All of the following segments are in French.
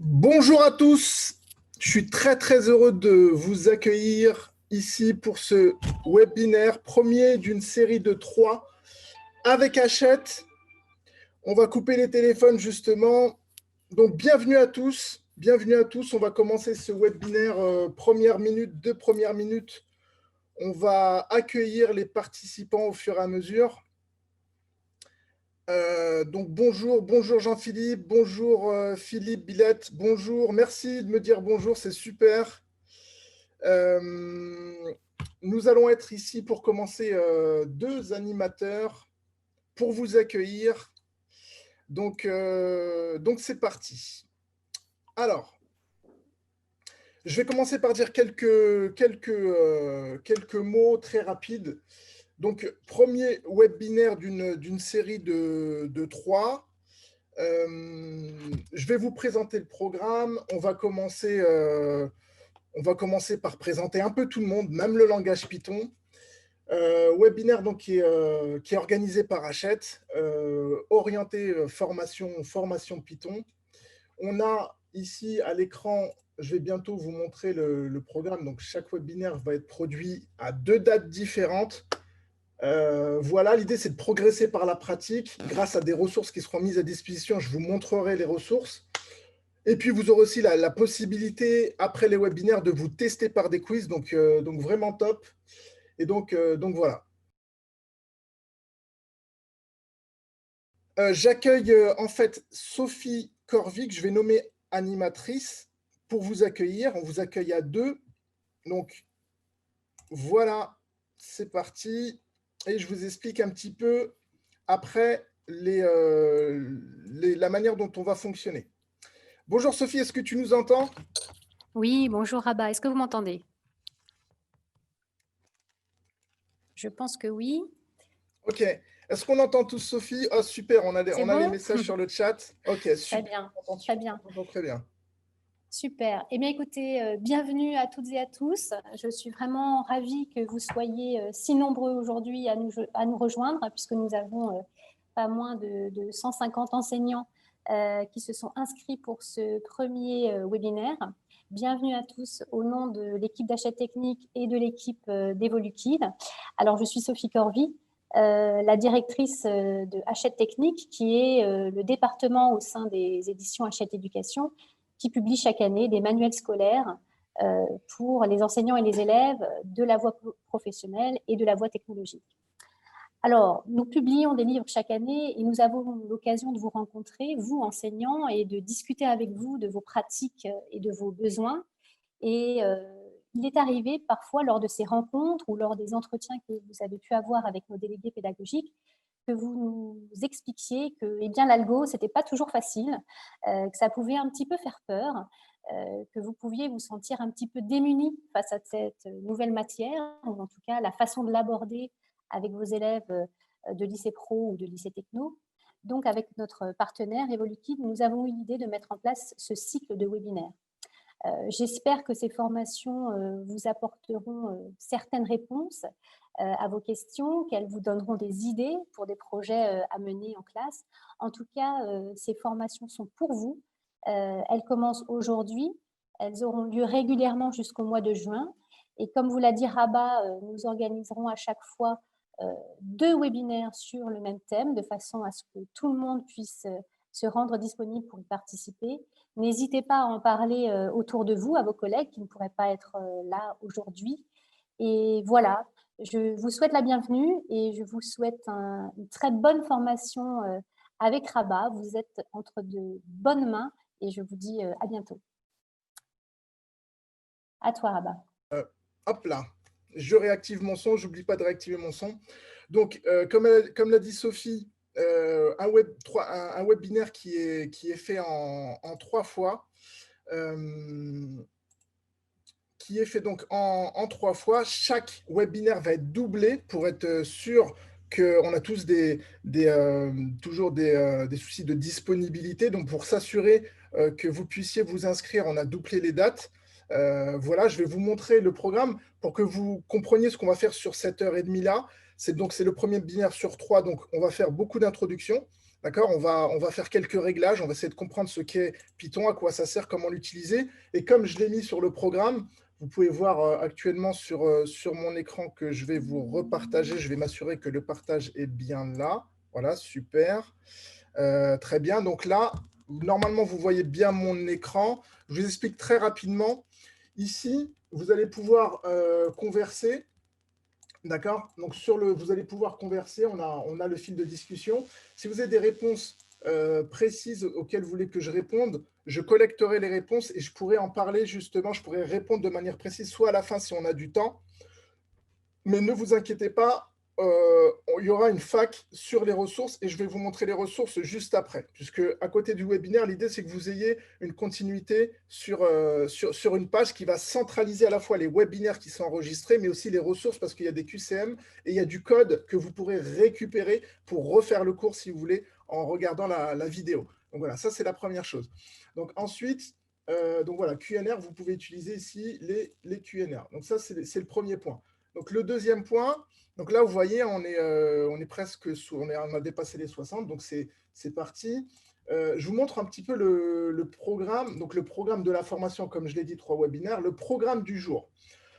Bonjour à tous, je suis très heureux de vous accueillir ici pour ce webinaire premier d'une série de trois avec Hachette. On va couper les téléphones justement. Donc bienvenue à tous. On va commencer ce webinaire première minute, deux premières minutes. On va accueillir les participants au fur et à mesure. Donc bonjour Jean-Philippe, bonjour Philippe Billette, bonjour, merci de me dire bonjour, c'est super. Nous allons être ici pour commencer deux animateurs pour vous accueillir. Donc c'est parti. Alors, je vais commencer par dire quelques mots très rapides. Donc, premier webinaire d'une série de trois. Je vais vous présenter le programme. On va commencer par présenter un peu tout le monde, même le langage Python. Webinaire donc, qui est organisé par Hachette, orienté formation Python. On a ici à l'écran, je vais bientôt vous montrer le programme. Donc, chaque webinaire va être produit à deux dates différentes. Voilà, l'idée, c'est de progresser par la pratique grâce à des ressources qui seront mises à disposition. Je vous montrerai les ressources. Et puis, vous aurez aussi la possibilité, après les webinaires, de vous tester par des quiz. Donc vraiment top. Et donc voilà. J'accueille en fait Sophie Corvic, je vais nommer animatrice pour vous accueillir. On vous accueille à deux. Donc voilà, c'est parti. Et je vous explique un petit peu après la manière dont on va fonctionner. Bonjour Sophie, est-ce que tu nous entends? Oui, bonjour Rabat, est-ce que vous m'entendez? Je pense que oui. Ok. Est-ce qu'on entend tous Sophie? Oh super, C'est on a les bon? messages sur le chat. Ok, Très super, bien, on très bien, entend très bien. super. Eh bien écoutez, bienvenue à toutes et à tous. Je suis vraiment ravie que vous soyez si nombreux aujourd'hui à nous rejoindre, puisque nous avons pas moins de 150 enseignants qui se sont inscrits pour ce premier webinaire. Bienvenue à tous au nom de l'équipe d'Hachette Technique et de l'équipe d'Evolukill. Alors, je suis Sophie Corvy, la directrice de Hachette Technique, qui est le département au sein des éditions Hachette Éducation, qui publie chaque année des manuels scolaires pour les enseignants et les élèves de la voie professionnelle et de la voie technologique. Alors, nous publions des livres chaque année et nous avons l'occasion de vous rencontrer, vous enseignants, et de discuter avec vous de vos pratiques et de vos besoins. Et il est arrivé parfois lors de ces rencontres ou lors des entretiens que vous avez pu avoir avec nos délégués pédagogiques que vous nous expliquiez que eh bien, l'algo, ce n'était pas toujours facile, que ça pouvait un petit peu faire peur, que vous pouviez vous sentir un petit peu démuni face à cette nouvelle matière, ou en tout cas la façon de l'aborder avec vos élèves de lycée pro ou de lycée techno. Donc, avec notre partenaire Evolukill, nous avons eu l'idée de mettre en place ce cycle de webinaires. J'espère que ces formations vous apporteront certaines réponses à vos questions, qu'elles vous donneront des idées pour des projets à mener en classe. En tout cas, ces formations sont pour vous. Elles commencent aujourd'hui. Elles auront lieu régulièrement jusqu'au mois de juin. Et comme vous l'a dit Rabat, nous organiserons à chaque fois deux webinaires sur le même thème, de façon à ce que tout le monde puisse se rendre disponible pour y participer. N'hésitez pas à en parler autour de vous, à vos collègues qui ne pourraient pas être là aujourd'hui. Et voilà, je vous souhaite la bienvenue et je vous souhaite une très bonne formation avec Rabat. Vous êtes entre de bonnes mains et je vous dis à bientôt. À toi, Rabat. Hop là, je réactive mon son, j'oublie pas de réactiver mon son. Donc, comme l'a dit Sophie, un webinaire qui est fait en trois fois, qui est fait donc en trois fois. Chaque webinaire va être doublé pour être sûr qu'on a tous toujours des soucis de disponibilité. Donc, pour s'assurer que vous puissiez vous inscrire, on a doublé les dates. Voilà, je vais vous montrer le programme pour que vous compreniez ce qu'on va faire sur cette heure et demie là. C'est le premier webinaire sur trois, donc on va faire beaucoup d'introductions. D'accord? On va faire quelques réglages, on va essayer de comprendre ce qu'est Python, à quoi ça sert, comment l'utiliser. Et comme je l'ai mis sur le programme, vous pouvez voir actuellement sur mon écran que je vais vous repartager. Je vais m'assurer que le partage est bien là. Voilà, super. Très bien. Donc là, normalement, vous voyez bien mon écran. Je vous explique très rapidement. Ici, vous allez pouvoir converser. D'accord? Donc, vous allez pouvoir converser. On a le fil de discussion. Si vous avez des réponses précises auxquelles vous voulez que je réponde, je collecterai les réponses et je pourrai en parler justement. Je pourrai répondre de manière précise, soit à la fin si on a du temps. Mais ne vous inquiétez pas, il y aura une fac sur les ressources et je vais vous montrer les ressources juste après. Puisque à côté du webinaire, l'idée, c'est que vous ayez une continuité sur une page qui va centraliser à la fois les webinaires qui sont enregistrés, mais aussi les ressources parce qu'il y a des QCM et il y a du code que vous pourrez récupérer pour refaire le cours si vous voulez en regardant la vidéo. Donc voilà, ça, c'est la première chose. Donc ensuite, donc voilà, QNR, vous pouvez utiliser ici les QNR. Donc ça, c'est le premier point. Donc, le deuxième point, donc là, vous voyez, on est presque on a dépassé les 60, donc c'est parti. Je vous montre un petit peu le programme, donc le programme de la formation, comme je l'ai dit, 3 webinaires, le programme du jour.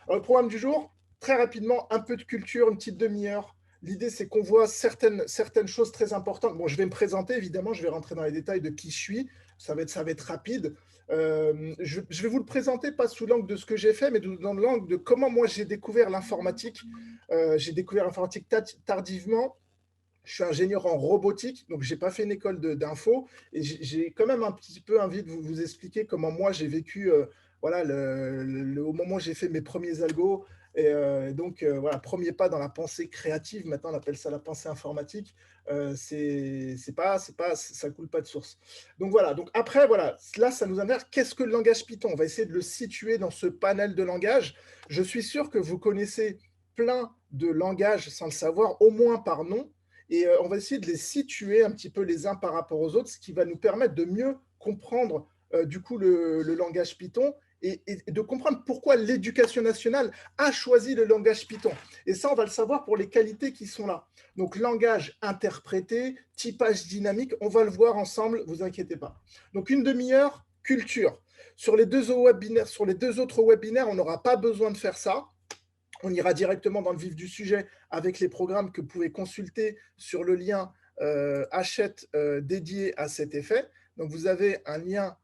Alors, le programme du jour, très rapidement, un peu de culture, une petite demi-heure. L'idée, c'est qu'on voit certaines choses très importantes. Bon, je vais me présenter, évidemment, je vais rentrer dans les détails de qui je suis. Ça va être rapide. Je vais vous le présenter, pas sous l'angle de ce que j'ai fait, mais dans l'angle de comment moi j'ai découvert l'informatique. J'ai découvert l'informatique tardivement. Je suis ingénieur en robotique, donc je n'ai pas fait une école d'info. Et j'ai quand même un petit peu envie de vous expliquer comment moi j'ai vécu voilà, au moment où j'ai fait mes premiers algos. Et donc, voilà, premier pas dans la pensée créative. Maintenant, on appelle ça la pensée informatique. Ça coule pas de source. Donc voilà. Donc après, voilà, là, ça nous amène. Qu'est-ce que le langage Python? On va essayer de le situer dans ce panel de langages. Je suis sûr que vous connaissez plein de langages sans le savoir, au moins par nom. Et on va essayer de les situer un petit peu les uns par rapport aux autres, ce qui va nous permettre de mieux comprendre du coup le langage Python et de comprendre pourquoi l'éducation nationale a choisi le langage Python. Et ça, on va le savoir pour les qualités qui sont là. Donc, langage interprété, typage dynamique, on va le voir ensemble, vous inquiétez pas. Donc, une demi-heure, culture. Sur les deux autres webinaires, on n'aura pas besoin de faire ça. On ira directement dans le vif du sujet avec les programmes que vous pouvez consulter sur le lien Hachette dédié à cet effet. Donc, vous avez un lien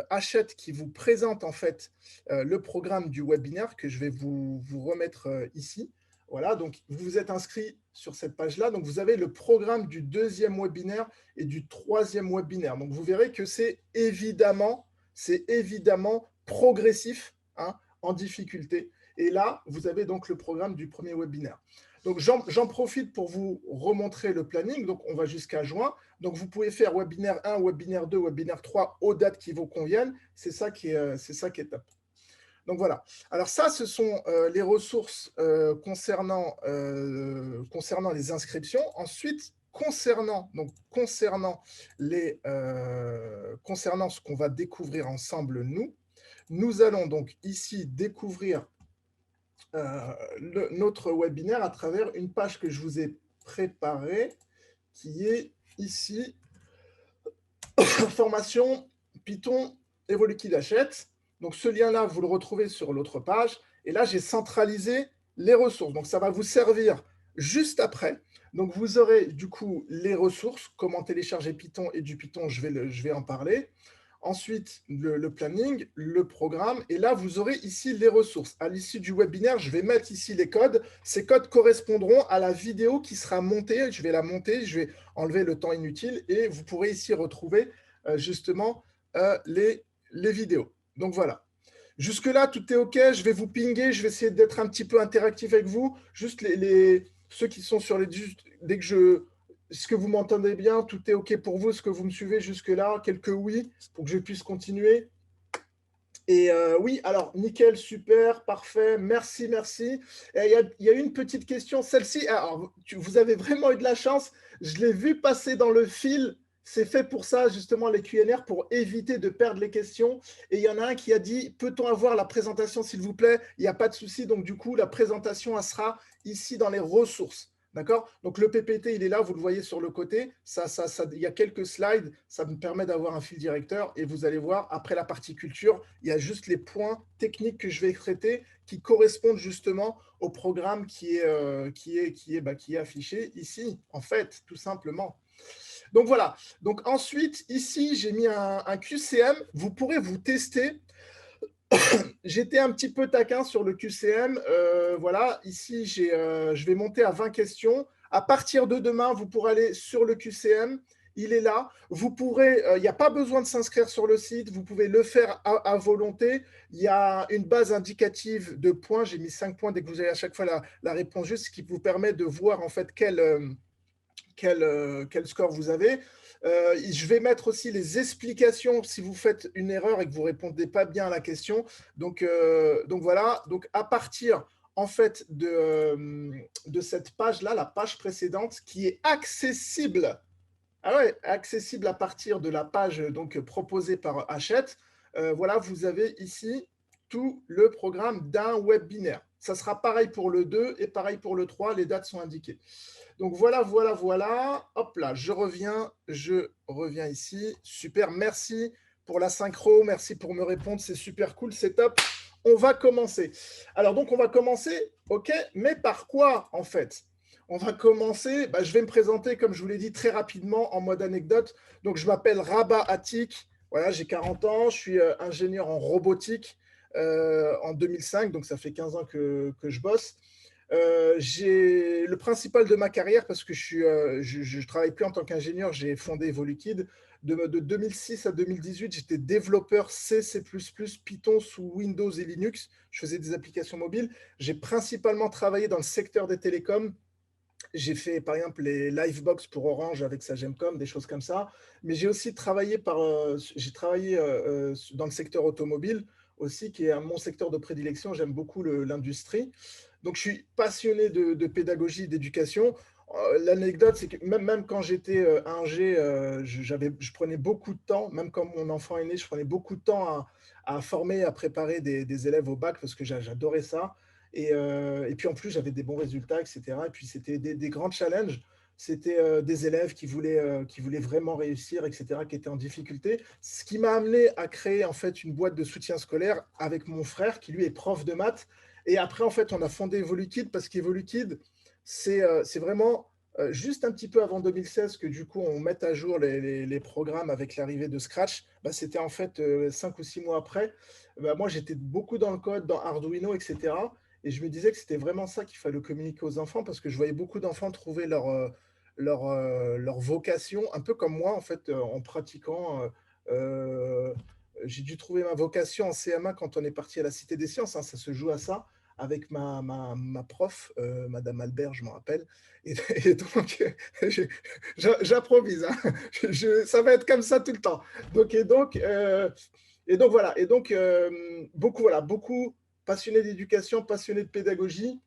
Hachette qui vous présente en fait le programme du webinaire que je vais vous remettre ici. Voilà, donc vous vous êtes inscrit sur cette page-là. Donc, vous avez le programme du deuxième webinaire et du troisième webinaire. Donc, vous verrez que c'est évidemment progressif hein, en difficulté. Et là, vous avez donc le programme du premier webinaire. Donc, j'en profite pour vous remontrer le planning. Donc, on va jusqu'à juin. Donc, vous pouvez faire webinaire 1, webinaire 2, webinaire 3 aux dates qui vous conviennent. C'est ça qui est top. Donc, voilà. Alors, ça, ce sont les ressources concernant les inscriptions. Ensuite, concernant ce qu'on va découvrir ensemble, nous allons donc ici découvrir notre webinaire à travers une page que je vous ai préparée, qui est ici, formation Python Evoluquid Hachette. Donc, ce lien-là, vous le retrouvez sur l'autre page. Et là, j'ai centralisé les ressources. Donc, ça va vous servir juste après. Donc, vous aurez du coup les ressources, comment télécharger Python et du Python, je vais en parler. Ensuite, le planning, le programme. Et là, vous aurez ici les ressources. À l'issue du webinaire, je vais mettre ici les codes. Ces codes correspondront à la vidéo qui sera montée. Je vais la monter, je vais enlever le temps inutile et vous pourrez ici retrouver justement les vidéos. Donc voilà. Jusque-là, tout est OK. Je vais vous pinguer. Je vais essayer d'être un petit peu interactif avec vous. Juste ceux qui sont sur les... Dès que je... Est-ce que vous m'entendez bien? Tout est OK pour vous? Est-ce que vous me suivez jusque-là? Quelques oui pour que je puisse continuer. Et oui, alors, nickel, super, parfait, merci, merci. Il y a une petite question, celle-ci, alors, vous avez vraiment eu de la chance, je l'ai vu passer dans le fil, c'est fait pour ça, justement, les QNR, pour éviter de perdre les questions. Et il y en a un qui a dit, peut-on avoir la présentation, s'il vous plaît? Il n'y a pas de souci, donc du coup, la présentation, elle sera ici dans les ressources. D'accord? Donc le PPT, il est là, vous le voyez sur le côté. Il y a quelques slides, ça me permet d'avoir un fil directeur. Et vous allez voir, après la partie culture, il y a juste les points techniques que je vais traiter qui correspondent justement au programme qui est affiché ici, en fait, tout simplement. Donc voilà. Donc ensuite, ici, j'ai mis un QCM. Vous pourrez vous tester. J'étais un petit peu taquin sur le QCM. Voilà, ici, je vais monter à 20 questions. À partir de demain, vous pourrez aller sur le QCM. Il est là. Vous pourrez, il n'y a pas besoin de s'inscrire sur le site. Vous pouvez le faire à volonté. Il y a une base indicative de points. J'ai mis 5 points dès que vous avez à chaque fois la réponse juste, ce qui vous permet de voir en fait quel score vous avez. Je vais mettre aussi les explications si vous faites une erreur et que vous ne répondez pas bien à la question. Donc voilà, donc à partir en fait de cette page-là, la page précédente, qui est accessible, ah ouais, accessible à partir de la page donc proposée par Hachette, voilà, vous avez ici tout le programme d'un webinaire. Ça sera pareil pour le 2 et pareil pour le 3, les dates sont indiquées. Donc voilà, voilà, voilà. Hop là, je reviens ici. Super, merci pour la synchro, merci pour me répondre, c'est super cool, c'est top. On va commencer. Alors donc on va commencer, ok, mais par quoi en fait? On va commencer, je vais me présenter comme je vous l'ai dit très rapidement en mode anecdote. Donc je m'appelle Rabat Atik, voilà, j'ai 40 ans, je suis ingénieur en robotique en 2005, donc ça fait 15 ans que je bosse. J'ai le principal de ma carrière, parce que je ne travaille plus en tant qu'ingénieur, j'ai fondé Evoluliquid. De 2006 à 2018, j'étais développeur C, C++, Python sous Windows et Linux. Je faisais des applications mobiles. J'ai principalement travaillé dans le secteur des télécoms. J'ai fait, par exemple, les Livebox pour Orange avec Sagemcom, des choses comme ça. Mais j'ai aussi travaillé, dans le secteur automobile aussi, qui est mon secteur de prédilection. J'aime beaucoup l'industrie. Donc, je suis passionné de pédagogie, d'éducation. L'anecdote, c'est que même quand j'étais ingé, je prenais beaucoup de temps, même quand mon enfant est né, je prenais beaucoup de temps à former, à préparer des élèves au bac parce que j'adorais ça. Et puis en plus, j'avais des bons résultats, etc. Et puis c'était des grands challenges. C'était des élèves qui voulaient vraiment réussir, etc., qui étaient en difficulté. Ce qui m'a amené à créer en fait une boîte de soutien scolaire avec mon frère, qui lui est prof de maths. Et après, en fait, on a fondé Evoluliquid parce qu'Evoluliquid, c'est vraiment juste un petit peu avant 2016 que du coup, on mette à jour les programmes avec l'arrivée de Scratch. C'était en fait 5 ou 6 mois après. Moi, j'étais beaucoup dans le code, dans Arduino, etc. Et je me disais que c'était vraiment ça qu'il fallait communiquer aux enfants parce que je voyais beaucoup d'enfants trouver leur vocation, un peu comme moi, en fait, en pratiquant. J'ai dû trouver ma vocation en CM1 quand on est parti à la Cité des Sciences. Ça se joue à ça avec ma prof, Madame Albert, je me rappelle. Et donc, j'improvise. Hein. Ça va être comme ça tout le temps. Et donc voilà. Et donc, beaucoup passionné d'éducation, passionné de pédagogie.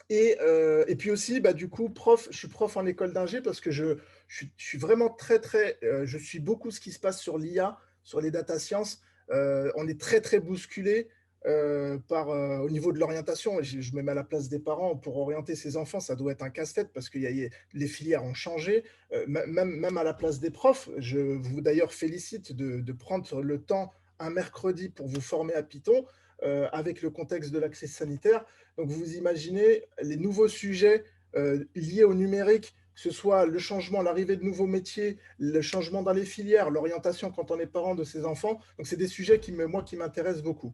Et puis aussi, du coup, je suis prof en école d'ingé parce que je suis vraiment je suis beaucoup ce qui se passe sur l'IA, sur les data science. On est très, très bousculé au niveau de l'orientation. Je me mets à la place des parents pour orienter ses enfants. Ça doit être un casse-tête parce que les filières ont changé. Même à la place des profs, je vous d'ailleurs félicite de prendre le temps un mercredi pour vous former à Python avec le contexte de la crise sanitaire. Donc, vous imaginez les nouveaux sujets liés au numérique, que ce soit le changement, l'arrivée de nouveaux métiers, le changement dans les filières, l'orientation quand on est parent de ses enfants. Donc, c'est des sujets qui m'intéressent beaucoup.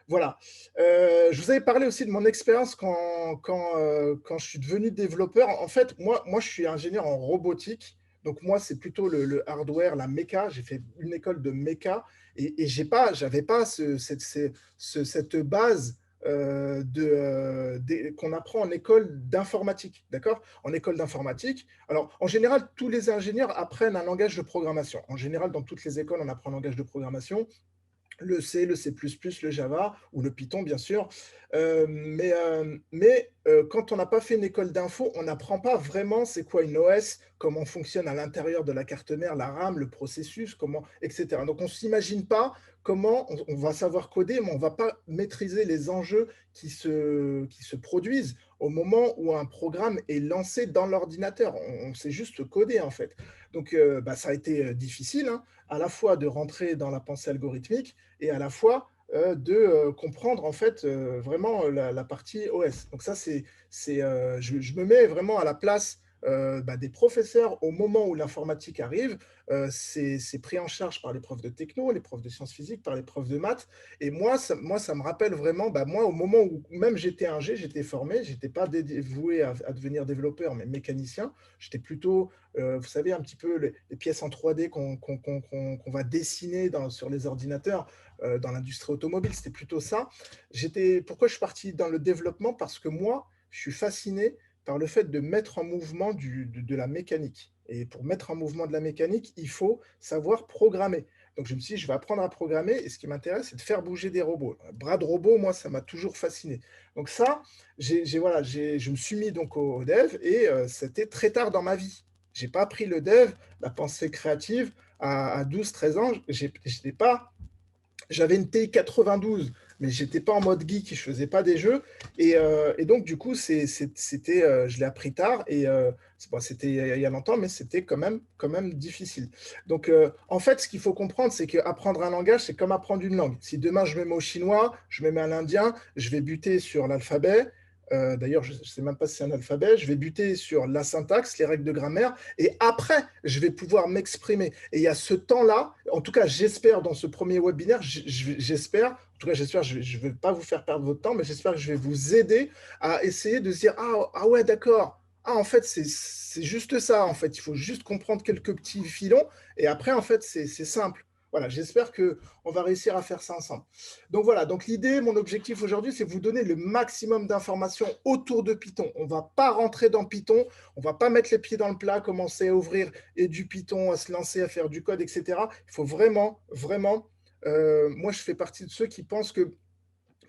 Voilà. Je vous avais parlé aussi de mon expérience quand je suis devenu développeur. En fait, moi, je suis ingénieur en robotique. Donc, moi, c'est plutôt le hardware, la méca. J'ai fait une école de méca et j'avais pas cette base qu'on apprend en école d'informatique. D'accord? En école d'informatique. Alors, en général, tous les ingénieurs apprennent un langage de programmation. En général, dans toutes les écoles, on apprend un langage de programmation, le C, le C++, le Java ou le Python, bien sûr. Mais quand on n'a pas fait une école d'info, on n'apprend pas vraiment c'est quoi une OS, comment fonctionne à l'intérieur de la carte mère, la RAM, le processus, etc. Donc, on ne s'imagine pas comment on va savoir coder, mais on ne va pas maîtriser les enjeux qui se produisent au moment où un programme est lancé dans l'ordinateur. On sait juste coder, en fait. Donc, ça a été difficile, hein, à la fois de rentrer dans la pensée algorithmique et à la fois de comprendre, en fait, vraiment la partie OS. Donc ça, je me mets vraiment à la place des professeurs au moment où l'informatique arrive. C'est pris en charge par les profs de techno, les profs de sciences physiques, par les profs de maths. Et moi, ça me rappelle vraiment, moi, au moment où même j'étais ingé, j'étais formé, je n'étais pas voué à devenir développeur, mais mécanicien. J'étais plutôt, vous savez, un petit peu les pièces en 3D qu'on va dessiner sur les ordinateurs dans l'industrie automobile. C'était plutôt ça. Pourquoi je suis parti dans le développement? Parce que moi, je suis fasciné par le fait de mettre en mouvement de la mécanique. Et pour mettre en mouvement de la mécanique, il faut savoir programmer. Donc, je me suis dit, je vais apprendre à programmer. Et ce qui m'intéresse, c'est de faire bouger des robots. Un bras de robot, moi, ça m'a toujours fasciné. Donc, ça, je me suis mis donc au dev et c'était très tard dans ma vie. Je n'ai pas appris le dev, la pensée créative à 12-13 ans. J'avais une TI 92, mais je n'étais pas en mode geek, je ne faisais pas des jeux. Et donc, du coup, je l'ai appris tard. Et c'était il y a longtemps, mais c'était quand même difficile. Donc, en fait, ce qu'il faut comprendre, c'est qu'apprendre un langage, c'est comme apprendre une langue. Si demain, je me mets au chinois, je me mets à l'indien, je vais buter sur l'alphabet. D'ailleurs, je ne sais même pas si c'est un alphabet. Je vais buter sur la syntaxe, les règles de grammaire, et après, je vais pouvoir m'exprimer. Et il y a ce temps-là, en tout cas, j'espère dans ce premier webinaire, j'espère, en tout cas, j'espère, je ne vais pas vous faire perdre votre temps, mais j'espère que je vais vous aider à essayer de se dire, ah ouais, d'accord. Ah, en fait, c'est juste ça. En fait, il faut juste comprendre quelques petits filons, et après, en fait, c'est simple. Voilà, j'espère qu'on va réussir à faire ça ensemble. Donc voilà, donc l'idée, mon objectif aujourd'hui, c'est vous donner le maximum d'informations autour de Python. On ne va pas rentrer dans Python, on ne va pas mettre les pieds dans le plat, commencer à ouvrir et du Python, à se lancer, à faire du code, etc. Il faut vraiment, vraiment, moi je fais partie de ceux qui pensent que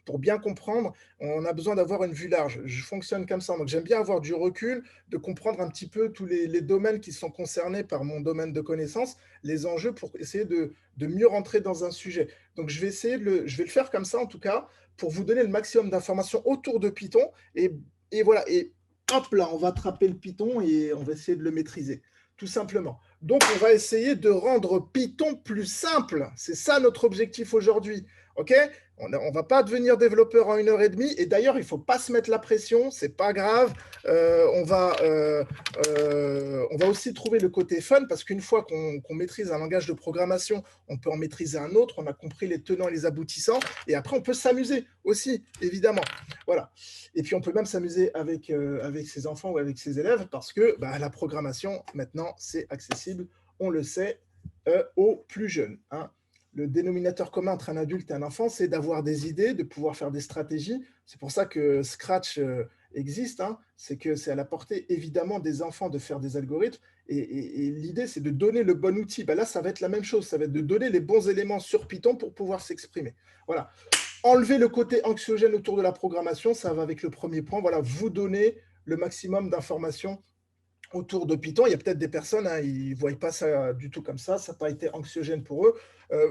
pour bien comprendre, on a besoin d'avoir une vue large. Je fonctionne comme ça. Donc, j'aime bien avoir du recul, de comprendre un petit peu tous les domaines qui sont concernés par mon domaine de connaissances, les enjeux pour essayer de mieux rentrer dans un sujet. Donc, je vais le faire comme ça, en tout cas, pour vous donner le maximum d'informations autour de Python. Et voilà. Et hop là, on va attraper le Python et on va essayer de le maîtriser, tout simplement. Donc, on va essayer de rendre Python plus simple. C'est ça notre objectif aujourd'hui. OK ? On ne va pas devenir développeur en 1 heure et demie. Et d'ailleurs, il ne faut pas se mettre la pression. Ce n'est pas grave. On va aussi trouver le côté fun parce qu'une fois qu'on maîtrise un langage de programmation, on peut en maîtriser un autre. On a compris les tenants et les aboutissants. Et après, on peut s'amuser aussi, évidemment. Voilà. Et puis, on peut même s'amuser avec ses enfants ou avec ses élèves parce que la programmation, maintenant, c'est accessible. On le sait, aux plus jeunes. Hein. Le dénominateur commun entre un adulte et un enfant, c'est d'avoir des idées, de pouvoir faire des stratégies. C'est pour ça que Scratch existe. Hein. C'est que c'est à la portée, évidemment, des enfants de faire des algorithmes. Et l'idée, c'est de donner le bon outil. Là, ça va être la même chose. Ça va être de donner les bons éléments sur Python pour pouvoir s'exprimer. Voilà. Enlever le côté anxiogène autour de la programmation, ça va avec le premier point. Voilà, vous donner le maximum d'informations autour de Python. Il y a peut-être des personnes, hein, ils ne voient pas ça du tout comme ça n'a pas été anxiogène pour eux.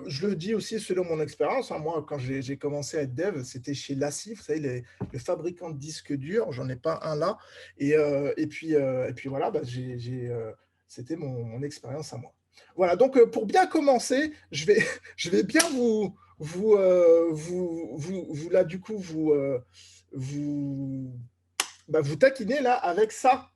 Je le dis aussi selon mon expérience. Hein, moi, quand j'ai commencé à être dev, c'était chez LaCie, vous savez, le fabricant de disques durs. J'en ai pas un là. Et puis voilà, c'était mon expérience à moi. Voilà, donc pour bien commencer, je vais bien là, du coup, vous taquiner là avec ça.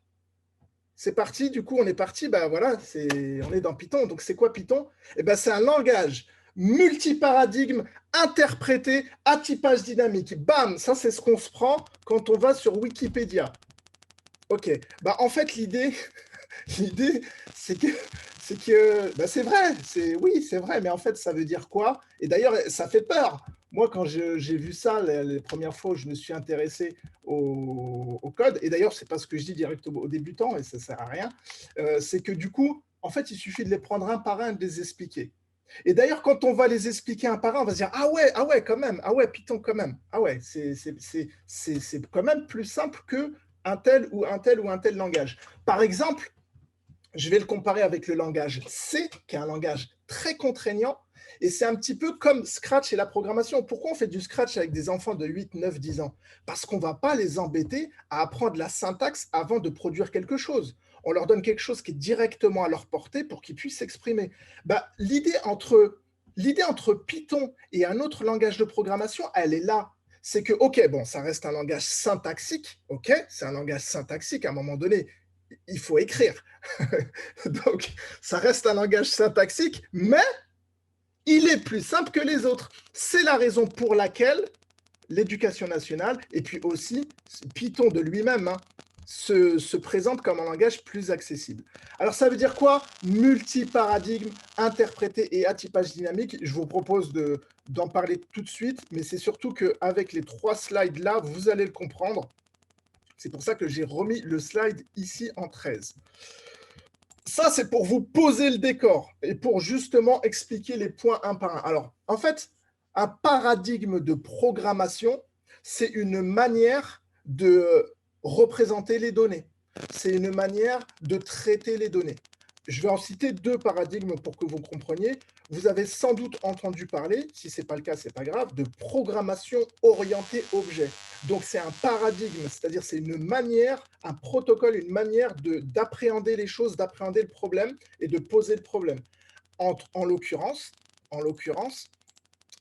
C'est parti, du coup, on est parti, voilà, on est dans Python. Donc, c'est quoi Python? C'est un langage multiparadigme, interprété, à typage dynamique. Bam, ça, c'est ce qu'on se prend quand on va sur Wikipédia. OK. En fait, l'idée, c'est que c'est vrai, oui, c'est vrai, mais en fait, ça veut dire quoi? Et d'ailleurs, ça fait peur. Moi, quand j'ai vu ça, les premières fois où je me suis intéressé au code, et d'ailleurs, c'est pas ce que je dis directement aux débutants, et ça sert à rien, c'est que du coup, en fait, il suffit de les prendre un par un et de les expliquer. Et d'ailleurs, quand on va les expliquer un par un, on va se dire ah ouais, quand même, ah ouais, Python quand même, ah ouais, c'est quand même plus simple que un tel ou un tel ou un tel langage. Par exemple, je vais le comparer avec le langage C, qui est un langage très contraignant. Et c'est un petit peu comme Scratch et la programmation. Pourquoi on fait du Scratch avec des enfants de 8, 9, 10 ans? Parce qu'on ne va pas les embêter à apprendre la syntaxe avant de produire quelque chose. On leur donne quelque chose qui est directement à leur portée pour qu'ils puissent s'exprimer. Bah, l'idée entre Python et un autre langage de programmation, elle est là. C'est que, OK, bon, ça reste un langage syntaxique, OK, c'est un langage syntaxique, à un moment donné, il faut écrire. Donc, ça reste un langage syntaxique, mais il est plus simple que les autres. C'est la raison pour laquelle l'éducation nationale, et puis aussi Python de lui-même, se présente comme un langage plus accessible. Alors, ça veut dire quoi? Multi-paradigme, interprété et atypage dynamique. Je vous propose d'en parler tout de suite, mais c'est surtout qu'avec les 3 slides-là, vous allez le comprendre. C'est pour ça que j'ai remis le slide ici en 13. Ça, c'est pour vous poser le décor et pour justement expliquer les points un par un. Alors, en fait, un paradigme de programmation, c'est une manière de représenter les données. C'est une manière de traiter les données. Je vais en citer 2 paradigmes pour que vous compreniez. Vous avez sans doute entendu parler, si ce n'est pas le cas, ce n'est pas grave, de programmation orientée objet. Donc, c'est un paradigme, c'est-à-dire c'est une manière, un protocole, une manière d'appréhender les choses, d'appréhender le problème et de poser le problème. En l'occurrence,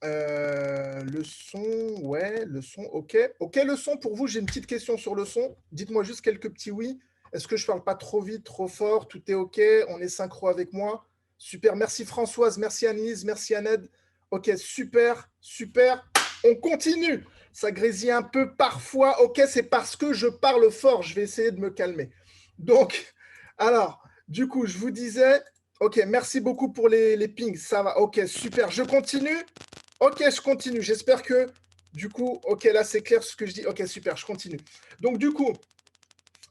le son, ouais, le son, ok. Ok, le son, pour vous, j'ai une petite question sur le son. Dites-moi juste quelques petits oui. Est-ce que je ne parle pas trop vite, trop fort? Tout est ok? On est synchro avec moi? Super, merci Françoise, merci Annelise, merci Annette. Ok, super, super. On continue. Ça grésille un peu parfois. Ok, c'est parce que je parle fort. Je vais essayer de me calmer. Donc, alors, du coup, je vous disais, ok, merci beaucoup pour les pings. Ça va, ok, super. Je continue. Ok, je continue. J'espère que, du coup, ok, là, c'est clair ce que je dis. Ok, super, je continue. Donc, du coup,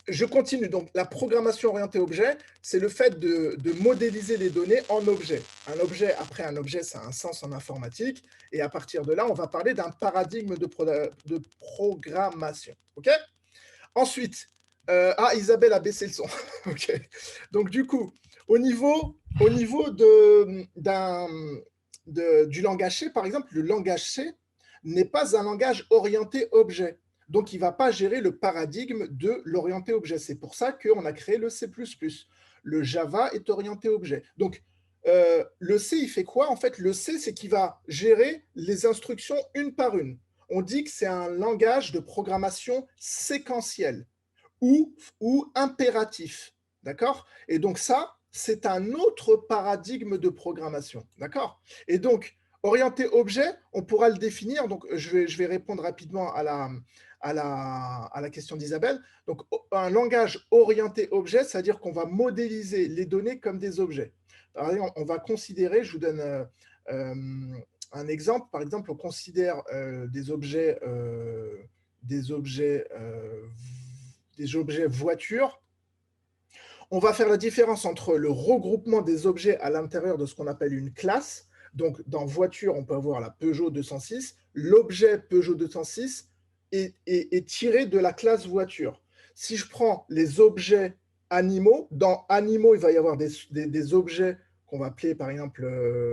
je continue. Donc, la programmation orientée objet, c'est le fait de modéliser les données en objets. Un objet, après un objet, ça a un sens en informatique. Et à partir de là, on va parler d'un paradigme de programmation. OK? Ensuite, Isabelle a baissé le son. OK. Donc, du coup, au niveau du langage C, par exemple, le langage C n'est pas un langage orienté objet. Donc, il ne va pas gérer le paradigme de l'orienté objet. C'est pour ça qu'on a créé le C++. Le Java est orienté objet. Donc, le C, il fait quoi? En fait, le C, c'est qu'il va gérer les instructions une par une. On dit que c'est un langage de programmation séquentiel ou impératif. D'accord? Et donc, ça, c'est un autre paradigme de programmation. D'accord? Et donc, orienté objet, on pourra le définir. Donc, je vais répondre rapidement à la question d'Isabelle. Donc, un langage orienté objet, c'est-à-dire qu'on va modéliser les données comme des objets. Par exemple, on va considérer, je vous donne un exemple. Par exemple, on considère des objets voitures. On va faire la différence entre le regroupement des objets à l'intérieur de ce qu'on appelle une classe. Donc, dans voiture, on peut avoir la Peugeot 206. L'objet Peugeot 206 est tiré de la classe voiture. Si je prends les objets animaux, dans animaux, il va y avoir des objets qu'on va appeler par exemple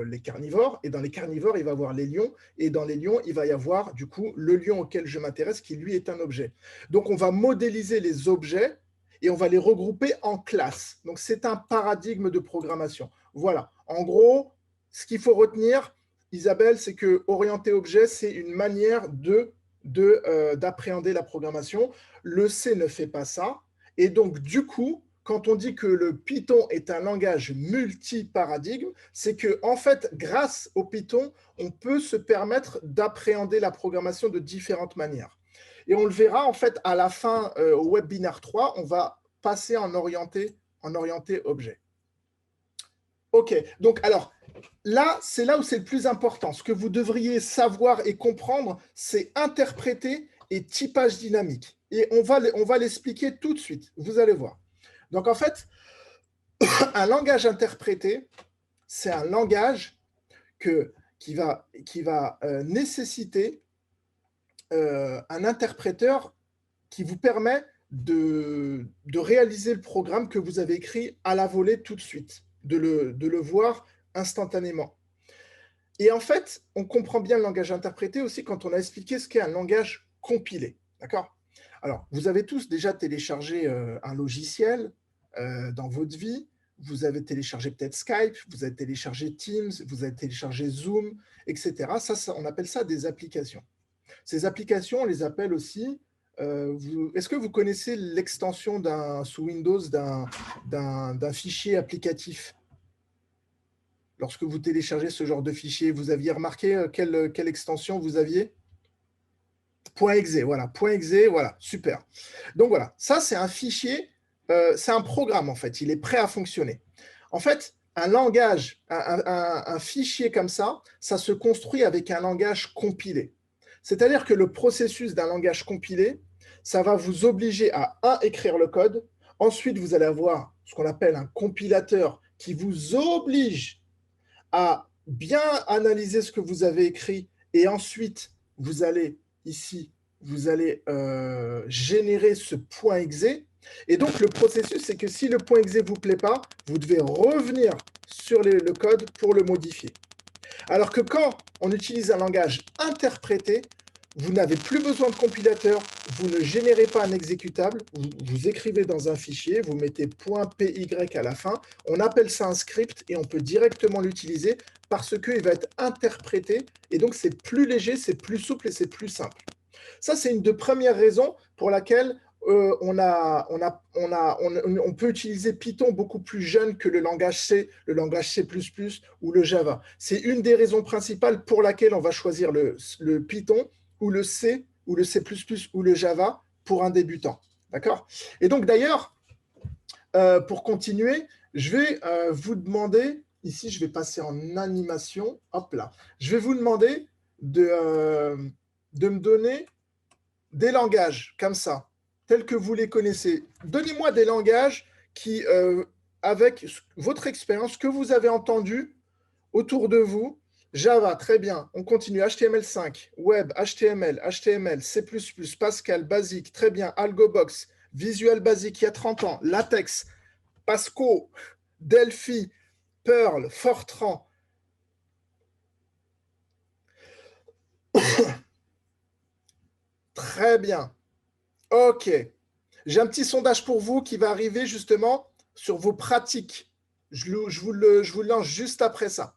les carnivores. Et dans les carnivores, il va y avoir les lions. Et dans les lions, il va y avoir du coup le lion auquel je m'intéresse qui lui est un objet. Donc, on va modéliser les objets et on va les regrouper en classes. Donc, c'est un paradigme de programmation. Voilà. En gros, ce qu'il faut retenir, Isabelle, c'est que orienter objet, c'est une manière d'appréhender la programmation. Le C ne fait pas ça. Et donc, du coup, quand on dit que le Python est un langage multi-paradigme, c'est que, en fait, grâce au Python, on peut se permettre d'appréhender la programmation de différentes manières. Et on le verra, en fait, à la fin, au webinaire 3, on va passer en orienté objet. OK, donc alors, là, c'est là où c'est le plus important. Ce que vous devriez savoir et comprendre, c'est interpréter et typage dynamique. Et on va l'expliquer tout de suite, vous allez voir. Donc, en fait, un langage interprété, c'est un langage qui va nécessiter un interpréteur qui vous permet de réaliser le programme que vous avez écrit à la volée tout de suite, de le voir instantanément. Et en fait, on comprend bien le langage interprété aussi quand on a expliqué ce qu'est un langage compilé. D'accord? Alors, vous avez tous déjà téléchargé un logiciel dans votre vie. Vous avez téléchargé peut-être Skype, vous avez téléchargé Teams, vous avez téléchargé Zoom, etc. Ça, on appelle ça des applications. Ces applications, on les appelle aussi. Est-ce que vous connaissez l'extension sous Windows d'un fichier applicatif? Lorsque vous téléchargez ce genre de fichier, vous aviez remarqué quelle extension vous aviez? .exe, voilà, .exe, voilà, super. Donc voilà, ça c'est un fichier, c'est un programme en fait, il est prêt à fonctionner. En fait, un langage, un fichier comme ça se construit avec un langage compilé. C'est-à-dire que le processus d'un langage compilé, ça va vous obliger à, écrire le code, ensuite vous allez avoir ce qu'on appelle un compilateur qui vous oblige à bien analyser ce que vous avez écrit et ensuite vous allez ici, vous allez générer ce .exe. Et donc le processus, c'est que si le .exe ne vous plaît pas, vous devez revenir sur le code pour le modifier. Alors que quand on utilise un langage interprété, vous n'avez plus besoin de compilateur, vous ne générez pas un exécutable, vous écrivez dans un fichier, vous mettez .py à la fin, on appelle ça un script et on peut directement l'utiliser parce qu'il va être interprété et donc c'est plus léger, c'est plus souple et c'est plus simple. Ça, c'est une des premières raisons pour laquelle on peut utiliser Python beaucoup plus jeune que le langage C, le langage C++ ou le Java. C'est une des raisons principales pour laquelle on va choisir le Python ou le C ou le C++ ou le Java pour un débutant. D'accord? Et donc d'ailleurs, pour continuer, je vais vous demander, ici je vais passer en animation, hop là, je vais vous demander de me donner des langages comme ça, tels que vous les connaissez. Donnez-moi des langages qui, avec votre expérience, que vous avez entendu autour de vous. Java, très bien, on continue. HTML5, Web, HTML, C++, Pascal, Basic, très bien. Algobox, Visual Basic, il y a 30 ans. Latex, Pasco, Delphi, Perl, Fortran. Très bien. OK. J'ai un petit sondage pour vous qui va arriver justement sur vos pratiques. Je vous le lance juste après ça.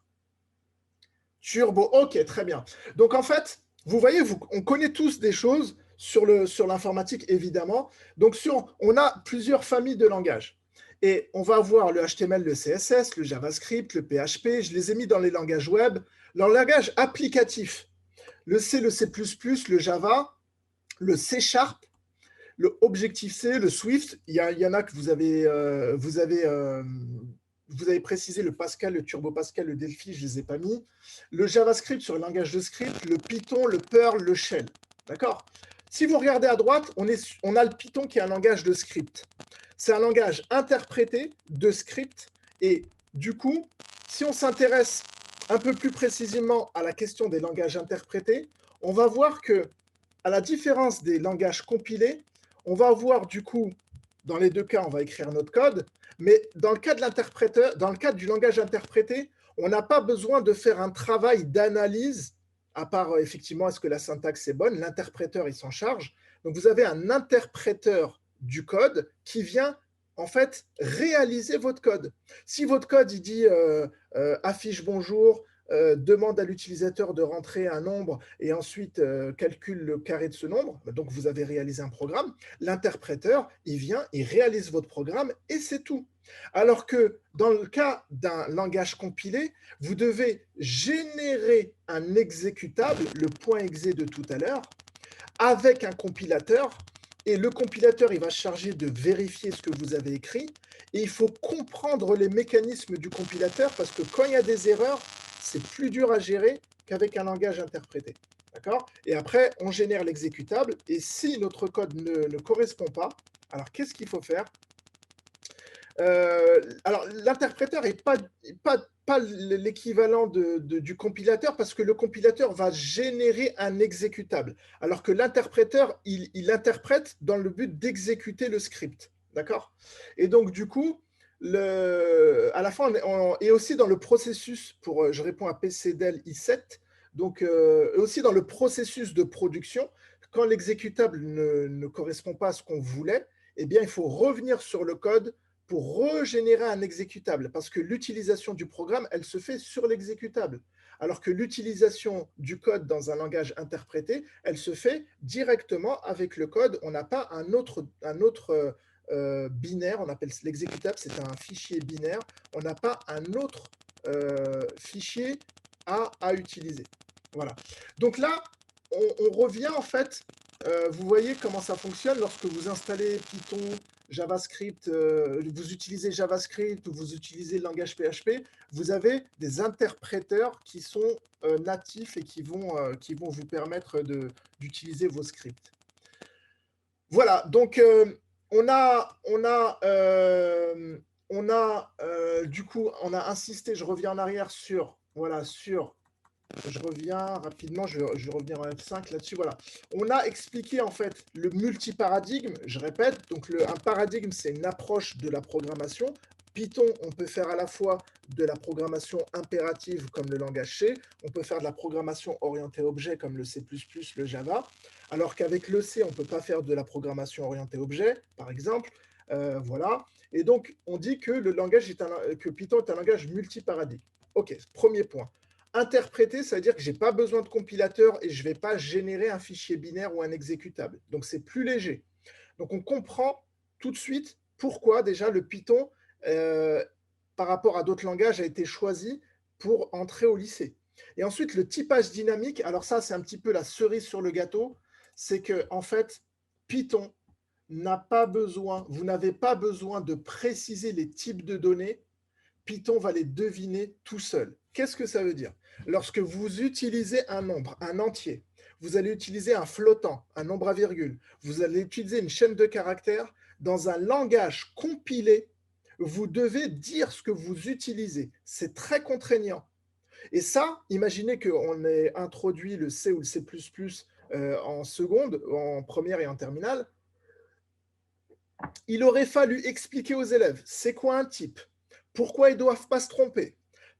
Turbo, OK, très bien. Donc, en fait, vous voyez, on connaît tous des choses sur l'informatique, évidemment. Donc, on a plusieurs familles de langages. Et on va avoir le HTML, le CSS, le JavaScript, le PHP. Je les ai mis dans les langages web. Leur langage applicatif, le C, le C++, le Java, le C#, le Objective-C, le Swift, il y en a que vous avez précisé, le Pascal, le Turbo Pascal, le Delphi, je ne les ai pas mis. Le JavaScript sur le langage de script, le Python, le Perl, le Shell. D'accord? Si vous regardez à droite, on a le Python qui est un langage de script. C'est un langage interprété de script. Et du coup, si on s'intéresse un peu plus précisément à la question des langages interprétés, on va voir que, à la différence des langages compilés, on va avoir du coup, dans les deux cas, on va écrire notre code, mais dans le cas de l'interpréteur, dans le cas du langage interprété, on n'a pas besoin de faire un travail d'analyse, à part effectivement est-ce que la syntaxe est bonne, l'interpréteur il s'en charge. Donc vous avez un interpréteur du code qui vient en fait réaliser votre code. Si votre code il dit affiche bonjour, demande à l'utilisateur de rentrer un nombre et ensuite calcule le carré de ce nombre, donc vous avez réalisé un programme, l'interpréteur, il vient, il réalise votre programme et c'est tout. Alors que dans le cas d'un langage compilé, vous devez générer un exécutable, le .exe de tout à l'heure, avec un compilateur, et le compilateur, il va se charger de vérifier ce que vous avez écrit, et il faut comprendre les mécanismes du compilateur, parce que quand il y a des erreurs, c'est plus dur à gérer qu'avec un langage interprété. D'accord? Et après, on génère l'exécutable, et si notre code ne correspond pas, alors qu'est-ce qu'il faut faire? Alors, l'interpréteur n'est pas l'équivalent du compilateur parce que le compilateur va générer un exécutable, alors que l'interpréteur, il interprète dans le but d'exécuter le script. D'accord? Et donc, du coup, à la fin, et aussi dans le processus, je réponds à PCDEL I7, donc aussi dans le processus de production, quand l'exécutable ne correspond pas à ce qu'on voulait, eh bien, il faut revenir sur le code pour régénérer un exécutable, parce que l'utilisation du programme, elle se fait sur l'exécutable, alors que l'utilisation du code dans un langage interprété, elle se fait directement avec le code. On n'a pas un autre binaire, on appelle l'exécutable, c'est un fichier binaire, on n'a pas un autre fichier à utiliser. Voilà. Donc là, on revient en fait, vous voyez comment ça fonctionne lorsque vous installez Python, JavaScript, vous utilisez JavaScript ou vous utilisez le langage PHP, vous avez des interpréteurs qui sont natifs et qui vont vous permettre d'utiliser vos scripts. Voilà, donc du coup, on a insisté, je reviens en arrière je reviens rapidement, je vais revenir en F5 là-dessus, voilà. On a expliqué en fait le multiparadigme, je répète, donc un paradigme, c'est une approche de la programmation. Python, on peut faire à la fois de la programmation impérative comme le langage C, on peut faire de la programmation orientée objet comme le C++, le Java, alors qu'avec le C, on ne peut pas faire de la programmation orientée objet, par exemple. Voilà. Et donc, on dit que que Python est un langage multiparadigme. OK, premier point. Interpréter, ça veut dire que je n'ai pas besoin de compilateur et je ne vais pas générer un fichier binaire ou un exécutable. Donc, c'est plus léger. Donc, on comprend tout de suite pourquoi déjà le Python, par rapport à d'autres langages, a été choisi pour entrer au lycée. Et ensuite, le typage dynamique, alors ça, c'est un petit peu la cerise sur le gâteau, c'est que en fait, Python n'a pas besoin, vous n'avez pas besoin de préciser les types de données, Python va les deviner tout seul. Qu'est-ce que ça veut dire? Lorsque vous utilisez un nombre, un entier, vous allez utiliser un flottant, un nombre à virgule, vous allez utiliser une chaîne de caractères, dans un langage compilé, vous devez dire ce que vous utilisez. C'est très contraignant. Et ça, imaginez qu'on ait introduit le C ou le C++ en seconde, en première et en terminale. Il aurait fallu expliquer aux élèves, c'est quoi un type? Pourquoi ils ne doivent pas se tromper?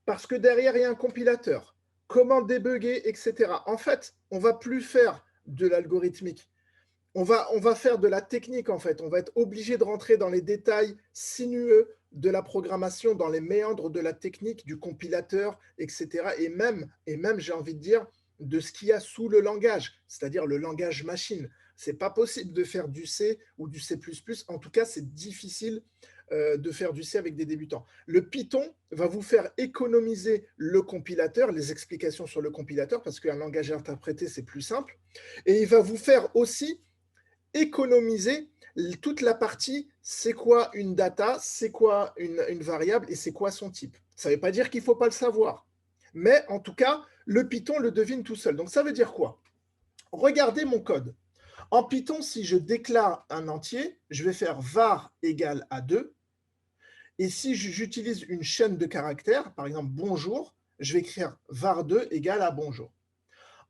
Parce que derrière, il y a un compilateur. Comment débugger, etc. En fait, on ne va plus faire de l'algorithmique. On va faire de la technique, en fait. On va être obligé de rentrer dans les détails sinueux de la programmation, dans les méandres de la technique, du compilateur, etc. Et même j'ai envie de dire, de ce qu'il y a sous le langage, c'est-à-dire le langage machine. Ce n'est pas possible de faire du C ou du C++. En tout cas, c'est difficile de faire du C avec des débutants. Le Python va vous faire économiser le compilateur, les explications sur le compilateur, parce qu'un langage interprété, c'est plus simple. Et il va vous faire aussi économiser toute la partie c'est quoi une data, c'est quoi une variable et c'est quoi son type. Ça ne veut pas dire qu'il ne faut pas le savoir. Mais en tout cas, le Python le devine tout seul. Donc ça veut dire quoi? Regardez mon code. En Python, si je déclare un entier, je vais faire var égale à 2. Et si j'utilise une chaîne de caractères, par exemple bonjour, je vais écrire var2 égale à bonjour.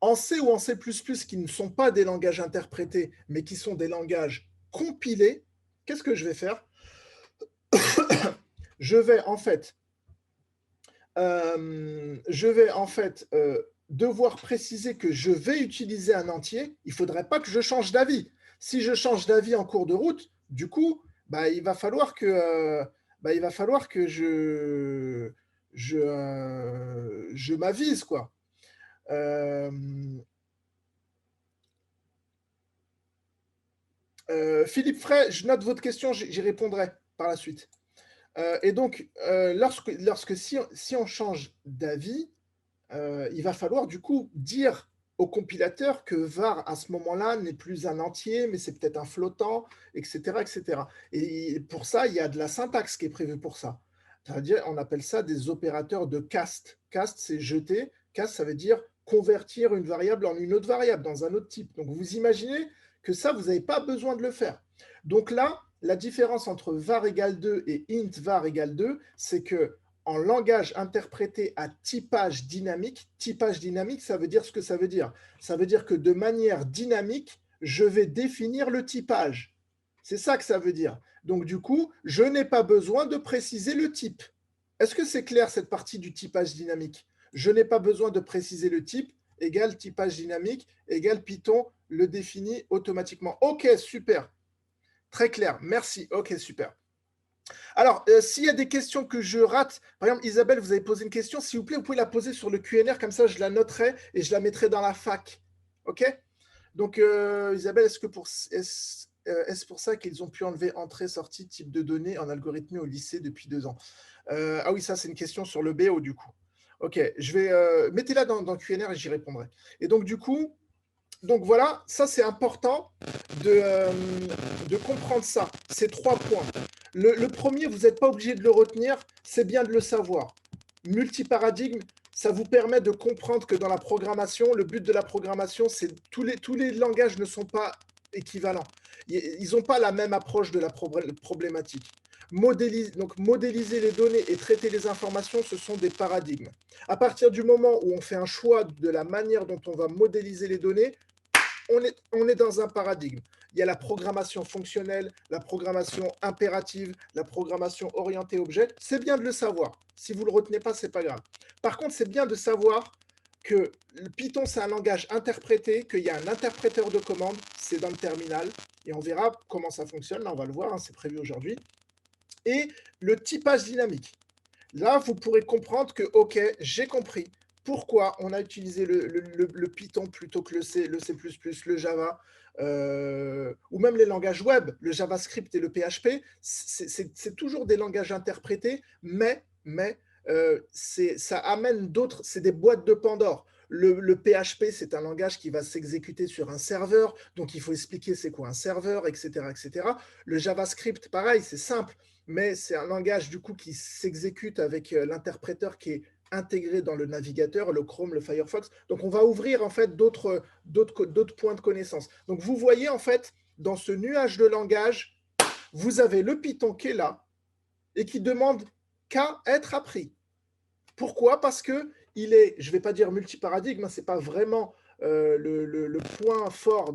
En C ou en C++, qui ne sont pas des langages interprétés, mais qui sont des langages compilés, qu'est-ce que je vais faire? Je vais en fait devoir préciser que je vais utiliser un entier. Il ne faudrait pas que je change d'avis. Si je change d'avis en cours de route, du coup, il va falloir que je m'avise, quoi. Philippe Frey, je note votre question, j'y répondrai par la suite. Et donc, si on change d'avis, il va falloir du coup dire au compilateur que var à ce moment-là n'est plus un entier, mais c'est peut-être un flottant, etc., etc. Et pour ça, il y a de la syntaxe qui est prévue pour ça. C'est-à-dire, on appelle ça des opérateurs de cast. Cast, c'est jeter. Cast, ça veut dire convertir une variable en une autre variable, dans un autre type. Donc, vous imaginez que ça, vous n'avez pas besoin de le faire. Donc là, la différence entre var égale 2 et int var égale 2, c'est que en langage interprété à typage dynamique, ça veut dire ce que ça veut dire. Ça veut dire que de manière dynamique, je vais définir le typage. C'est ça que ça veut dire. Donc, du coup, je n'ai pas besoin de préciser le type. Est-ce que c'est clair, cette partie du typage dynamique? Je n'ai pas besoin de préciser le type, égale typage dynamique, égale Python le définit automatiquement. OK, super. Très clair, merci. OK, super. Alors, s'il y a des questions que je rate, par exemple, Isabelle, vous avez posé une question, s'il vous plaît, vous pouvez la poser sur le Q&R, comme ça je la noterai et je la mettrai dans la fac. OK? Donc, Isabelle, est-ce pour ça qu'ils ont pu enlever entrée, sortie, type de données en algorithmie au lycée depuis 2 ans? Ah oui, ça, c'est une question sur le BO, du coup. OK, mettez-la dans le Q&R et j'y répondrai. Et donc, du coup, donc voilà, ça, c'est important de comprendre ça, ces 3 points. Le premier, vous n'êtes pas obligé de le retenir, c'est bien de le savoir. Multiparadigme, ça vous permet de comprendre que dans la programmation, le but de la programmation, c'est tous les langages ne sont pas équivalents. Ils n'ont pas la même approche de la problématique. Donc, modéliser les données et traiter les informations, ce sont des paradigmes. À partir du moment où on fait un choix de la manière dont on va modéliser les données, on est dans un paradigme. Il y a la programmation fonctionnelle, la programmation impérative, la programmation orientée objet. C'est bien de le savoir. Si vous ne le retenez pas, ce n'est pas grave. Par contre, c'est bien de savoir que le Python, c'est un langage interprété, qu'il y a un interpréteur de commande, c'est dans le terminal, et on verra comment ça fonctionne. Là, on va le voir, hein, c'est prévu aujourd'hui. Et le typage dynamique. Là, vous pourrez comprendre que, OK, j'ai compris pourquoi on a utilisé le Python plutôt que le C, le Java, ou même les langages web, le JavaScript et le PHP. C'est toujours des langages interprétés, mais ça amène d'autres, c'est des boîtes de Pandore. Le PHP, c'est un langage qui va s'exécuter sur un serveur, donc il faut expliquer c'est quoi un serveur, etc., etc. Le JavaScript, pareil, c'est simple, mais c'est un langage du coup qui s'exécute avec l'interpréteur qui est intégré dans le navigateur, le Chrome, le Firefox. Donc, on va ouvrir en fait d'autres points de connaissance. Donc, vous voyez en fait, dans ce nuage de langage, vous avez le Python qui est là et qui demande qu'à être appris. Pourquoi? Parce qu'il est, je ne vais pas dire multiparadigme, ce n'est pas vraiment le point fort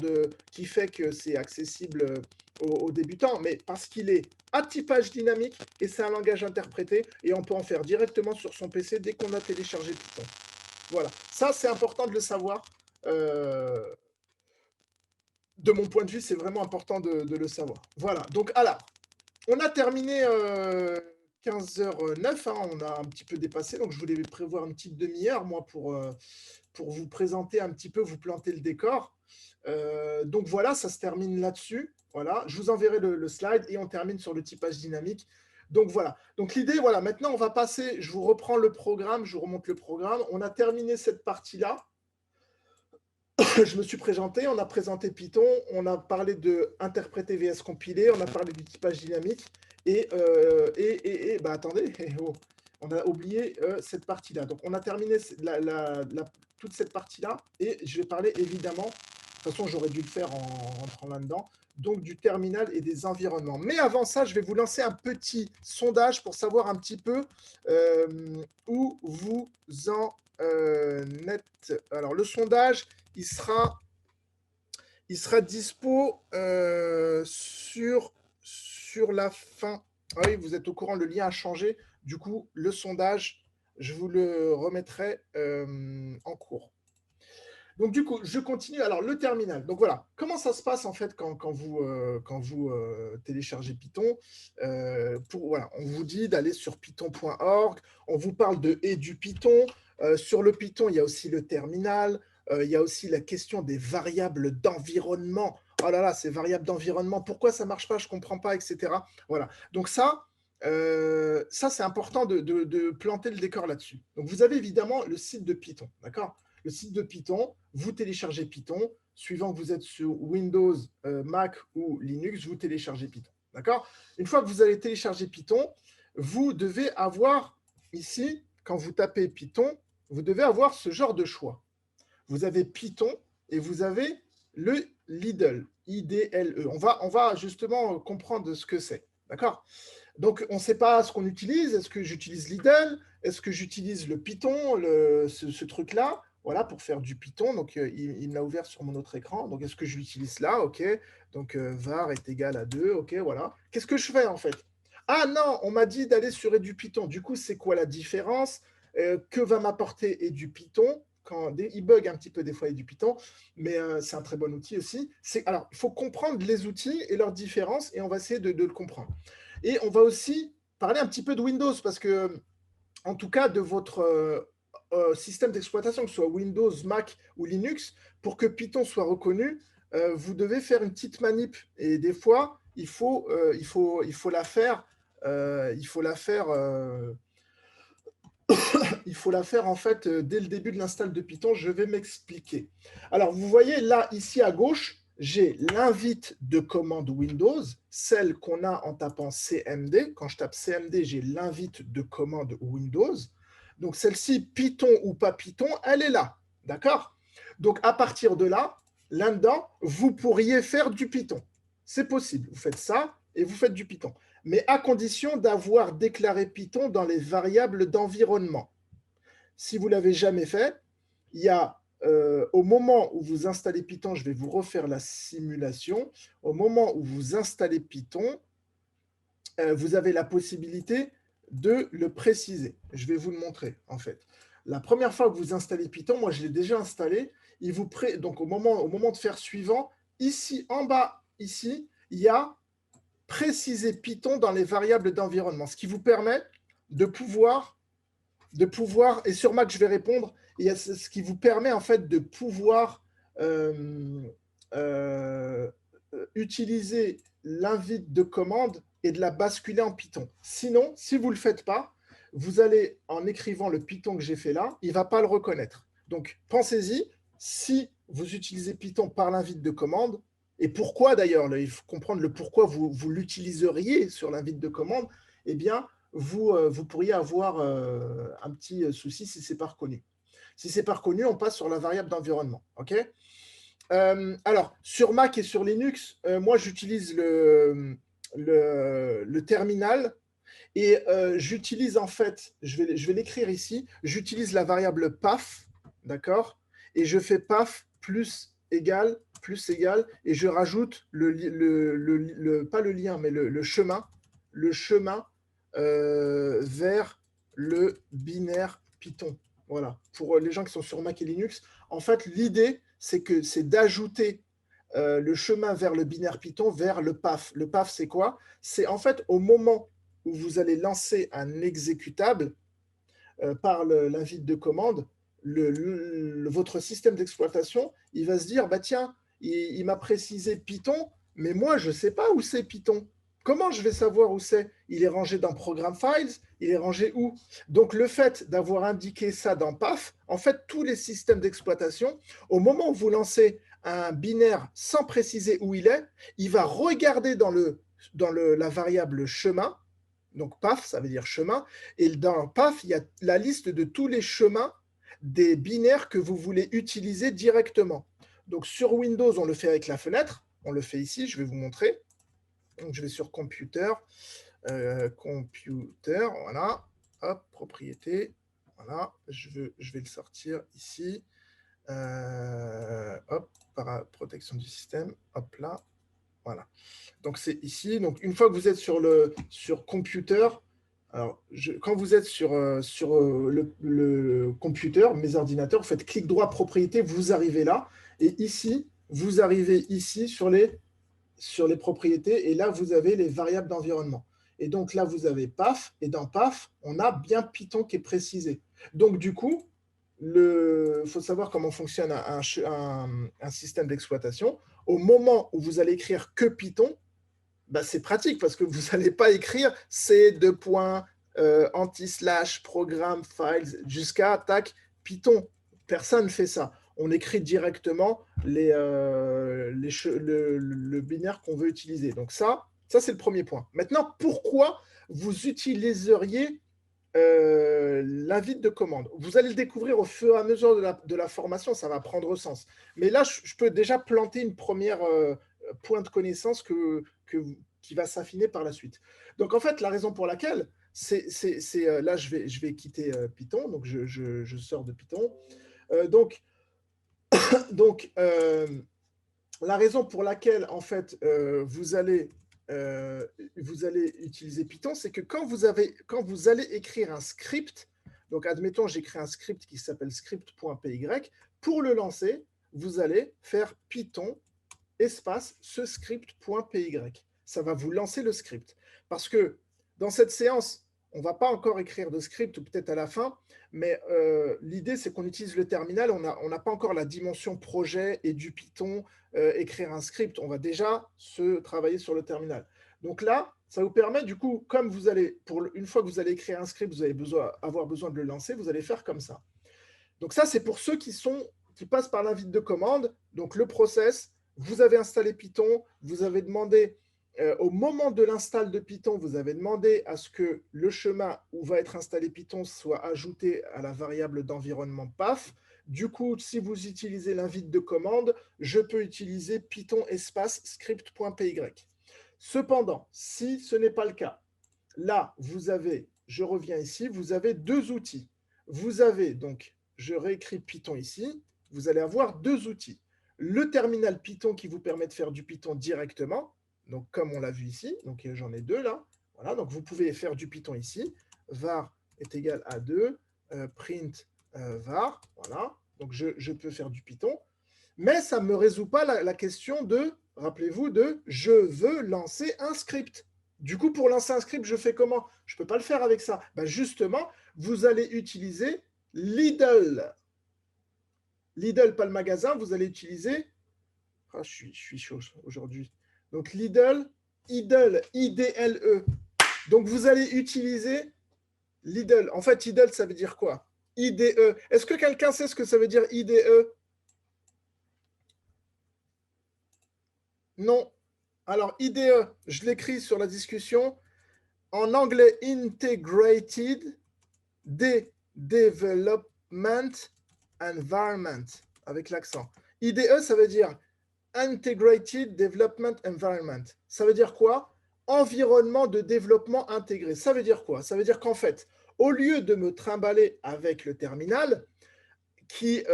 qui fait que c'est accessible aux débutants, mais parce qu'il est à typage dynamique et c'est un langage interprété et on peut en faire directement sur son PC dès qu'on a téléchargé Python. Voilà, ça c'est important de le savoir. De mon point de vue, c'est vraiment important de le savoir. Voilà, donc alors, on a terminé 15h09, hein, on a un petit peu dépassé, donc je voulais prévoir une petite demi-heure, moi, pour vous présenter un petit peu, vous planter le décor. Donc voilà, ça se termine là-dessus. Voilà, je vous enverrai le slide et on termine sur le typage dynamique. Donc voilà, donc l'idée, voilà, maintenant on va passer, je vous reprends le programme, je vous remonte le programme. On a terminé cette partie-là. Je me suis présenté, on a présenté Python, on a parlé de interpréter vs compiler, on a parlé du typage dynamique et bah attendez, oh, on a oublié cette partie-là. Donc on a terminé toute cette partie-là et je vais parler évidemment, de toute façon j'aurais dû le faire en rentrant là-dedans, donc du terminal et des environnements. Mais avant ça, je vais vous lancer un petit sondage pour savoir un petit peu où vous en êtes. Alors le sondage, il sera dispo sur la fin. Ah oui, vous êtes au courant, le lien a changé. Du coup, le sondage, je vous le remettrai en cours. Donc, du coup, je continue. Alors, le terminal. Donc, voilà. Comment ça se passe, en fait, quand vous téléchargez Python voilà, on vous dit d'aller sur python.org. On vous parle et du Python. Sur le Python, il y a aussi le terminal. Il y a aussi la question des variables d'environnement. Oh là là, ces variables d'environnement, pourquoi ça ne marche pas, je ne comprends pas, etc. Voilà. Donc, ça c'est important de planter le décor là-dessus. Donc, vous avez évidemment le site de Python. D'accord ? Le site de Python, vous téléchargez Python, suivant que vous êtes sur Windows, Mac ou Linux, vous téléchargez Python. D'accord? Une fois que vous allez télécharger Python, vous devez avoir ici, quand vous tapez Python, vous devez avoir ce genre de choix. Vous avez Python et vous avez le Lidl, IDLE. On va justement comprendre ce que c'est. D'accord? Donc, on ne sait pas ce qu'on utilise. Est-ce que j'utilise Lidl? Est-ce que j'utilise le Python, ce truc-là? voilà, pour faire du Python. Donc, il me l'a ouvert sur mon autre écran. Donc, est-ce que je l'utilise là? OK. Donc, var est égal à 2. OK, voilà. Qu'est-ce que je fais, en fait? Ah non, on m'a dit d'aller sur EduPython. Du coup, c'est quoi la différence? Que va m'apporter EduPython? Il bug un petit peu des fois EduPython, mais c'est un très bon outil aussi. Alors, il faut comprendre les outils et leurs différences, et on va essayer de le comprendre. Et on va aussi parler un petit peu de Windows, parce que, en tout cas, de votre système d'exploitation, que ce soit Windows, Mac ou Linux, pour que Python soit reconnu, vous devez faire une petite manip. Et des fois, il faut la faire. Il faut la faire. Il faut la faire en fait dès le début de l'install de Python. Je vais m'expliquer. Alors, vous voyez là, ici à gauche, j'ai l'invite de commande Windows, celle qu'on a en tapant CMD. Quand je tape CMD, j'ai l'invite de commande Windows. Donc, celle-ci, Python ou pas Python, elle est là. D'accord? Donc, à partir de là, là-dedans, vous pourriez faire du Python. C'est possible. Vous faites ça et vous faites du Python. Mais à condition d'avoir déclaré Python dans les variables d'environnement. Si vous ne l'avez jamais fait, il y a au moment où vous installez Python, je vais vous refaire la simulation. Au moment où vous installez Python, vous avez la possibilité de le préciser. Je vais vous le montrer, en fait. La première fois que vous installez Python, moi, je l'ai déjà installé. Donc, au moment de faire suivant, ici, en bas, ici, il y a préciser Python dans les variables d'environnement, ce qui vous permet de pouvoir, et sur Mac, je vais répondre, il y a ce qui vous permet en fait de pouvoir utiliser l'invite de commande et de la basculer en Python. Sinon, si vous ne le faites pas, vous allez, en écrivant le Python que j'ai fait là, il ne va pas le reconnaître. Donc, pensez-y, si vous utilisez Python par l'invite de commande, et pourquoi d'ailleurs, il faut comprendre le pourquoi vous l'utiliseriez sur l'invite de commande, eh bien, vous pourriez avoir un petit souci si ce n'est pas reconnu. Si ce n'est pas reconnu, on passe sur la variable d'environnement. OK? Alors, sur Mac et sur Linux, moi, j'utilise le terminal et j'utilise en fait, je vais l'écrire ici, j'utilise la variable path, d'accord? Et je fais path plus égal, et je rajoute pas le lien, mais le chemin vers le binaire Python. Voilà. Pour les gens qui sont sur Mac et Linux, en fait, l'idée, c'est d'ajouter le chemin vers le binaire Python, vers le path. Le path, c'est quoi? C'est en fait au moment où vous allez lancer un exécutable par l'invite de commande, votre système d'exploitation, il va se dire, bah tiens, il m'a précisé Python, mais moi, je ne sais pas où c'est Python. Comment je vais savoir où c'est? Il est rangé dans Program Files, il est rangé où? Donc, le fait d'avoir indiqué ça dans PAF, en fait, tous les systèmes d'exploitation, au moment où vous lancez un binaire sans préciser où il va regarder dans la variable chemin, donc PAF, ça veut dire chemin, et dans PAF, il y a la liste de tous les chemins des binaires que vous voulez utiliser directement. Donc, sur Windows, on le fait avec la fenêtre. On le fait ici, je vais vous montrer. Donc, je vais sur Computer, voilà, hop, propriété, voilà, je vais le sortir ici, hop, protection du système, hop là, voilà. Donc, c'est ici. Donc, une fois que vous êtes sur Computer, alors, quand vous êtes sur le computer, mes ordinateurs, vous faites clic droit propriété, vous arrivez là. Et ici, vous arrivez ici sur les propriétés. Et là, vous avez les variables d'environnement. Et donc là, vous avez PAF. Et dans PAF, on a bien Python qui est précisé. Donc, du coup, il faut savoir comment fonctionne un système d'exploitation. Au moment où vous allez écrire que Python, bah, c'est pratique parce que vous n'allez pas écrire C2 anti-slash program files jusqu'à Python. Personne ne fait ça. On écrit directement le binaire qu'on veut utiliser. Donc ça c'est le premier point. Maintenant, pourquoi vous utiliseriez l'invite de commande? Vous allez le découvrir au fur et à mesure de la formation, ça va prendre sens. Mais là, je peux déjà planter une première point de connaissance qui va s'affiner par la suite. Donc, en fait, la raison pour laquelle, là, je vais quitter Python, donc je sors de Python. Donc, la raison pour laquelle, en fait, vous allez utiliser Python, c'est que quand vous allez écrire un script, donc admettons, j'écris un script qui s'appelle script.py, pour le lancer, vous allez faire Python espace ce script.py. Ça va vous lancer le script. Parce que dans cette séance, on ne va pas encore écrire de script, ou peut-être à la fin, mais l'idée, c'est qu'on utilise le terminal. On n'a pas encore la dimension projet et du Python, écrire un script. On va déjà se travailler sur le terminal. Donc là, ça vous permet, du coup, comme vous allez, une fois que vous allez écrire un script, vous allez avoir besoin de le lancer, vous allez faire comme ça. Donc ça, c'est pour ceux qui passent par l'invite de commande. Donc le process, vous avez installé Python, vous avez demandé, au moment de l'install de Python, vous avez demandé à ce que le chemin où va être installé Python soit ajouté à la variable d'environnement path. Du coup, si vous utilisez l'invite de commande, je peux utiliser Python espace script.py. Cependant, si ce n'est pas le cas, là, je reviens ici, vous avez deux outils. Vous avez donc, je réécris Python ici, vous allez avoir deux outils. Le terminal Python qui vous permet de faire du Python directement, donc comme on l'a vu ici, donc j'en ai deux là. Voilà, donc vous pouvez faire du Python ici. Var est égal à 2, print var, voilà. Donc je peux faire du Python. Mais ça ne me résout pas la question de, rappelez-vous, de je veux lancer un script. Du coup, pour lancer un script, je fais comment? Je ne peux pas le faire avec ça. Ben justement, vous allez utiliser Lidl. Lidl, pas le magasin, vous allez utiliser… Ah, je suis chaud aujourd'hui. Donc, Lidl, I-D-L-E. Donc, vous allez utiliser Lidl. En fait, Lidl, ça veut dire quoi? I-D-E. Est-ce que quelqu'un sait ce que ça veut dire I-D-E? Non. Alors, IDE, je l'écris sur la discussion. En anglais, Integrated Development Environment, avec l'accent. IDE, ça veut dire Integrated Development Environment. Ça veut dire quoi? Environnement de développement intégré. Ça veut dire quoi? Ça veut dire qu'en fait, au lieu de me trimballer avec le terminal et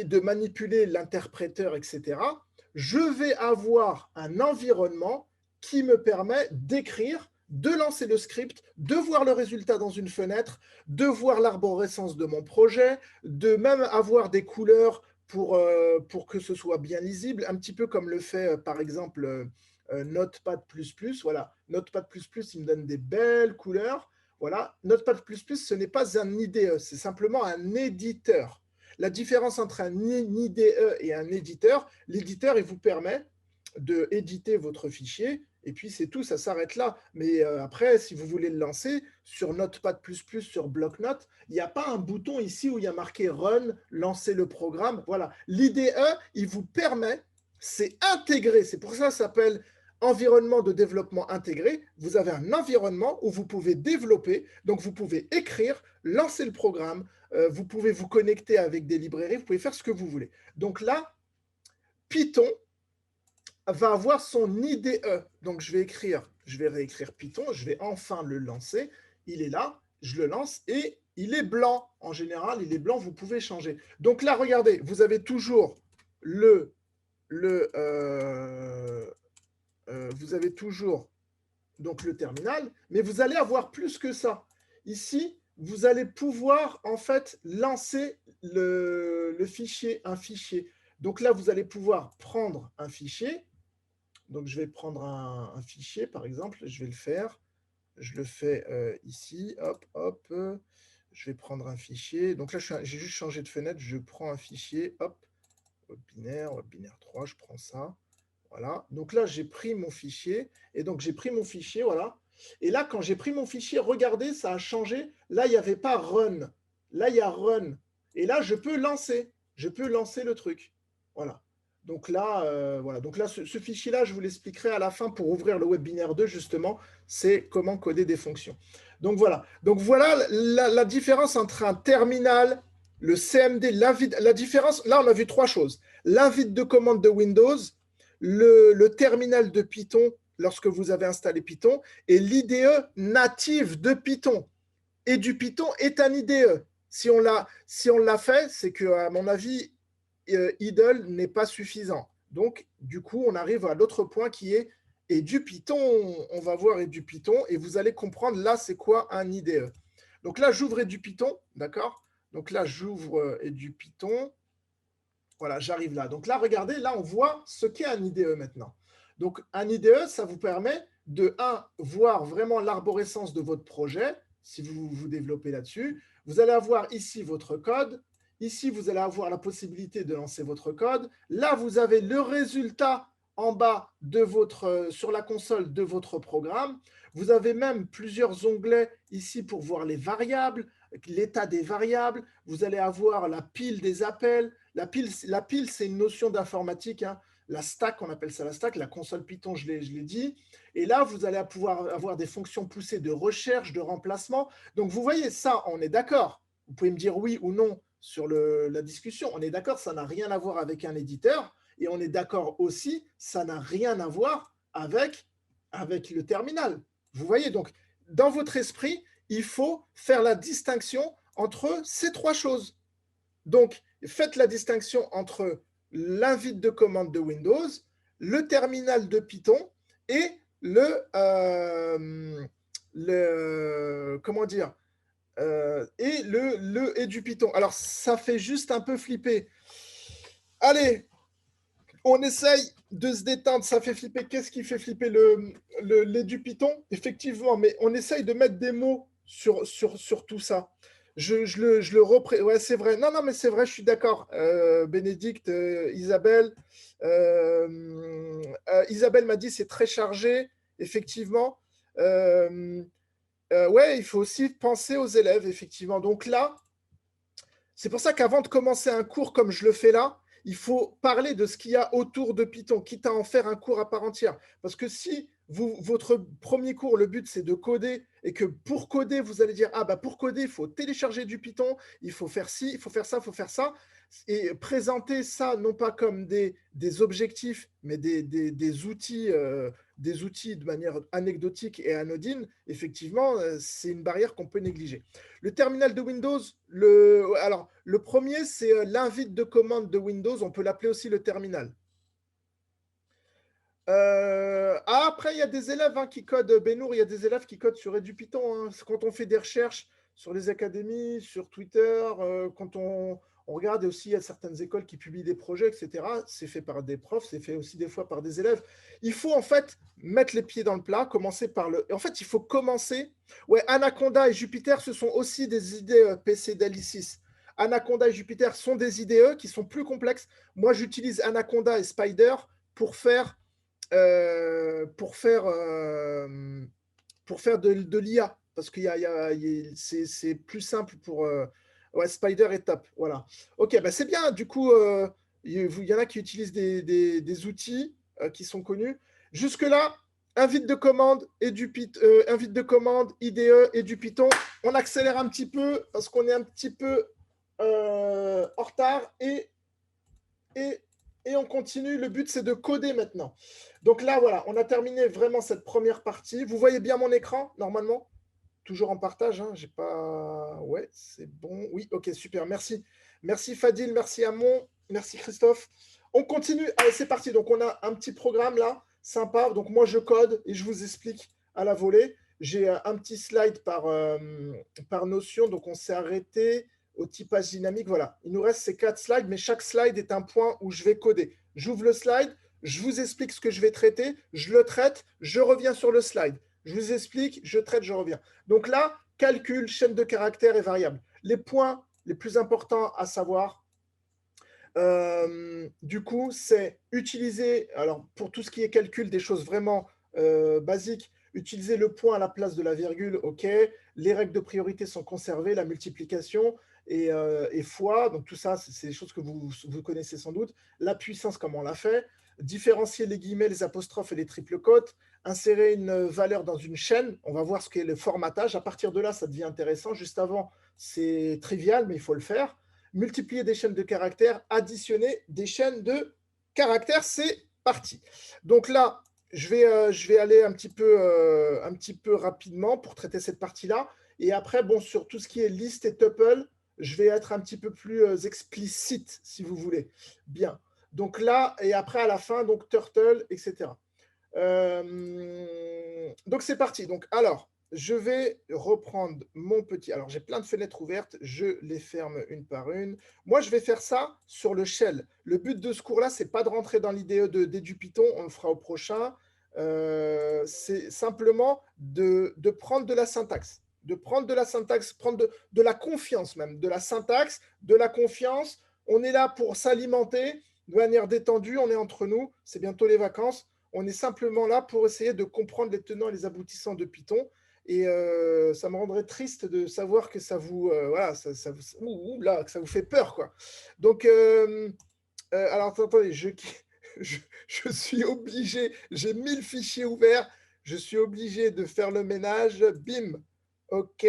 de manipuler l'interpréteur, etc., je vais avoir un environnement qui me permet d'écrire, de lancer le script, de voir le résultat dans une fenêtre, de voir l'arborescence de mon projet, de même avoir des couleurs pour que ce soit bien lisible, un petit peu comme le fait par exemple Notepad++. Voilà, Notepad++, il me donne des belles couleurs. Voilà, Notepad++, ce n'est pas un IDE, c'est simplement un éditeur. La différence entre un IDE et un éditeur, l'éditeur, il vous permet d'éditer votre fichier, et puis c'est tout, ça s'arrête là. Mais après, si vous voulez le lancer sur Notepad++, sur Bloc-Notes, il n'y a pas un bouton ici où il y a marqué Run, lancer le programme. Voilà, l'IDE, il vous permet, c'est intégré, c'est pour ça que ça s'appelle environnement de développement intégré. Vous avez un environnement où vous pouvez développer, donc vous pouvez écrire, lancer le programme, vous pouvez vous connecter avec des librairies, vous pouvez faire ce que vous voulez. Donc là, Python va avoir son IDE. Donc je vais réécrire Python, je vais enfin le lancer. Il est là, je le lance et il est blanc. En général, il est blanc, vous pouvez changer. Donc là, regardez, vous avez toujours vous avez toujours donc le terminal, mais vous allez avoir plus que ça. Ici, vous allez pouvoir en fait lancer un fichier. Donc là, vous allez pouvoir prendre un fichier. Donc je vais prendre un fichier, par exemple, je vais le faire. Je le fais ici, hop, hop. Je vais prendre un fichier. Donc là, j'ai juste changé de fenêtre. Je prends un fichier, hop, web binaire 3, je prends ça. Voilà. Donc là, j'ai pris mon fichier. Et donc, j'ai pris mon fichier, voilà. Et là, quand j'ai pris mon fichier, regardez, ça a changé. Là, il n'y avait pas run. Là, il y a run. Et là, je peux lancer. Je peux lancer le truc. Voilà. Donc là, voilà. Donc là, ce fichier-là, je vous l'expliquerai à la fin pour ouvrir le webinaire 2, justement. C'est comment coder des fonctions. Donc voilà. Donc voilà la différence entre un terminal, le CMD, la différence. Là, on a vu trois choses. L'invite de commande de Windows, le terminal de Python lorsque vous avez installé Python et l'IDE native de Python. Et du Python est un IDE. Si on l'a fait, c'est que, à mon avis, idle n'est pas suffisant. Donc, du coup, on arrive à l'autre point qui est et du Python. On va voir et du Python et vous allez comprendre là, c'est quoi un IDE. Donc là, j'ouvre et du Python, d'accord? Donc là, j'ouvre et du Python. Voilà, j'arrive là. Donc là, regardez, là, on voit ce qu'est un IDE maintenant. Donc, un IDE, ça vous permet de, voir vraiment l'arborescence de votre projet, si vous vous développez là-dessus. Vous allez avoir ici votre code. Ici, vous allez avoir la possibilité de lancer votre code. Là, vous avez le résultat en bas sur la console de votre programme. Vous avez même plusieurs onglets ici pour voir les variables, l'état des variables. Vous allez avoir la pile des appels. La pile, c'est une notion d'informatique, hein. La stack, on appelle ça la stack, la console Python, je l'ai dit. Et là, vous allez pouvoir avoir des fonctions poussées de recherche, de remplacement. Donc, vous voyez, ça, on est d'accord. Vous pouvez me dire oui ou non sur la discussion. On est d'accord, ça n'a rien à voir avec un éditeur. Et on est d'accord aussi, ça n'a rien à voir avec le terminal. Vous voyez, donc, dans votre esprit, il faut faire la distinction entre ces trois choses. Donc, faites la distinction entre l'invite de commande de Windows, le terminal de Python et comment dire, et du Python. Alors, ça fait juste un peu flipper. Allez, on essaye de se détendre. Ça fait flipper. Qu'est-ce qui fait flipper les du Python? Effectivement, mais on essaye de mettre des mots sur tout ça. Je le représente. Ouais, c'est vrai. Non, mais c'est vrai, je suis d'accord. Bénédicte, Isabelle. Isabelle m'a dit c'est très chargé, effectivement. Ouais, il faut aussi penser aux élèves, effectivement. Donc là, c'est pour ça qu'avant de commencer un cours comme je le fais là, il faut parler de ce qu'il y a autour de Python, quitte à en faire un cours à part entière. Parce que si votre premier cours, le but, c'est de coder, et que pour coder, vous allez dire, pour coder, il faut télécharger du Python, il faut faire ci, il faut faire ça, il faut faire ça, et présenter ça non pas comme des objectifs, mais des outils de manière anecdotique et anodine, effectivement, c'est une barrière qu'on peut négliger. Le terminal de Windows, le premier, c'est l'invite de commande de Windows. On peut l'appeler aussi le terminal. Après, il y a des élèves qui codent, Benour, il y a des élèves qui codent sur du Python. Quand on fait des recherches sur les académies, sur Twitter, quand on regarde aussi, il y a certaines écoles qui publient des projets, etc. C'est fait par des profs, c'est fait aussi des fois par des élèves. Il faut en fait mettre les pieds dans le plat, commencer par le… En fait, il faut commencer… Ouais, Anaconda et Jupiter, ce sont aussi des idées PC d'Alicis. Anaconda et Jupiter sont des IDE qui sont plus complexes. Moi, j'utilise Anaconda et Spider pour faire de l'IA, parce que c'est plus simple pour… ouais, Spider est top, voilà. Ok, c'est bien, du coup, il y en a qui utilisent des outils qui sont connus. Jusque-là, invite de commande, invite de commande, IDE et du Python. On accélère un petit peu, parce qu'on est un petit peu en retard, et on continue. Le but, c'est de coder maintenant. Donc là, voilà, on a terminé vraiment cette première partie. Vous voyez bien mon écran, normalement? Toujours en partage, hein, j'ai pas… Ouais, c'est bon. Oui, ok, super, merci. Merci Fadil, merci Amon, merci Christophe. On continue, allez, c'est parti. Donc, on a un petit programme là, sympa. Donc, moi, je code et je vous explique à la volée. J'ai un petit slide par notion, donc on s'est arrêté au typage dynamique. Voilà, il nous reste ces 4 slides, mais chaque slide est un point où je vais coder. J'ouvre le slide, je vous explique ce que je vais traiter, je le traite, je reviens sur le slide. Je vous explique, je traite, je reviens. Donc là, calcul, chaîne de caractères et variables. Les points les plus importants à savoir, du coup, c'est utiliser, alors pour tout ce qui est calcul, des choses vraiment basiques, utiliser le point à la place de la virgule, ok. Les règles de priorité sont conservées, la multiplication et fois, donc tout ça, c'est des choses que vous connaissez sans doute. La puissance, comme on l'a fait. Différencier les guillemets, les apostrophes et les triples côtes. Insérer une valeur dans une chaîne. On va voir ce qu'est le formatage. À partir de là, ça devient intéressant. Juste avant, c'est trivial, mais il faut le faire. Multiplier des chaînes de caractères, additionner des chaînes de caractères, c'est parti. Donc là, je vais aller un petit peu rapidement pour traiter cette partie-là. Et après, bon, sur tout ce qui est liste et tuple, je vais être un petit peu plus explicite, si vous voulez. Bien. Donc là, et après à la fin, donc turtle, etc. Donc c'est parti. Donc alors, je vais reprendre mon petit. Alors j'ai plein de fenêtres ouvertes, je les ferme une par une. Moi, je vais faire ça sur le shell. Le but de ce cours-là, c'est pas de rentrer dans l'IDE du Python, on le fera au prochain. C'est simplement de prendre de la syntaxe. De prendre de la syntaxe, prendre de la confiance même, de la syntaxe, de la confiance. On est là pour s'alimenter de manière détendue, on est entre nous, c'est bientôt les vacances. On est simplement là pour essayer de comprendre les tenants et les aboutissants de Python. Et ça me rendrait triste de savoir que ça vous, voilà, là, que ça vous fait peur, quoi. Donc, alors attendez, je suis obligé, j'ai 1000 fichiers ouverts, je suis obligé de faire le ménage. Bim, ok,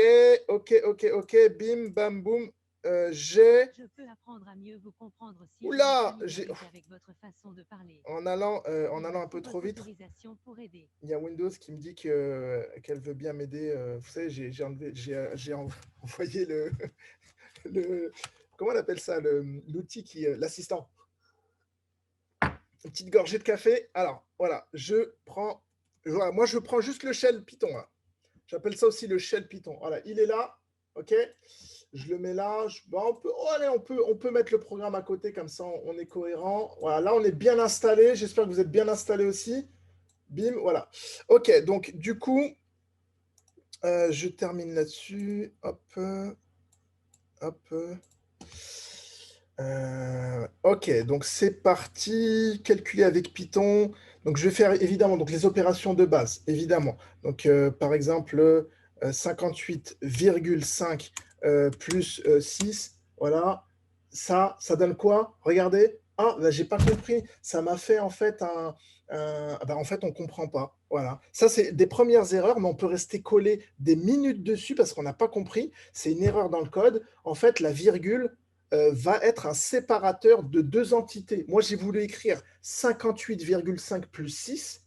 bim, bam, boum. Je peux apprendre à mieux vous comprendre si Oula, je me familiarise avec votre façon de parler. en allant un peu trop vite. Pour aider. Il y a Windows qui me dit qu'elle veut bien m'aider. Vous savez, j'ai envoyé le comment on appelle ça, l'outil qui l'assistant. Une petite gorgée de café. Alors voilà, voilà, moi je prends juste le shell Python. Hein. J'appelle ça aussi le shell Python. Voilà, il est là. Ok. Je le mets là. Allez, on peut mettre le programme à côté comme ça, on est cohérent. Voilà, là on est bien installé. J'espère que vous êtes bien installé aussi. Bim, voilà. Ok, donc du coup, je termine là-dessus. Hop. Hop. Ok, donc c'est parti. Calculer avec Python. Donc je vais faire évidemment donc, les opérations de base, évidemment. Donc par exemple, 58,5 plus 6. Voilà. Ça donne quoi? Regardez. Ah, là, j'ai pas compris. Ça m'a fait en fait en fait, on comprend pas. Voilà. Ça, c'est des premières erreurs, mais on peut rester collé des minutes dessus parce qu'on n'a pas compris. C'est une erreur dans le code. En fait, la virgule va être un séparateur de deux entités. Moi, j'ai voulu écrire 58,5 plus 6.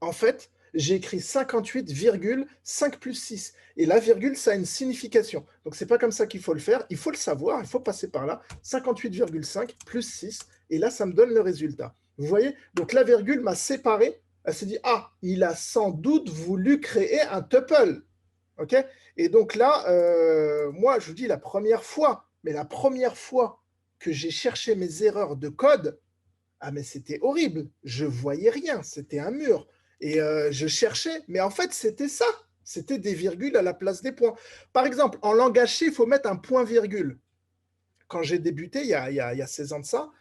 En fait, j'ai écrit 58,5 plus 6. Et la virgule, ça a une signification. Donc, ce n'est pas comme ça qu'il faut le faire. Il faut le savoir, il faut passer par là. 58,5 plus 6. Et là, ça me donne le résultat. Vous voyez? Donc, la virgule m'a séparé. Elle s'est dit, ah, il a sans doute voulu créer un tuple. OK? Et donc là, moi, je vous dis la première fois, mais la première fois que j'ai cherché mes erreurs de code, ah mais c'était horrible. Je voyais rien, c'était un mur. Et je cherchais, mais en fait, c'était ça. C'était des virgules à la place des points. Par exemple, en langage C, il faut mettre un point-virgule. Quand j'ai débuté, il y a 16 ans de ça,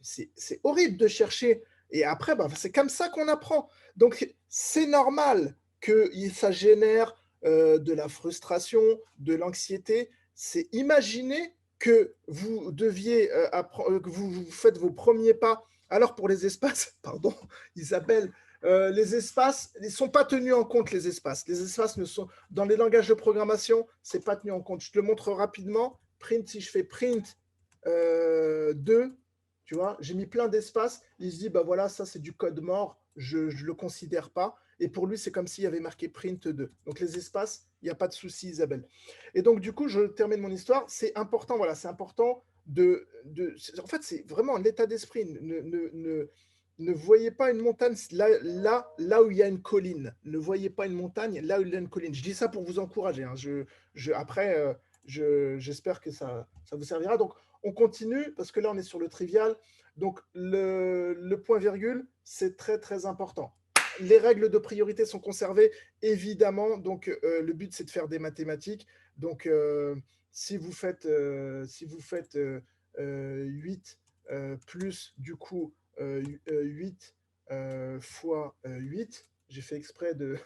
c'est horrible de chercher. Et après, c'est comme ça qu'on apprend. Donc, c'est normal que ça génère de la frustration, de l'anxiété. C'est imaginer que vous deviez apprendre, que vous faites vos premiers pas. Alors, pour les espaces, pardon, Isabelle, les espaces, ils ne sont pas tenus en compte, les espaces. Les espaces ne sont, dans les langages de programmation, ce n'est pas tenu en compte. Je te le montre rapidement. Print, si je fais print 2, tu vois, j'ai mis plein d'espaces. Il se dit, bah voilà, ça c'est du code mort, je ne le considère pas. Et pour lui, c'est comme s'il y avait marqué print 2. Donc les espaces, il n'y a pas de souci, Isabelle. Et donc, du coup, je termine mon histoire. C'est important, voilà, c'est important en fait, c'est vraiment l'état d'esprit. Ne voyez pas une montagne là où il y a une colline. Ne voyez pas une montagne là où il y a une colline. Je dis ça pour vous encourager. Hein. Après, j'espère que ça vous servira. Donc, on continue parce que là, on est sur le trivial. Donc, le point-virgule, c'est très, très important. Les règles de priorité sont conservées, évidemment. Donc, le but, c'est de faire des mathématiques. Donc, si vous faites 8 plus, du coup, 8 fois 8, j'ai fait exprès de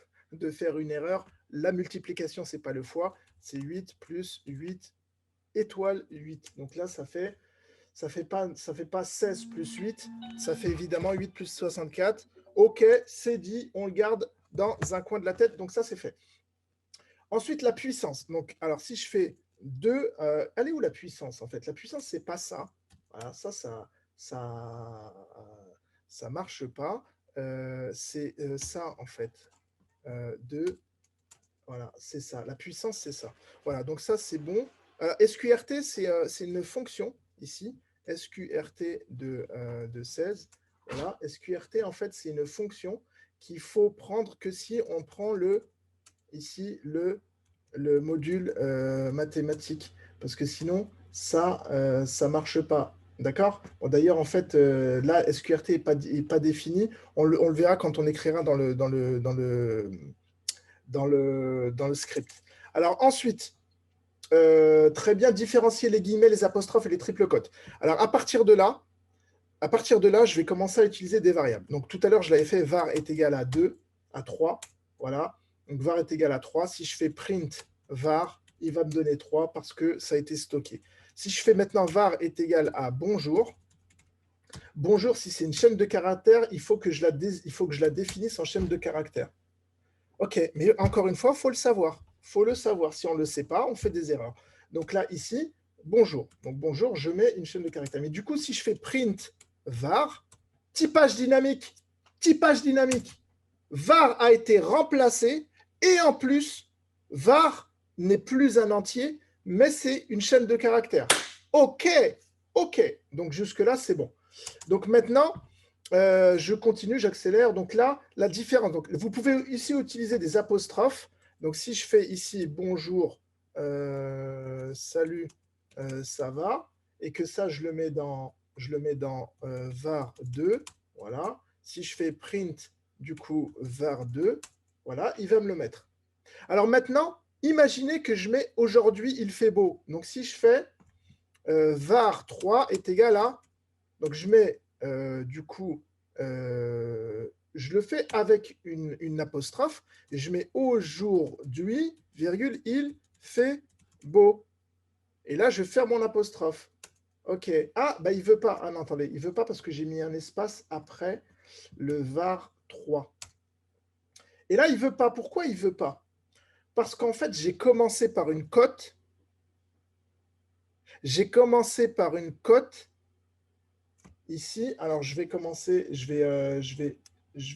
faire une erreur. La multiplication, ce n'est pas le fois, c'est 8 plus 8 étoile 8. Donc là, ça fait pas 16 plus 8, ça fait évidemment 8 plus 64. OK, c'est dit, on le garde dans un coin de la tête, donc ça, c'est fait. Ensuite, la puissance. Donc, alors, si je fais 2, elle est où la puissance, en fait? La puissance, c'est pas ça. Voilà, ça marche pas. C'est ça, en fait. 2, voilà, c'est ça. La puissance, c'est ça. Voilà, donc ça, c'est bon. SQRT, c'est une fonction ici, SQRT de 16. Voilà, SQRT, en fait, c'est une fonction qu'il faut prendre que si on prend ici le module mathématique, parce que sinon, ça ne marche pas. D'accord? Bon, d'ailleurs, en fait, là, SQRT n'est pas défini. On le verra quand on écrira dans le script. Alors ensuite, très bien, différencier les guillemets, les apostrophes et les triples cotes. Alors à partir de là, je vais commencer à utiliser des variables. Donc tout à l'heure, je l'avais fait, var est égal à 2, à 3. Voilà. Donc var est égal à 3. Si je fais print var, il va me donner 3 parce que ça a été stocké. Si je fais maintenant var est égal à bonjour, bonjour, si c'est une chaîne de caractères, il faut que je la définisse en chaîne de caractères. OK, mais encore une fois, il faut le savoir. Il faut le savoir. Si on ne le sait pas, on fait des erreurs. Donc là, ici, bonjour. Donc bonjour, je mets une chaîne de caractères. Mais du coup, si je fais print var, typage dynamique, var a été remplacé et en plus, var n'est plus un entier, mais c'est une chaîne de caractères. OK, OK. Donc jusque-là, c'est bon. Donc maintenant, je continue, j'accélère. Donc là, la différence. Donc, vous pouvez ici utiliser des apostrophes. Donc, si je fais ici bonjour, salut, ça va, et que ça, je le mets dans var 2. Voilà. Si je fais print, du coup, var 2, voilà, il va me le mettre. Alors maintenant, imaginez que je mets aujourd'hui, il fait beau. Donc, si je fais var 3 est égal à. Donc, je mets du coup, je le fais avec une apostrophe et je mets aujourd'hui, virgule, il fait beau. Et là, je ferme mon apostrophe. OK. Ah, bah, il ne veut pas. Ah non, attendez, il ne veut pas parce que j'ai mis un espace après le var 3. Et là, il ne veut pas. Pourquoi il ne veut pas? Parce qu'en fait, j'ai commencé par une cote. Ici, alors je vais commencer, je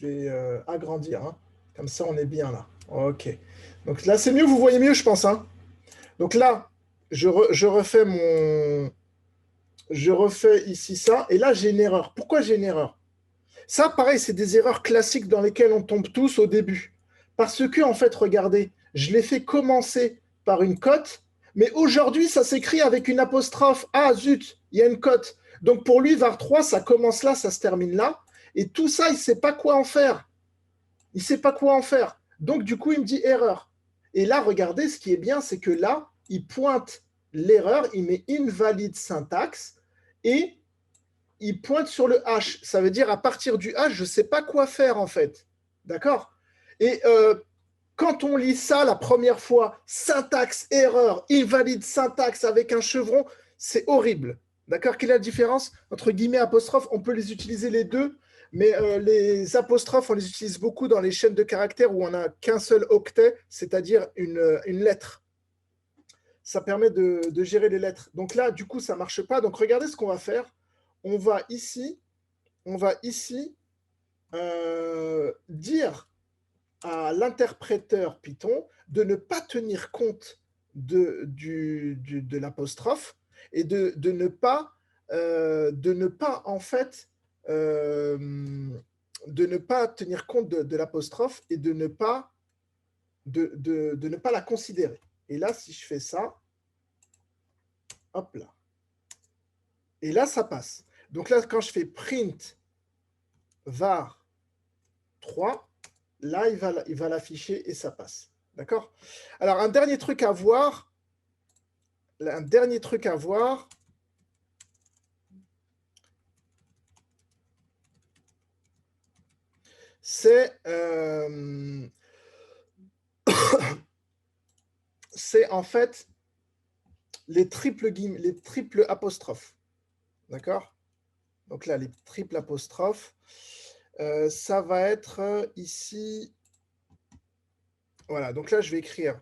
vais agrandir, hein. Comme ça on est bien là. OK. Donc là c'est mieux, vous voyez mieux je pense, hein. Donc là, je refais ici ça, et là j'ai une erreur. Pourquoi j'ai une erreur? Ça pareil, c'est des erreurs classiques dans lesquelles on tombe tous au début. Parce que en fait, regardez, je l'ai fait commencer par une cote, mais aujourd'hui ça s'écrit avec une apostrophe. Ah zut, il y a une cote. Donc pour lui, var 3, ça commence là, ça se termine là. Et tout ça, il ne sait pas quoi en faire. Il ne sait pas quoi en faire. Donc du coup, il me dit erreur. Et là, regardez, ce qui est bien, c'est que là, il pointe l'erreur, il met invalide syntaxe et il pointe sur le H. Ça veut dire à partir du H, je ne sais pas quoi faire en fait. D'accord? Et quand on lit ça la première fois, syntaxe, erreur, invalide syntaxe avec un chevron, c'est horrible. D'accord? Quelle est la différence entre guillemets et apostrophe? On peut les utiliser les deux, mais les apostrophes, on les utilise beaucoup dans les chaînes de caractères où on n'a qu'un seul octet, c'est-à-dire une lettre. Ça permet de gérer les lettres. Donc là, du coup, ça ne marche pas. Donc regardez ce qu'on va faire. On va ici dire à l'interpréteur Python de ne pas tenir compte de l'apostrophe et de ne pas en fait de ne pas tenir compte de l'apostrophe et de ne pas la considérer. Et là, si je fais ça, hop là, et là, ça passe. Donc là, quand je fais print var 3, là, il va l'afficher et ça passe. D'accord? Alors, un dernier truc à voir, c'est en fait les triples apostrophes. D'accord? Donc là, les triples apostrophes, ça va être ici. Voilà, donc là, je vais écrire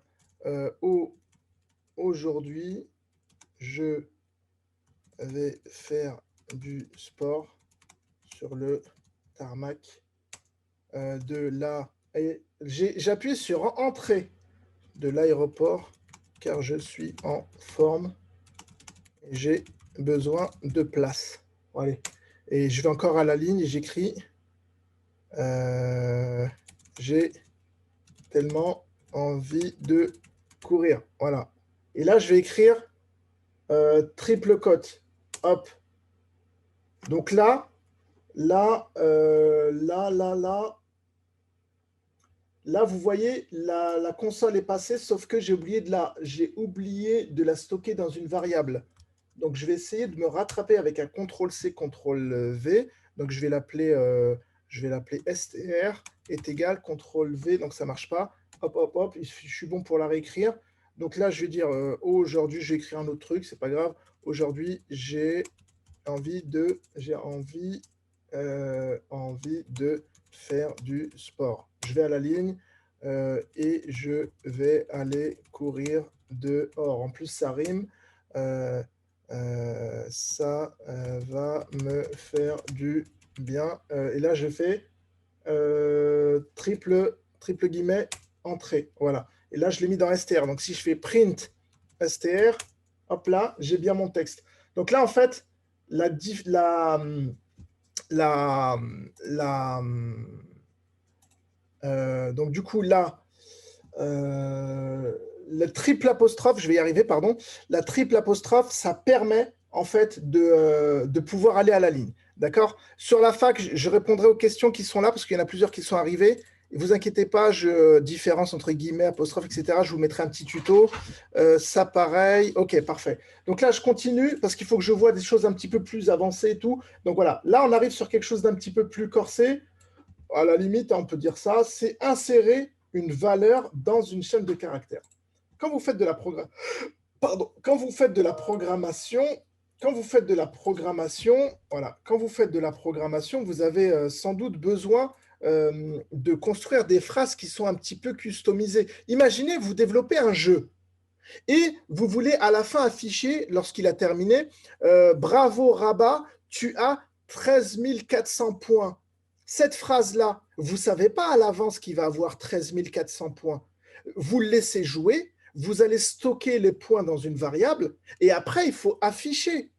aujourd'hui, je vais faire du sport sur le tarmac de la. J'ai appuyé sur entrée de l'aéroport car je suis en forme et j'ai besoin de place. Bon, allez. Et je vais encore à la ligne et j'écris j'ai tellement envie de courir. Voilà. Et là, je vais écrire triple cote. Hop. Donc là, là, vous voyez, la console est passée, sauf que j'ai oublié de la stocker dans une variable. Donc, je vais essayer de me rattraper avec un CTRL-C, CTRL-V. Donc, je vais l'appeler str est égal CTRL-V. Donc, ça ne marche pas. Hop, hop, hop. Je suis bon pour la réécrire. Donc là, je vais dire aujourd'hui, je vais écrire un autre truc. C'est pas grave. Aujourd'hui, j'ai envie de faire du sport. Je vais à la ligne et je vais aller courir dehors. En plus, ça rime. Ça va me faire du bien. Et là, je fais triple guillemets, entrée. Voilà. Et là, je l'ai mis dans str. Donc, si je fais print str, hop là, j'ai bien mon texte. Donc là, en fait, donc du coup, là, le triple apostrophe, je vais y arriver, pardon. La triple apostrophe, ça permet en fait de pouvoir aller à la ligne. D'accord? Sur la fac, je répondrai aux questions qui sont là parce qu'il y en a plusieurs qui sont arrivées. Ne vous inquiétez pas, différence entre guillemets, apostrophe, etc. Je vous mettrai un petit tuto. Ça, pareil. OK, parfait. Donc là, je continue parce qu'il faut que je vois des choses un petit peu plus avancées et tout. Donc voilà, là, on arrive sur quelque chose d'un petit peu plus corsé. À la limite, on peut dire ça, c'est insérer une valeur dans une chaîne de caractères. Quand vous faites de la programmation, vous avez sans doute besoin de construire des phrases qui sont un petit peu customisées. Imaginez, vous développez un jeu et vous voulez à la fin afficher, lorsqu'il a terminé, bravo Rabat, tu as 13 400 points. Cette phrase-là, vous ne savez pas à l'avance qu'il va avoir 13 400 points. Vous le laissez jouer, vous allez stocker les points dans une variable et après, il faut afficher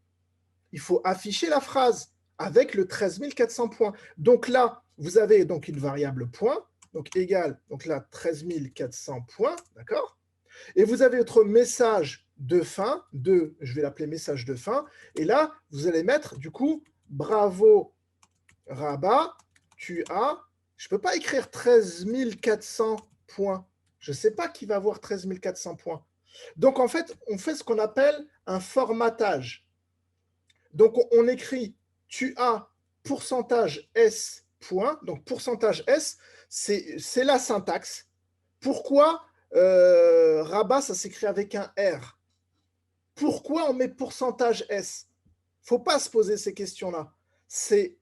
la phrase avec le 13 400 points. Donc là, vous avez donc une variable point, donc égale, donc là, 13 400 points, d'accord? Et vous avez votre message de fin, je vais l'appeler message de fin, et là, vous allez mettre, du coup, bravo Rabat, je ne peux pas écrire 13 400 points. Je ne sais pas qui va avoir 13 400 points. Donc, en fait, on fait ce qu'on appelle un formatage. Donc, on écrit tu as pourcentage S point. Donc, pourcentage S, c'est la syntaxe. Pourquoi Rabat, ça s'écrit avec un R? Pourquoi on met pourcentage S? Il ne faut pas se poser ces questions-là. C'est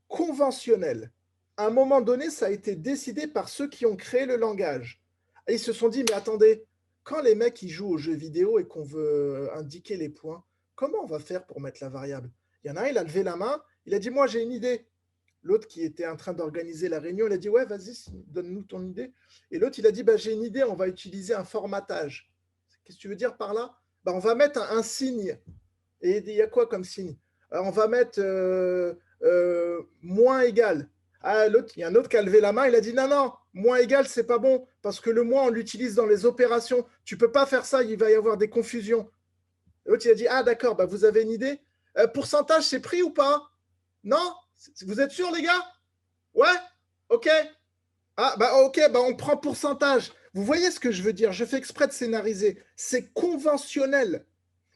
conventionnel. À un moment donné, ça a été décidé par ceux qui ont créé le langage. Et ils se sont dit, mais attendez, quand les mecs ils jouent aux jeux vidéo et qu'on veut indiquer les points, comment on va faire pour mettre la variable? Il y en a un, il a levé la main, il a dit, moi j'ai une idée. L'autre qui était en train d'organiser la réunion, il a dit, ouais, vas-y, donne-nous ton idée. Et l'autre, il a dit, bah, j'ai une idée, on va utiliser un formatage. Qu'est-ce que tu veux dire par là? Bah, on va mettre un signe. Et il y a quoi comme signe? Alors, on va mettre moins égal. Ah, l'autre, il y a un autre qui a levé la main, il a dit non, non, moins égal, c'est pas bon, parce que le moins, on l'utilise dans les opérations. Tu peux pas faire ça, il va y avoir des confusions. L'autre, il a dit, ah d'accord, bah, vous avez une idée? Pourcentage, c'est pris ou pas? Non? Vous êtes sûr, les gars? Ouais? Ok. Ah, bah ok, bah on prend pourcentage. Vous voyez ce que je veux dire? Je fais exprès de scénariser. C'est conventionnel.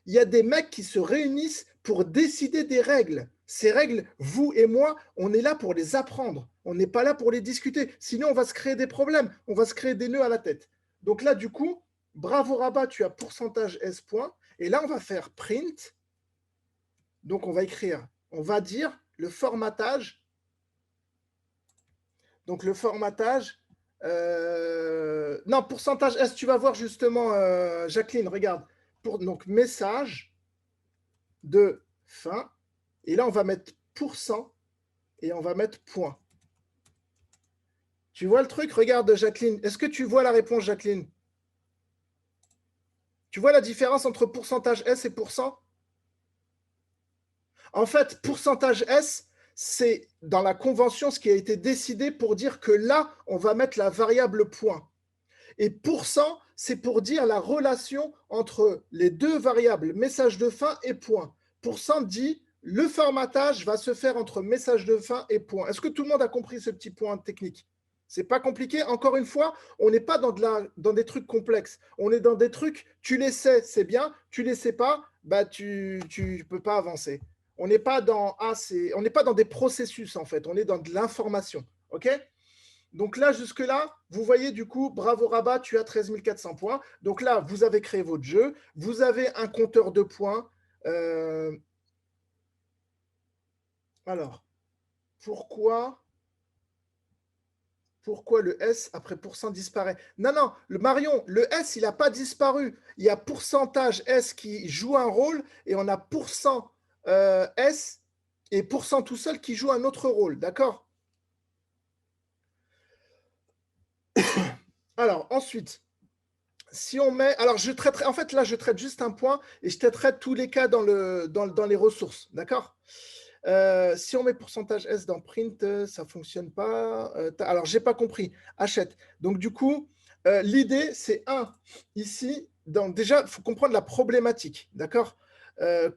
Il y a des mecs qui se réunissent pour décider des règles. Ces règles, vous et moi, on est là pour les apprendre. On n'est pas là pour les discuter. Sinon, on va se créer des problèmes. On va se créer des nœuds à la tête. Donc là, du coup, bravo Rabat, tu as pourcentage S point. Et là, on va faire print. Donc, on va écrire, on va dire le formatage. Donc, le formatage. Non, pourcentage S, tu vas voir justement, Jacqueline, regarde. Donc, message de fin. Et là, on va mettre pourcent et on va mettre point. Tu vois le truc? Regarde, Jacqueline. Est-ce que tu vois la réponse, Jacqueline? Tu vois la différence entre pourcentage S et pourcent? En fait, pourcentage S, c'est dans la convention ce qui a été décidé pour dire que là, on va mettre la variable point. Et pourcent, c'est pour dire la relation entre les deux variables, message de fin et point. Pourcent dit le formatage va se faire entre message de fin et point. Est-ce que tout le monde a compris ce petit point technique? C'est pas compliqué. Encore une fois, on n'est pas dans des trucs complexes. On est dans des trucs, tu les sais, c'est bien. Tu les sais pas, bah tu peux pas avancer. On n'est pas dans on n'est pas dans des processus en fait. On est dans de l'information. Ok? Donc là, jusque-là, vous voyez du coup, bravo Rabat, tu as 13 400 points. Donc là, vous avez créé votre jeu, vous avez un compteur de points. Alors, pourquoi le S après pourcent disparaît? Non, non, le Marion, le S, il n'a pas disparu. Il y a pourcentage S qui joue un rôle et on a pourcent S et pourcent tout seul qui joue un autre rôle. D'accord? Alors, ensuite, si on met, alors je traiterai, en fait là je traite juste un point et je traiterai tous les cas dans les ressources, d'accord? Si on met pourcentage S dans print, ça fonctionne pas. Alors j'ai pas compris. Achète. Donc du coup, l'idée c'est ici. Donc déjà, il faut comprendre la problématique, d'accord?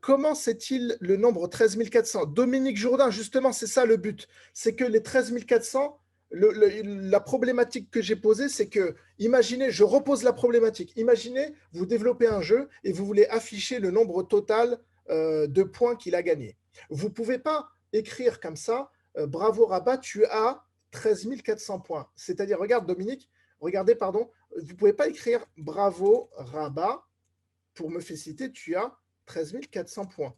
Comment c'est-il le nombre 13 400? Dominique Jourdain, justement, c'est ça le but. C'est que les 13 400, la problématique que j'ai posée, c'est que, imaginez, je repose la problématique. Imaginez, vous développez un jeu et vous voulez afficher le nombre total de points qu'il a gagné. Vous ne pouvez pas écrire comme ça, bravo Rabat, tu as 13 400 points. C'est-à-dire, regarde Dominique, regardez, pardon, vous ne pouvez pas écrire bravo Rabat, pour me féliciter, tu as 13 400 points.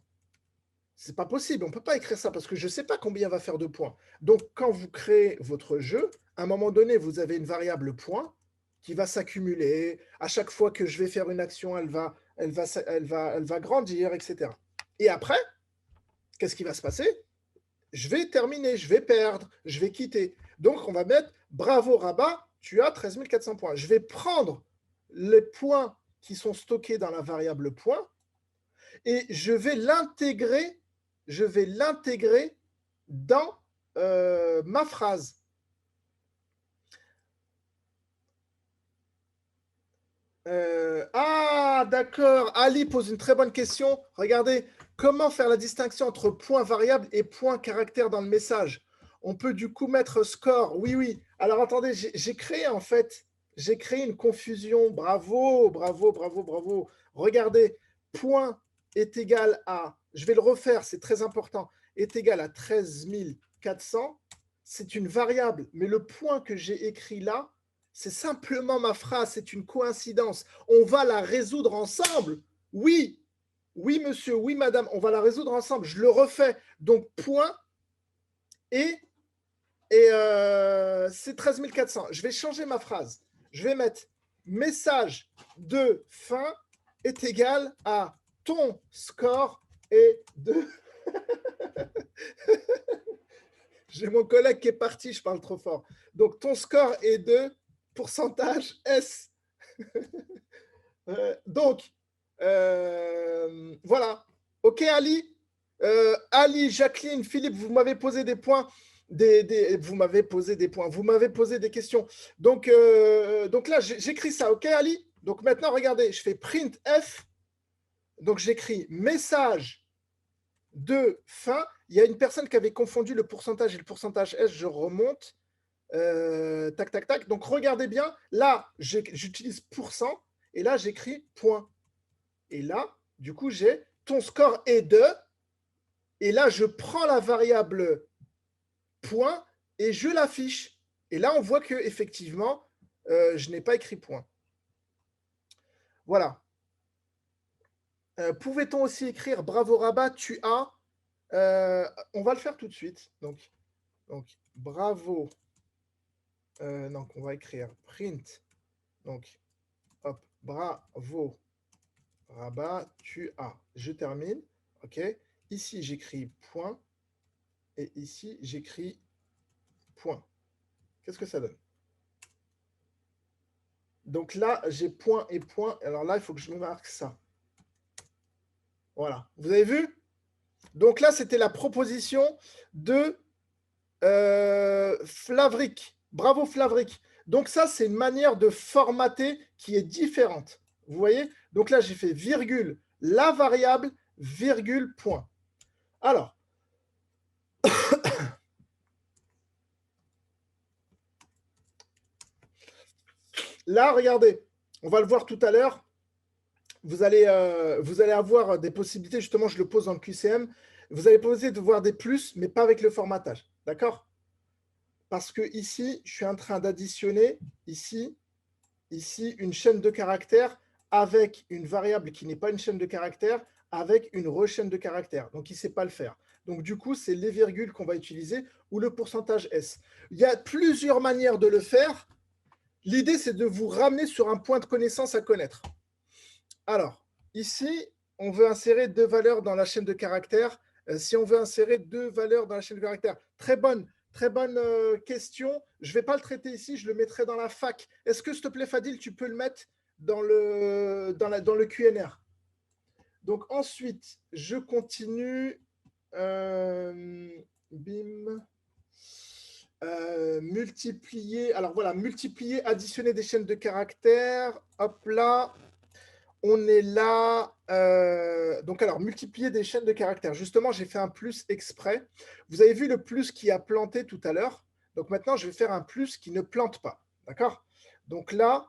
C'est pas possible, on ne peut pas écrire ça parce que je ne sais pas combien va faire de points. Donc, quand vous créez votre jeu, à un moment donné, vous avez une variable point qui va s'accumuler. À chaque fois que je vais faire une action, elle va grandir, etc. Et après, qu'est-ce qui va se passer? Je vais terminer, je vais perdre, je vais quitter. Donc, on va mettre bravo Rabat, tu as 13 400 points. Je vais prendre les points qui sont stockés dans la variable point et je vais l'intégrer dans ma phrase. D'accord. Ali pose une très bonne question. Regardez, comment faire la distinction entre point variable et point caractère dans le message? On peut du coup mettre score. Oui, oui. Alors attendez, j'ai créé une confusion. Bravo, bravo, bravo, bravo. Regardez, point est égal à, je vais le refaire, c'est très important, est égal à 13 400. C'est une variable, mais le point que j'ai écrit là, c'est simplement ma phrase, c'est une coïncidence. On va la résoudre ensemble. Oui, oui, monsieur, oui, madame, on va la résoudre ensemble. Je le refais. Donc, point et c'est 13 400. Je vais changer ma phrase. Je vais mettre message de fin est égal à ton score est de. J'ai mon collègue qui est parti, je parle trop fort. Donc, ton score est de pourcentage S. Donc, voilà. OK, Ali. Ali, Jacqueline, Philippe, vous m'avez posé des points. Vous m'avez posé des points. Vous m'avez posé des questions. Donc là, j'écris ça. OK, Ali? Donc maintenant, regardez, je fais print F. Donc j'écris message de fin. Il y a une personne qui avait confondu le pourcentage et le pourcentage S. Je remonte. Tac, tac, tac. Donc regardez bien. Là, j'utilise pourcent. Et là, j'écris point. Et là, du coup, j'ai ton score est de. Et là, je prends la variable point et je l'affiche. Et là, on voit que effectivement, je n'ai pas écrit point. Voilà. Pouvait-on aussi écrire bravo Rabat, tu as. On va le faire tout de suite. Donc bravo. Donc, on va écrire print. Donc, hop, bravo Rabat, tu as. Je termine. OK. Ici, j'écris point. Et ici, j'écris point. Qu'est-ce que ça donne? Donc là, j'ai point et point. Alors là, il faut que je me marque ça. Voilà. Vous avez vu? Donc là, c'était la proposition de Flavrik. Bravo Flavrik. Donc ça, c'est une manière de formater qui est différente. Vous voyez? Donc là, j'ai fait virgule, la variable, virgule, point. Alors, là, regardez, on va le voir tout à l'heure. Vous allez avoir des possibilités, justement, je le pose dans le QCM. Vous allez poser de voir des plus, mais pas avec le formatage. D'accord? Parce que ici, je suis en train d'additionner ici une chaîne de caractères avec une variable qui n'est pas une chaîne de caractères, avec une rechaîne de caractères. Donc, il ne sait pas le faire. Donc, du coup, c'est les virgules qu'on va utiliser ou le pourcentage S. Il y a plusieurs manières de le faire. L'idée, c'est de vous ramener sur un point de connaissance à connaître. Alors, ici, on veut insérer 2 valeurs dans la chaîne de caractères. Si on veut insérer 2 valeurs dans la chaîne de caractères, très bonne question. Je ne vais pas le traiter ici, je le mettrai dans la fac. Est-ce que, s'il te plaît, Fadil, tu peux le mettre dans le QNR? Donc, ensuite, je continue. Bim. Multiplier. Alors, voilà, multiplier, additionner des chaînes de caractères. Hop là. On est là. Donc, alors, multiplier des chaînes de caractères. Justement, j'ai fait un plus exprès. Vous avez vu le plus qui a planté tout à l'heure. Donc, maintenant, je vais faire un plus qui ne plante pas. D'accord? Donc là,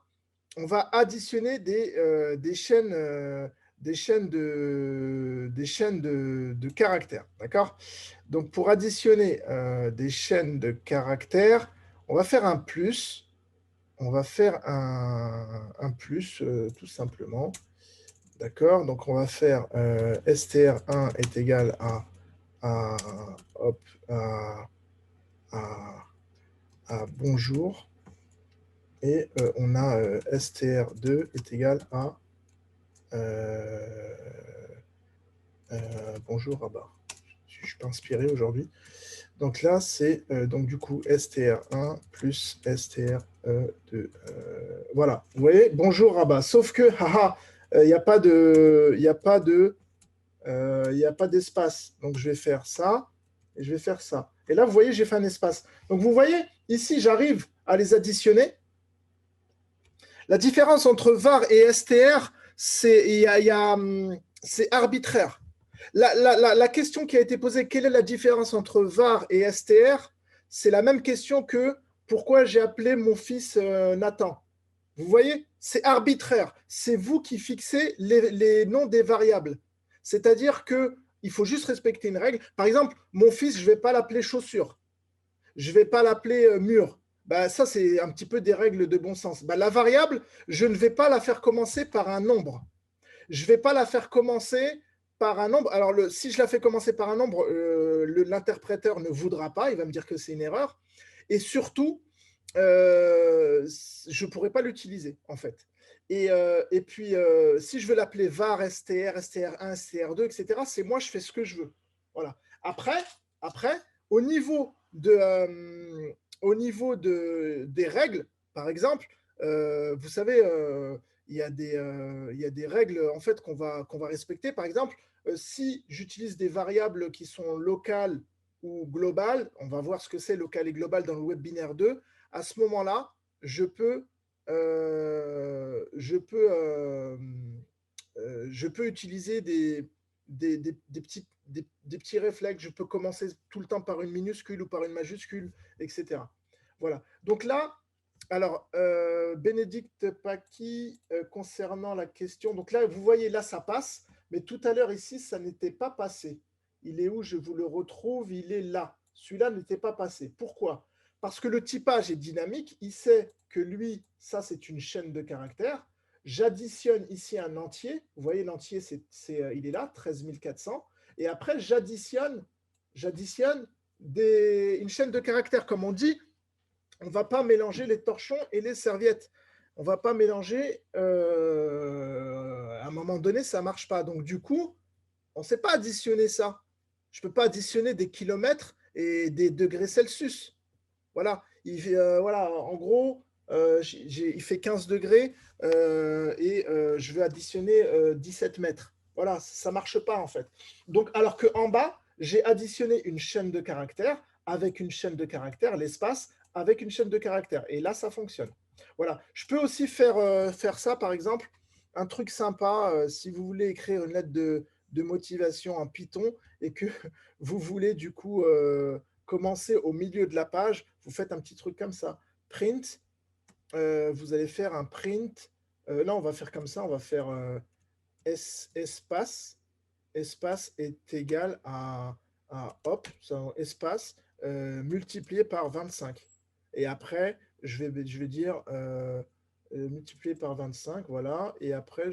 on va additionner des chaînes, de caractères. D'accord? Donc, pour additionner des chaînes de caractères, on va faire un plus. On va faire un plus, tout simplement. D'accord? Donc, on va faire str1 est égal à, hop, à bonjour. Et on a str2 est égal à bonjour Rabat. Je ne suis pas inspiré aujourd'hui. Donc là, c'est donc du coup str1 plus str2. Voilà, vous voyez, bonjour Rabat. Sauf que, il n'y a pas d'espace. Donc je vais faire ça et je vais faire ça. Et là, vous voyez, j'ai fait un espace. Donc vous voyez, ici, j'arrive à les additionner. La différence entre var et str, c'est arbitraire. La question qui a été posée, quelle est la différence entre var et str, c'est la même question que pourquoi j'ai appelé mon fils Nathan. Vous voyez, c'est arbitraire. C'est vous qui fixez les noms des variables. C'est-à-dire qu'il faut juste respecter une règle. Par exemple, mon fils, je ne vais pas l'appeler chaussure. Je ne vais pas l'appeler mur. Bah, ça, c'est un petit peu des règles de bon sens. Bah, la variable, je ne vais pas la faire commencer par un nombre. Je ne vais pas la faire commencer par un nombre. Alors, si je la fais commencer par un nombre, l'interpréteur ne voudra pas. Il va me dire que c'est une erreur. Et surtout, je ne pourrai pas l'utiliser, en fait. Et puis, si je veux l'appeler var, str, str1, str2, etc., c'est moi, je fais ce que je veux. Voilà. Après au niveau des règles, par exemple, vous savez, il y a des règles en fait qu'on va respecter. Par exemple, si j'utilise des variables qui sont locales ou globales, on va voir ce que c'est local et global dans le web binaire 2. À ce moment-là, je peux utiliser des petits réflexes. Je peux commencer tout le temps par une minuscule ou par une majuscule, etc. Voilà. Donc là, alors, Bénédicte Paqui, concernant la question, donc là, vous voyez, là, ça passe, mais tout à l'heure, ici, ça n'était pas passé. Il est où? Je vous le retrouve, il est là. Celui-là n'était pas passé. Pourquoi? Parce que le typage est dynamique, il sait que lui, ça, c'est une chaîne de caractères. J'additionne ici un entier. Vous voyez, l'entier, il est là, 13 400. Et après, j'additionne une chaîne de caractères, comme on dit. On ne va pas mélanger les torchons et les serviettes. On ne va pas mélanger. À un moment donné, ça ne marche pas. Donc, du coup, on ne sait pas additionner ça. Je ne peux pas additionner des kilomètres et des degrés Celsius. Voilà. Voilà. En gros, il fait 15 degrés et je veux additionner 17 mètres. Voilà, ça ne marche pas en fait. Donc, alors qu'en bas, j'ai additionné une chaîne de caractères avec une chaîne de caractères, l'espace avec une chaîne de caractères. Et là, ça fonctionne. Voilà. Je peux aussi faire ça, par exemple, un truc sympa, si vous voulez écrire une lettre de motivation en Python et que vous voulez du coup commencer au milieu de la page, vous faites un petit truc comme ça. Print, vous allez faire un print. Là, on va faire comme ça, on va faire espace. Espace est égal à hop, ça, espace multiplié par 25. Et après, je vais dire multiplié par 25, voilà. Et après,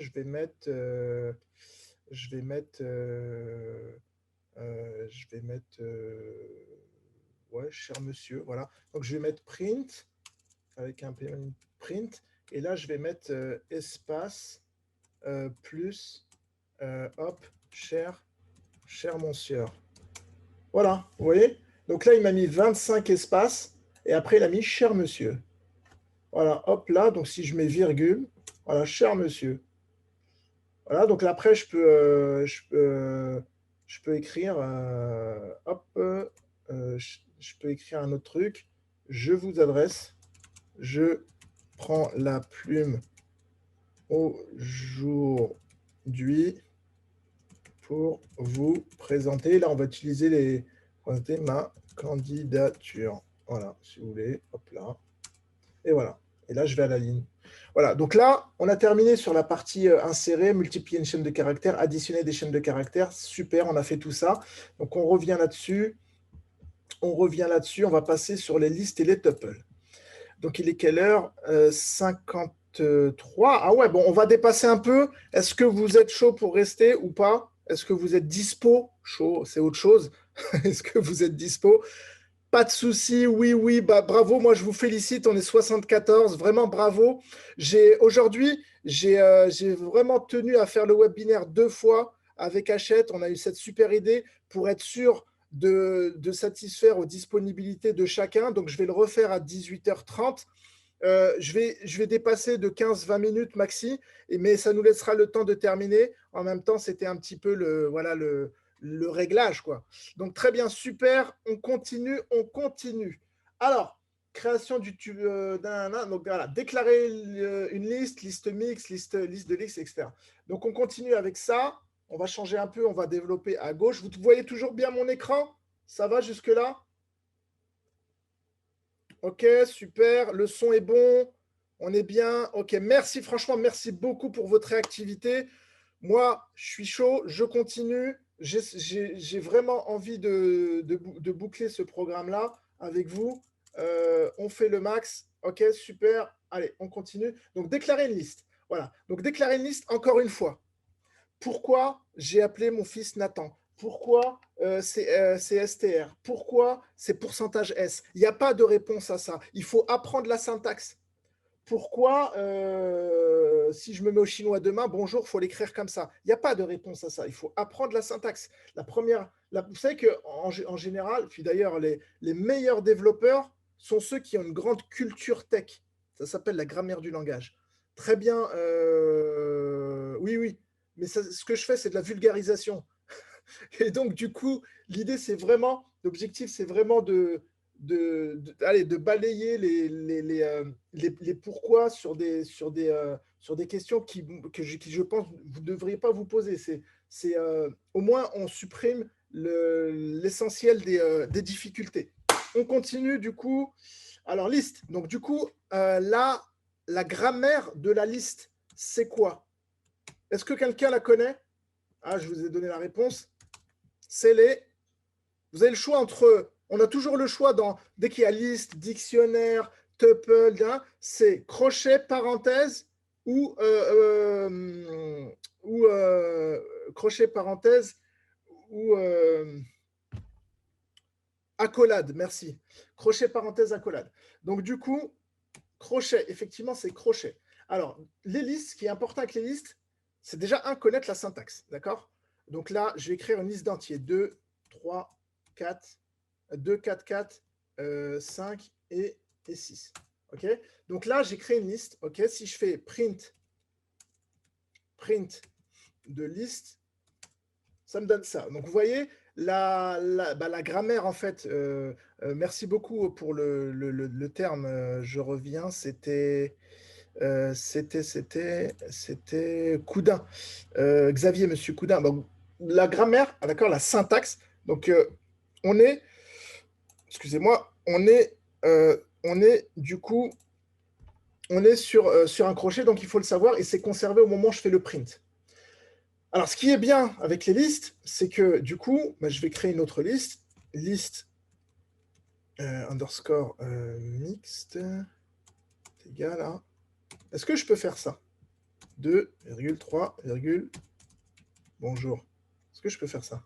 ouais, cher monsieur, voilà. Donc, je vais mettre print avec un print. Et là, je vais mettre espace plus, hop, cher monsieur. Voilà, vous voyez? Donc là, il m'a mis 25 espaces et après, il a mis cher monsieur. Voilà, hop là, donc si je mets virgule, voilà, cher monsieur. Voilà, donc là, après, je peux écrire, hop, je peux écrire un autre truc. Je vous adresse, je prends la plume aujourd'hui pour vous présenter. Là, on va utiliser présenter ma candidature. Voilà, si vous voulez. Hop là. Et voilà. Et là, je vais à la ligne. Voilà. Donc là, on a terminé sur la partie insérer, multiplier une chaîne de caractères, additionner des chaînes de caractères. Super, on a fait tout ça. Donc, on revient là-dessus. On va passer sur les listes et les tuples. Donc, il est quelle heure 53. Ah ouais, bon, on va dépasser un peu. Est-ce que vous êtes chaud pour rester ou pas? Est-ce que vous êtes dispo? Chaud, c'est autre chose. Est-ce que vous êtes dispo? Pas de souci, oui, oui, bah, bravo, moi je vous félicite, on est 74, vraiment bravo. Aujourd'hui, j'ai vraiment tenu à faire le webinaire 2 fois avec Hachette, on a eu cette super idée pour être sûr de satisfaire aux disponibilités de chacun, donc je vais le refaire à 18h30. Je vais dépasser de 15-20 minutes maxi, mais ça nous laissera le temps de terminer. En même temps, c'était un petit peu voilà, le réglage, quoi. Donc, très bien, super. On continue, on continue. Alors, création du tube donc voilà, déclarer une liste mix, liste de listes, etc. Donc, on continue avec ça. On va changer un peu, on va développer à gauche. Vous voyez toujours bien mon écran? Ça va jusque-là? Ok, super. Le son est bon. On est bien. Ok, merci. Franchement, merci beaucoup pour votre réactivité. Moi, je suis chaud. Je continue. J'ai vraiment envie de boucler ce programme-là avec vous. On fait le max. Ok, super. Allez, on continue. Donc, déclarer une liste. Voilà. Donc, déclarer une liste encore une fois. Pourquoi j'ai appelé mon fils Nathan? Pourquoi c'est STR? Pourquoi c'est pourcentage S? Il n'y a pas de réponse à ça. Il faut apprendre la syntaxe. Pourquoi, si je me mets au chinois demain, bonjour, il faut l'écrire comme ça? Il n'y a pas de réponse à ça. Il faut apprendre la syntaxe. Vous savez qu'en général, puis d'ailleurs, les meilleurs développeurs sont ceux qui ont une grande culture tech. Ça s'appelle la grammaire du langage. Très bien. Oui, oui. Mais ce que je fais, c'est de la vulgarisation. Et donc, du coup, l'objectif, c'est vraiment de balayer les pourquoi sur des questions que je pense que vous ne devriez pas vous poser. Au moins, on supprime l'essentiel des difficultés. On continue, du coup. Alors, liste. Donc, du coup, là, la grammaire de la liste, c'est quoi? Est-ce que quelqu'un la connaît? Ah, je vous ai donné la réponse. Vous avez le choix on a toujours le choix dès qu'il y a liste, dictionnaire, tuple, c'est crochet, parenthèse ou crochet, parenthèse ou accolade, merci. Crochet, parenthèse, accolade. Donc du coup, crochet, effectivement, c'est crochet. Alors, les listes, ce qui est important avec les listes, c'est déjà, connaître la syntaxe, d'accord? Donc là, je vais écrire une liste d'entiers. 2, 3, 4, 2, 4, 4, 5 et 6. OK? Donc là, j'ai créé une liste. OK? Si je fais print de liste, ça me donne ça. Donc, vous voyez, la grammaire, en fait, merci beaucoup pour le terme, je reviens, c'était Coudin. Xavier, monsieur Coudin. Donc, la grammaire, d'accord, la syntaxe. Donc, on est, excusez-moi, on est du coup, on est sur un crochet, donc il faut le savoir, et c'est conservé au moment où je fais le print. Alors, ce qui est bien avec les listes, c'est que du coup, je vais créer une autre liste, liste underscore mixte, égal à... Est-ce que je peux faire ça 2,3, bonjour. Est-ce que je peux faire ça?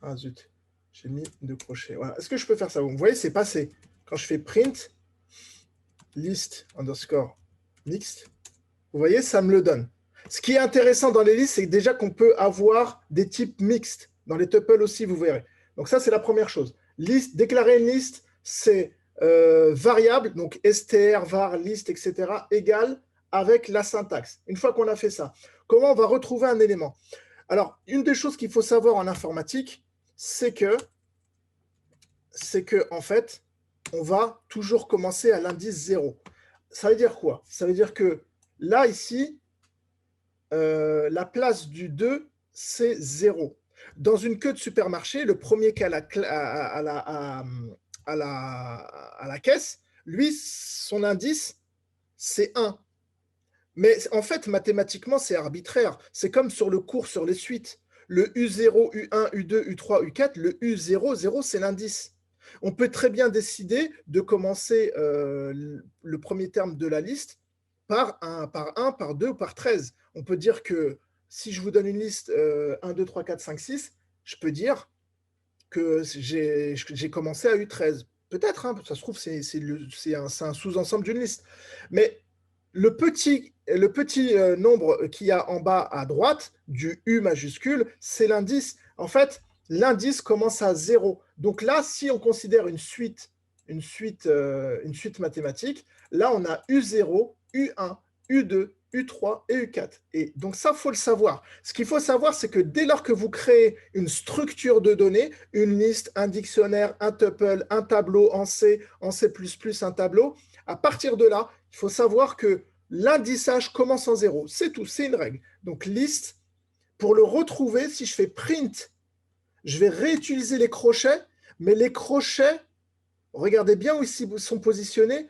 Ah zut, j'ai mis deux crochets. Voilà. Est-ce que je peux faire ça? Vous voyez, c'est passé. Quand je fais print, list underscore mixte, vous voyez, ça me le donne. Ce qui est intéressant dans les listes, c'est déjà qu'on peut avoir des types mixtes. Dans les tuples aussi, vous verrez. Donc ça, c'est la première chose. Liste, déclarer une liste, c'est variable, donc str, var, liste, etc., égale avec la syntaxe. Une fois qu'on a fait ça, comment on va retrouver un élément? Alors, une des choses qu'il faut savoir en informatique, c'est que, en fait, on va toujours commencer à l'indice 0. Ça veut dire quoi? Ça veut dire que là, ici, la place du 2, c'est 0. Dans une queue de supermarché, le premier qui est à la caisse, lui, son indice, c'est 1. Mais en fait, mathématiquement, c'est arbitraire. C'est comme sur le cours sur les suites. Le U0, U1, U2, U3, U4, le U0, 0, c'est l'indice. On peut très bien décider de commencer le premier terme de la liste par 1, par 2 ou par 13. On peut dire que si je vous donne une liste 1, 2, 3, 4, 5, 6, je peux dire que j'ai commencé à U13. Peut-être, hein, ça se trouve, c'est un sous-ensemble d'une liste. Mais le petit nombre qu'il y a en bas à droite du U majuscule, c'est l'indice. En fait, l'indice commence à 0. Donc là, si on considère une suite mathématique, là, on a U0, U1, U2, U3 et U4. Et donc ça, il faut le savoir. Ce qu'il faut savoir, c'est que dès lors que vous créez une structure de données, une liste, un dictionnaire, un tuple, un tableau en C, un tableau, à partir de là, il faut savoir que l'indissage commence en 0. C'est tout, c'est une règle. Donc liste, pour le retrouver, si je fais print, je vais réutiliser les crochets, mais les crochets, regardez bien où ils sont positionnés,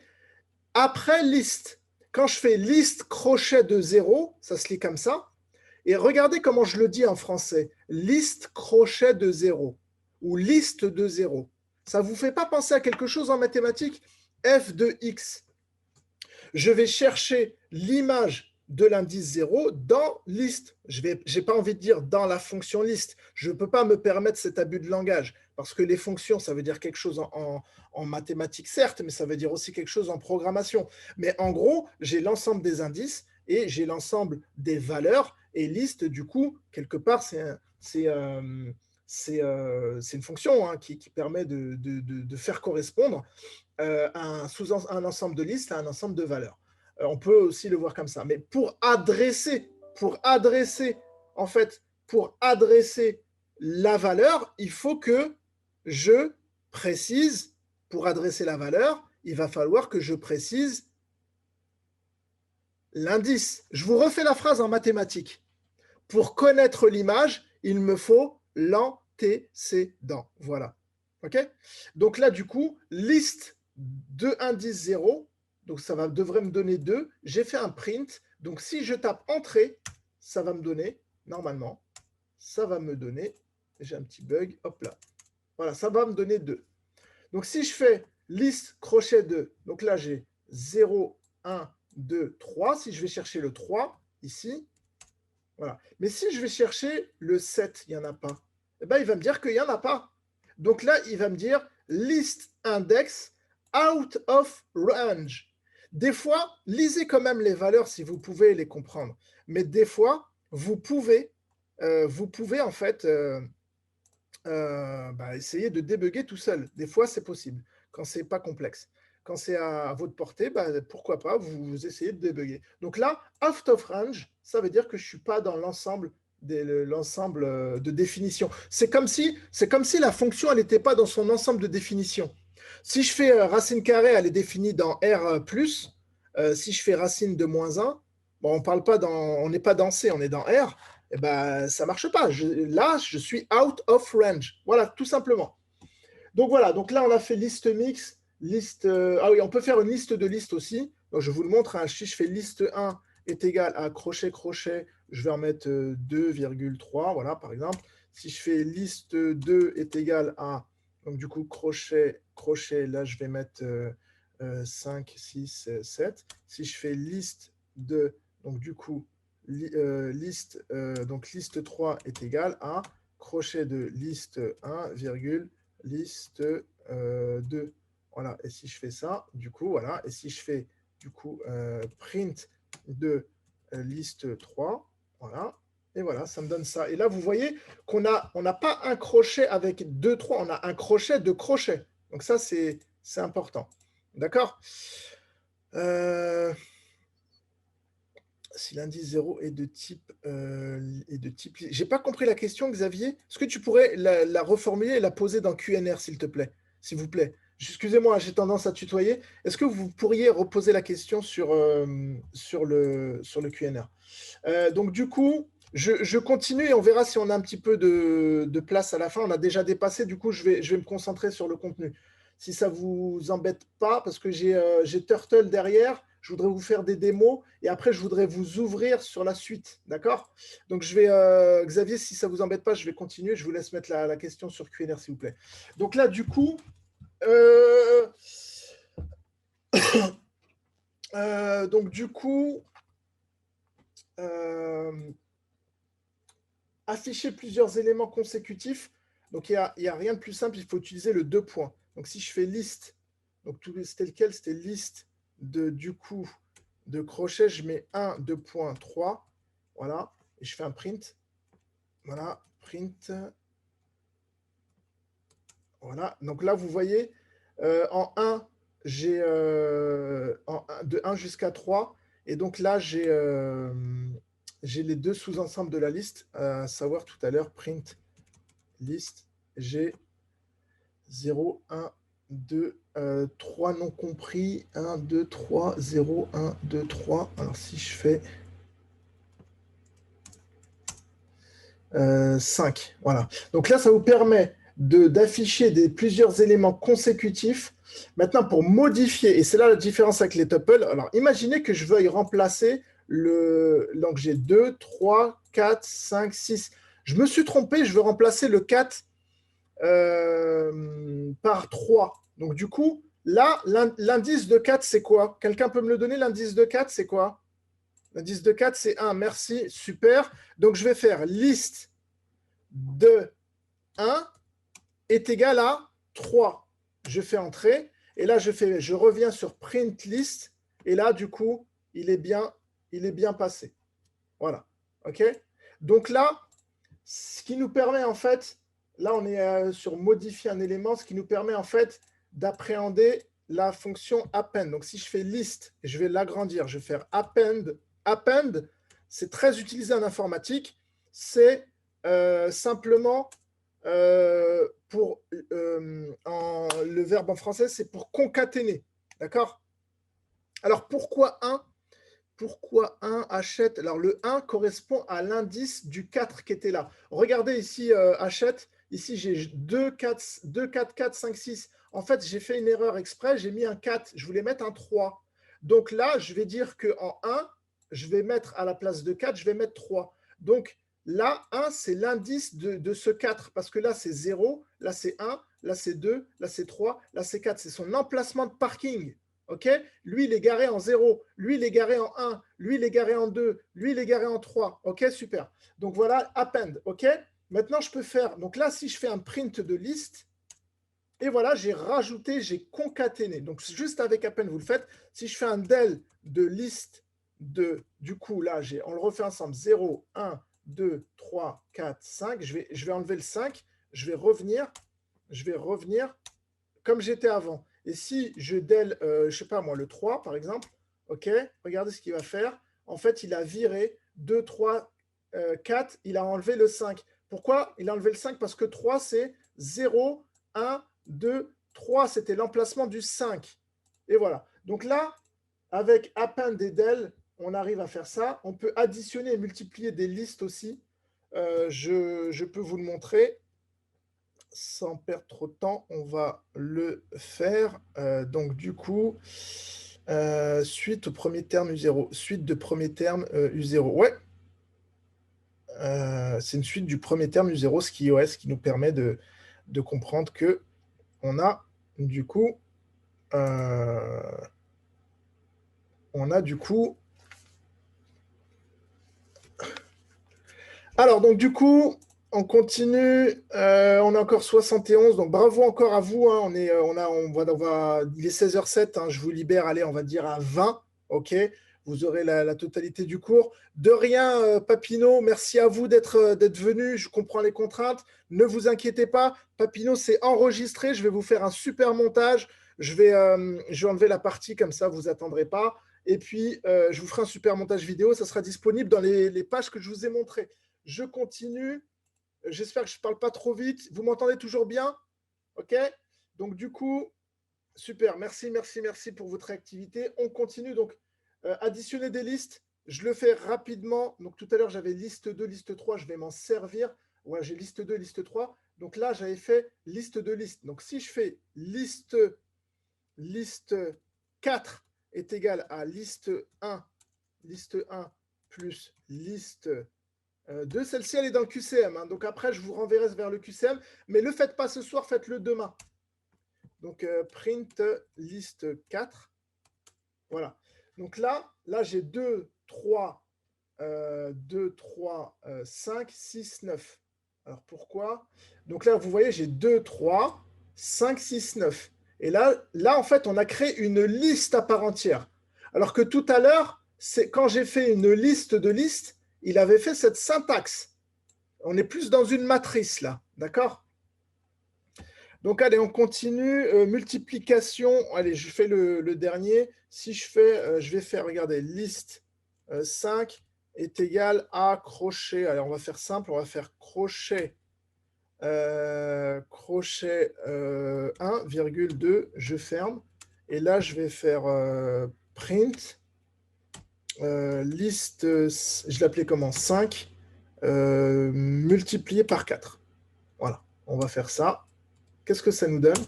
après liste. Quand je fais liste crochet de 0, ça se lit comme ça. Et regardez comment je le dis en français. Liste crochet de 0 ou liste de 0. Ça ne vous fait pas penser à quelque chose en mathématiques? F de x. Je vais chercher l'image de l'indice 0 dans liste. Je n'ai pas envie de dire dans la fonction liste. Je ne peux pas me permettre cet abus de langage parce que les fonctions, ça veut dire quelque chose en mathématiques, certes, mais ça veut dire aussi quelque chose en programmation. Mais en gros, j'ai l'ensemble des indices et j'ai l'ensemble des valeurs. Et liste, du coup, quelque part, c'est une fonction hein, qui permet de faire correspondre un ensemble de listes à un ensemble de valeurs. On peut aussi le voir comme ça. Mais pour adresser la valeur, il faut que je précise, pour adresser la valeur, il va falloir que je précise l'indice. Je vous refais la phrase en mathématiques. Pour connaître l'image, il me faut l'antécédent. Voilà. OK? Donc là, du coup, liste de indice 0, donc ça devrait me donner 2. J'ai fait un print. Donc si je tape entrée, ça va me donner, normalement, ça va me donner, j'ai un petit bug, hop là. Voilà, ça va me donner 2. Donc si je fais liste crochet 2, donc là j'ai 0, 1, 2, 3. Si je vais chercher le 3, ici, voilà. Mais si je vais chercher le 7, il n'y en a pas. Eh bien, il va me dire qu'il n'y en a pas. Donc là, il va me dire list index out of range. Des fois, lisez quand même les valeurs si vous pouvez les comprendre. Mais des fois, vous pouvez en fait essayer de débugger tout seul. Des fois, c'est possible quand c'est pas complexe. quand c'est à votre portée, bah, pourquoi pas, vous essayez de débugger. Donc là, out of range, ça veut dire que je ne suis pas dans l'ensemble de définition. C'est comme si la fonction, elle n'était pas dans son ensemble de définition. Si je fais racine carrée, elle est définie dans R+. Si je fais racine de -1, bon, on n'est pas dans C, on est dans R, et ben, ça ne marche pas. Là, je suis out of range. Voilà, tout simplement. Donc voilà, donc là, on a fait liste mix, liste. Ah oui, on peut faire une liste de listes aussi. Donc, je vous le montre. Hein, si je fais liste 1 est égal à crochet, crochet, je vais en mettre 2,3, voilà, par exemple. Si je fais liste 2 est égal à, donc du coup, crochet, crochet, là, je vais mettre 5, 6, 7. Si je fais liste 2, donc du coup, liste 3 est égal à crochet de liste 1, liste 2. Voilà, et si je fais ça, du coup, voilà, et si je fais du coup print de liste 3, voilà, et voilà, ça me donne ça. Et là, vous voyez qu'on n'a pas un crochet avec 2, 3, on a un crochet de crochet. Donc ça, c'est important. D'accord si l'indice 0 est de type... J'ai pas compris la question, Xavier. Est-ce que tu pourrais la reformuler et la poser dans QNR, s'il te plaît? S'il vous plaît. Excusez-moi, j'ai tendance à tutoyer. Est-ce que vous pourriez reposer la question sur le QNR? Donc, du coup, je continue et on verra si on a un petit peu de place à la fin. On a déjà dépassé. Du coup, je vais me concentrer sur le contenu. Si ça ne vous embête pas, parce que j'ai Turtle derrière, je voudrais vous faire des démos et après, je voudrais vous ouvrir sur la suite. D'accord? Donc, je vais, Xavier, si ça ne vous embête pas, je vais continuer. Je vous laisse mettre la question sur QNR, s'il vous plaît. Donc là, du coup, afficher plusieurs éléments consécutifs. Donc, il n'y a rien de plus simple. Il faut utiliser le 2 points. Donc, si je fais liste, donc c'était lequel? C'était liste du coup de crochet. Je mets 1, 2 points, 3. Voilà. Et je fais un print. Voilà. Print. Voilà. Donc là, vous voyez, en 1, j'ai de 1 jusqu'à 3. Et donc là, j'ai les deux sous-ensembles de la liste, à savoir tout à l'heure, print liste, j'ai 0, 1, 2, 3 non compris, 1, 2, 3, 0, 1, 2, 3. Alors si je fais 5, voilà. Donc là, ça vous permet d'afficher plusieurs éléments consécutifs. Maintenant, pour modifier, et c'est là la différence avec les tuples, alors imaginez que je veuille remplacer donc j'ai 2, 3, 4, 5, 6. Je me suis trompé, je veux remplacer le 4 par 3. Donc du coup, là, l'indice de 4, c'est quoi? Quelqu'un peut me le donner, l'indice de 4, c'est quoi? L'indice de 4, c'est 1. Merci, super. Donc je vais faire liste de 1 est égal à 3. Je fais entrer. Et là, je reviens sur print list. Et là, du coup, il est bien passé. Voilà. OK? Donc là, ce qui nous permet en fait, là on est sur modifier un élément, ce qui nous permet en fait d'appréhender la fonction append. Donc si je fais list, je vais l'agrandir, je vais faire append. Append, c'est très utilisé en informatique, c'est simplement pour le verbe en français, c'est pour concaténer. D'accord? Alors pourquoi 1? Pourquoi 1 achète? Alors, le 1 correspond à l'indice du 4 qui était là. Regardez ici, achète. Ici, j'ai 2, 4, 4, 5, 6. En fait, j'ai fait une erreur exprès. J'ai mis un 4. Je voulais mettre un 3. Donc là, je vais dire qu'en 1, je vais mettre à la place de 4, je vais mettre 3. Donc là, 1, c'est l'indice de ce 4. Parce que là, c'est 0. Là, c'est 1. Là, c'est 2. Là, c'est 3. Là, c'est 4. C'est son emplacement de parking. OK? Lui, il est garé en 0. Lui, il est garé en 1. Lui, il est garé en 2. Lui, il est garé en 3. OK, super. Donc, voilà, append. OK? Maintenant, je peux faire... Donc là, si je fais un print de liste, et voilà, j'ai rajouté, j'ai concaténé. Donc, juste avec append, vous le faites. Si je fais un del de liste du coup, là, on le refait ensemble. 0, 1, 2, 3, 4, 5. Je vais enlever le 5. Je vais revenir comme j'étais avant. Et si je del, je ne sais pas moi, le 3 par exemple, ok, regardez ce qu'il va faire. En fait, il a viré 2, 3, 4, il a enlevé le 5. Pourquoi il a enlevé le 5? Parce que 3, c'est 0, 1, 2, 3. C'était l'emplacement du 5. Et voilà. Donc là, avec append et del, on arrive à faire ça. On peut additionner et multiplier des listes aussi. Je peux vous le montrer. Sans perdre trop de temps, on va le faire. Donc, du coup, suite au premier terme U0. Suite de premier terme U0. Ouais, c'est une suite du premier terme U0, ce qui nous permet de comprendre que on a du coup, alors, donc, du coup, on continue. On est encore 71. Donc, bravo encore à vous. Hein. Il est 16h07. Hein, je vous libère, allez, on va dire à 20. OK. Vous aurez la totalité du cours. De rien, Papineau. Merci à vous d'être venu. Je comprends les contraintes. Ne vous inquiétez pas. Papineau, c'est enregistré. Je vais vous faire un super montage. Je vais enlever la partie comme ça, vous attendrez pas. Et puis, je vous ferai un super montage vidéo. Ça sera disponible dans les pages que je vous ai montrées. Je continue. J'espère que je ne parle pas trop vite. Vous m'entendez toujours bien? OK? Donc, du coup, super. Merci, merci, merci pour votre activité. On continue. Donc, additionner des listes. Je le fais rapidement. Donc, tout à l'heure, j'avais liste 2, liste 3. Je vais m'en servir. Ouais, j'ai liste 2, liste 3. Donc là, j'avais fait liste de listes. Donc, si je fais liste 4 est égal à liste 1 plus liste 2, celle-ci, elle est dans le QCM. Hein. Donc après, je vous renverrai vers le QCM. Mais ne le faites pas ce soir, faites-le demain. Donc, print liste 4. Voilà. Donc là j'ai 2, 3, 5, 6, 9. Alors pourquoi? Donc là, vous voyez, j'ai 2, 3, 5, 6, 9. Et là, en fait, on a créé une liste à part entière. Alors que tout à l'heure, c'est quand j'ai fait une liste de listes, il avait fait cette syntaxe. On est plus dans une matrice là, d'accord? Donc allez, on continue. Multiplication, allez, je fais le dernier. Si je fais, je vais faire, regardez, liste 5 est égal à crochet. Allez, on va faire simple, on va faire crochet, crochet 1,2, je ferme. Et là, je vais faire print, liste, je l'appelais comment? 5 multiplié par 4. Voilà, on va faire ça. Qu'est-ce que ça nous donne?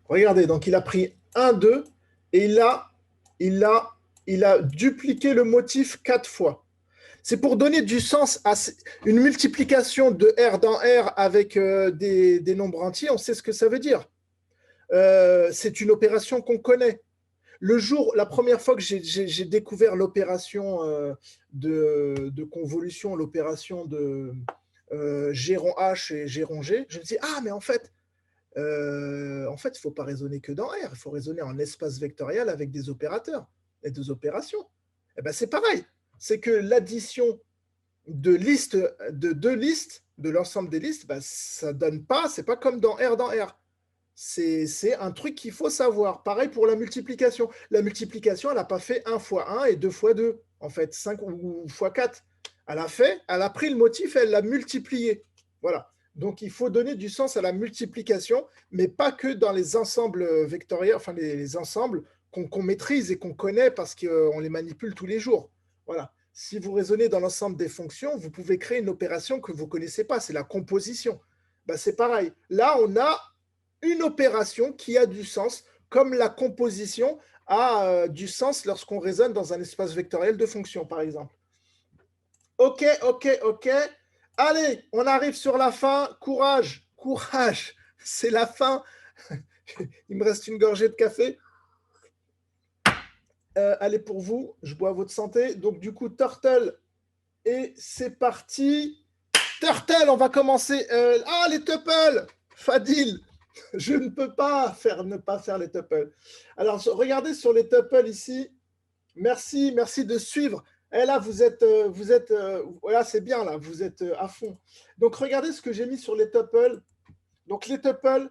Regardez, donc il a pris 1, 2 et il a dupliqué le motif 4 fois. C'est pour donner du sens à une multiplication de R dans R avec des nombres entiers. On sait ce que ça veut dire. C'est une opération qu'on connaît. La première fois que j'ai découvert l'opération de convolution, l'opération de G rond H et G rond G, je me dis, ah, mais en fait, il ne faut pas raisonner que dans R, il faut raisonner en espace vectoriel avec des opérateurs et des opérations. Et ben, c'est pareil, c'est que l'addition de deux listes, de l'ensemble des listes, ben, ça donne pas, c'est pas comme dans R. C'est un truc qu'il faut savoir. Pareil pour la multiplication. La multiplication, elle n'a pas fait 1 fois 1 et 2 fois 2, en fait, 5 ou fois 4. Elle a pris le motif et elle l'a multiplié. Voilà. Donc, il faut donner du sens à la multiplication, mais pas que dans les ensembles vectoriels, enfin les ensembles qu'on maîtrise et qu'on connaît parce qu'on les manipule tous les jours. Voilà. Si vous raisonnez dans l'ensemble des fonctions, vous pouvez créer une opération que vous ne connaissez pas, c'est la composition. Ben, c'est pareil. Là, on a une opération qui a du sens, comme la composition a du sens lorsqu'on raisonne dans un espace vectoriel de fonctions, par exemple. OK. Allez, on arrive sur la fin. Courage, c'est la fin. Il me reste une gorgée de café. Allez, pour vous, je bois à votre santé. Donc, du coup, Turtle, et c'est parti. Turtle, on va commencer. Les tuples, Fadil. Je ne peux pas ne pas faire les tuples. Alors, regardez sur les tuples ici. Merci de suivre. Et là, vous êtes voilà, c'est bien, là, vous êtes à fond. Donc, regardez ce que j'ai mis sur les tuples. Donc, les tuples,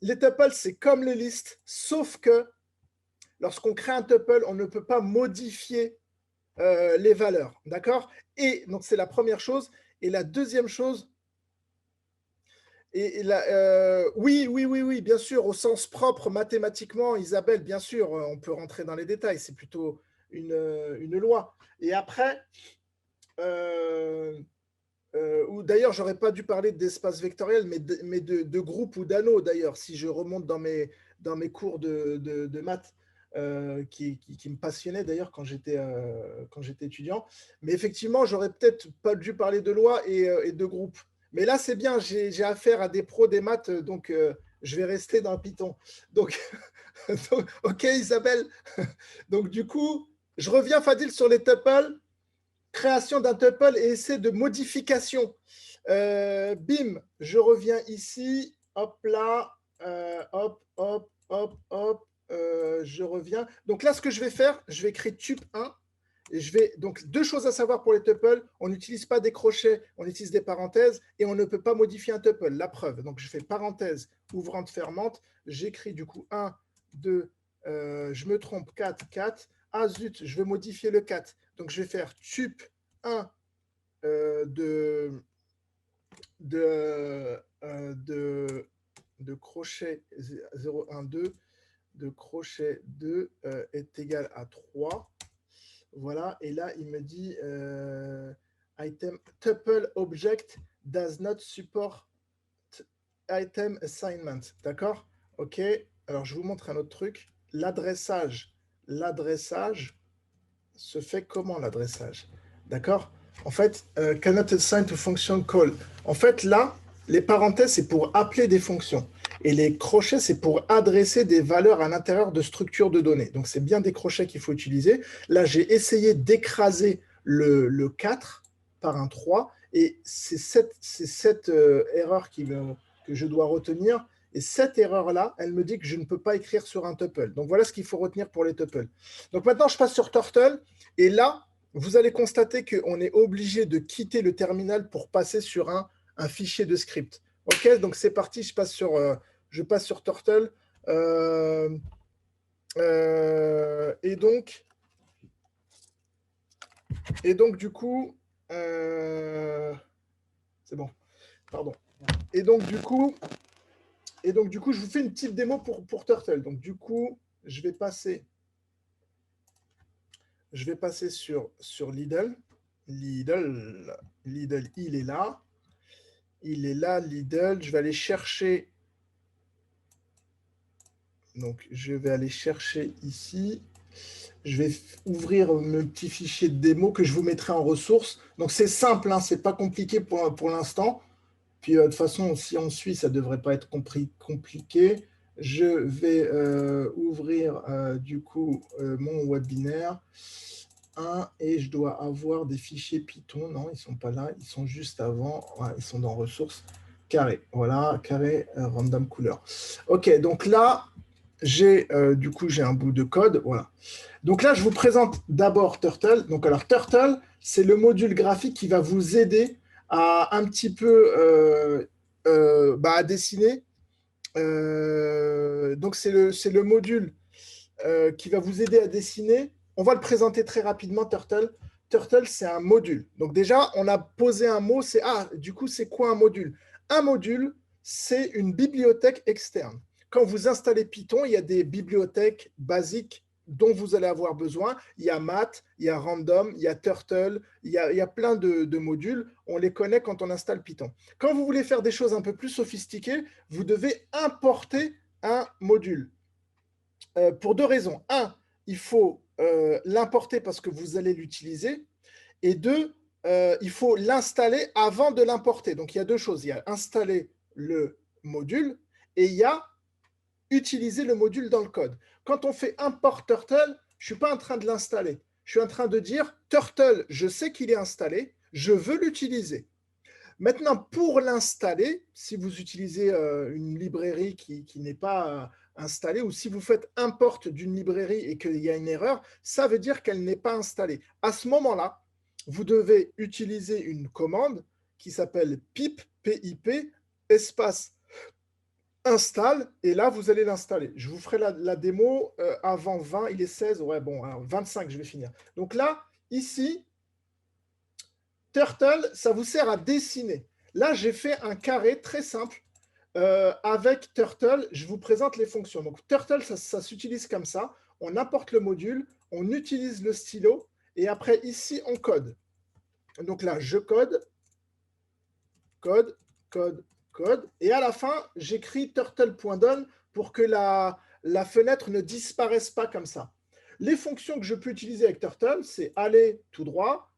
les tuples, c'est comme les listes, sauf que lorsqu'on crée un tuple, on ne peut pas modifier les valeurs. D'accord? Et donc, c'est la première chose. Et la deuxième chose, oui, bien sûr, au sens propre, mathématiquement, Isabelle, bien sûr, on peut rentrer dans les détails, c'est plutôt une loi. Et après, ou d'ailleurs, j'aurais pas dû parler d'espace vectoriel, mais de groupe ou d'anneau, d'ailleurs, si je remonte dans mes cours de maths, qui me passionnaient d'ailleurs quand j'étais étudiant. Mais effectivement, j'aurais peut-être pas dû parler de loi et de groupe. Mais là, c'est bien, j'ai affaire à des pros des maths, donc je vais rester dans Python. Donc, ok, Isabelle. Donc, du coup, je reviens, Fadil, sur les tuples. Création d'un tuple et essai de modification. Bim, je reviens ici. Hop là. Hop. Je reviens. Donc là, ce que je vais faire, je vais créer tup1. Et donc, deux choses à savoir pour les tuples. On n'utilise pas des crochets, on utilise des parenthèses et on ne peut pas modifier un tuple. La preuve. Donc, je fais parenthèse ouvrante fermante. J'écris du coup 1, 2, je me trompe, 4, 4. Ah zut, je vais modifier le 4. Donc, je vais faire tup1 de crochet 0, 1, 2 de crochet 2 est égal à 3. Voilà, et là, il me dit item tuple object does not support item assignment. D'accord? OK. Alors, je vous montre un autre truc. L'adressage se fait comment, l'adressage? D'accord? En fait, cannot assign to function call. En fait, là, les parenthèses, c'est pour appeler des fonctions. Et les crochets, c'est pour adresser des valeurs à l'intérieur de structures de données. Donc, c'est bien des crochets qu'il faut utiliser. Là, j'ai essayé d'écraser le 4 par un 3. Et c'est cette erreur que je dois retenir. Et cette erreur-là, elle me dit que je ne peux pas écrire sur un tuple. Donc, voilà ce qu'il faut retenir pour les tuples. Donc, maintenant, je passe sur Turtle. Et là, vous allez constater qu'on est obligé de quitter le terminal pour passer sur un fichier de script. OK, donc c'est parti, je passe sur Turtle. Et donc, du coup, c'est bon, pardon. Et donc, du coup, je vous fais une petite démo pour Turtle. Donc, du coup, je vais passer sur Lidl. Lidl, il est là. Lidl. Je vais aller chercher. Donc, je vais aller chercher ici. Je vais ouvrir mon petit fichier de démo que je vous mettrai en ressources. Donc, c'est simple, hein, ce n'est pas compliqué pour l'instant. Puis, de toute façon, si on suit, ça ne devrait pas être compliqué. Je vais ouvrir, du coup, mon webinaire. Et je dois avoir des fichiers Python. Non, ils ne sont pas là. Ils sont juste avant. Ouais, ils sont dans ressources. Carré. Voilà, carré, random couleur. OK, donc là, j'ai un bout de code. Voilà. Donc là, je vous présente d'abord Turtle. Donc, alors, Turtle, c'est le module graphique qui va vous aider à un petit peu à dessiner. Donc, c'est le module qui va vous aider à dessiner. On va le présenter très rapidement, Turtle. Turtle, c'est un module. Donc déjà, on a posé un mot, du coup, c'est quoi un module? Un module, c'est une bibliothèque externe. Quand vous installez Python, il y a des bibliothèques basiques dont vous allez avoir besoin. Il y a Math, il y a Random, il y a Turtle, il y a plein de modules. On les connaît quand on installe Python. Quand vous voulez faire des choses un peu plus sophistiquées, vous devez importer un module. Pour deux raisons. Un, il faut l'importer parce que vous allez l'utiliser. Et deux, il faut l'installer avant de l'importer. Donc, il y a deux choses. Il y a installer le module et il y a utiliser le module dans le code. Quand on fait import Turtle, je ne suis pas en train de l'installer. Je suis en train de dire Turtle, je sais qu'il est installé, je veux l'utiliser. Maintenant, pour l'installer, si vous utilisez une librairie qui n'est pas installée, ou si vous faites import d'une librairie et qu'il y a une erreur, ça veut dire qu'elle n'est pas installée. À ce moment-là, vous devez utiliser une commande qui s'appelle pip, PIP, espace installe, et là, vous allez l'installer. Je vous ferai la démo avant 20, il est 16, ouais, bon, alors 25, je vais finir. Donc là, ici, Turtle, ça vous sert à dessiner. Là, j'ai fait un carré très simple avec Turtle. Je vous présente les fonctions. Donc, Turtle, ça s'utilise comme ça. On importe le module, on utilise le stylo, et après, ici, on code. Donc là, je code, code, code, code. Et à la fin, j'écris turtle.done pour que la fenêtre ne disparaisse pas comme ça. Les fonctions que je peux utiliser avec Turtle, c'est aller tout droit,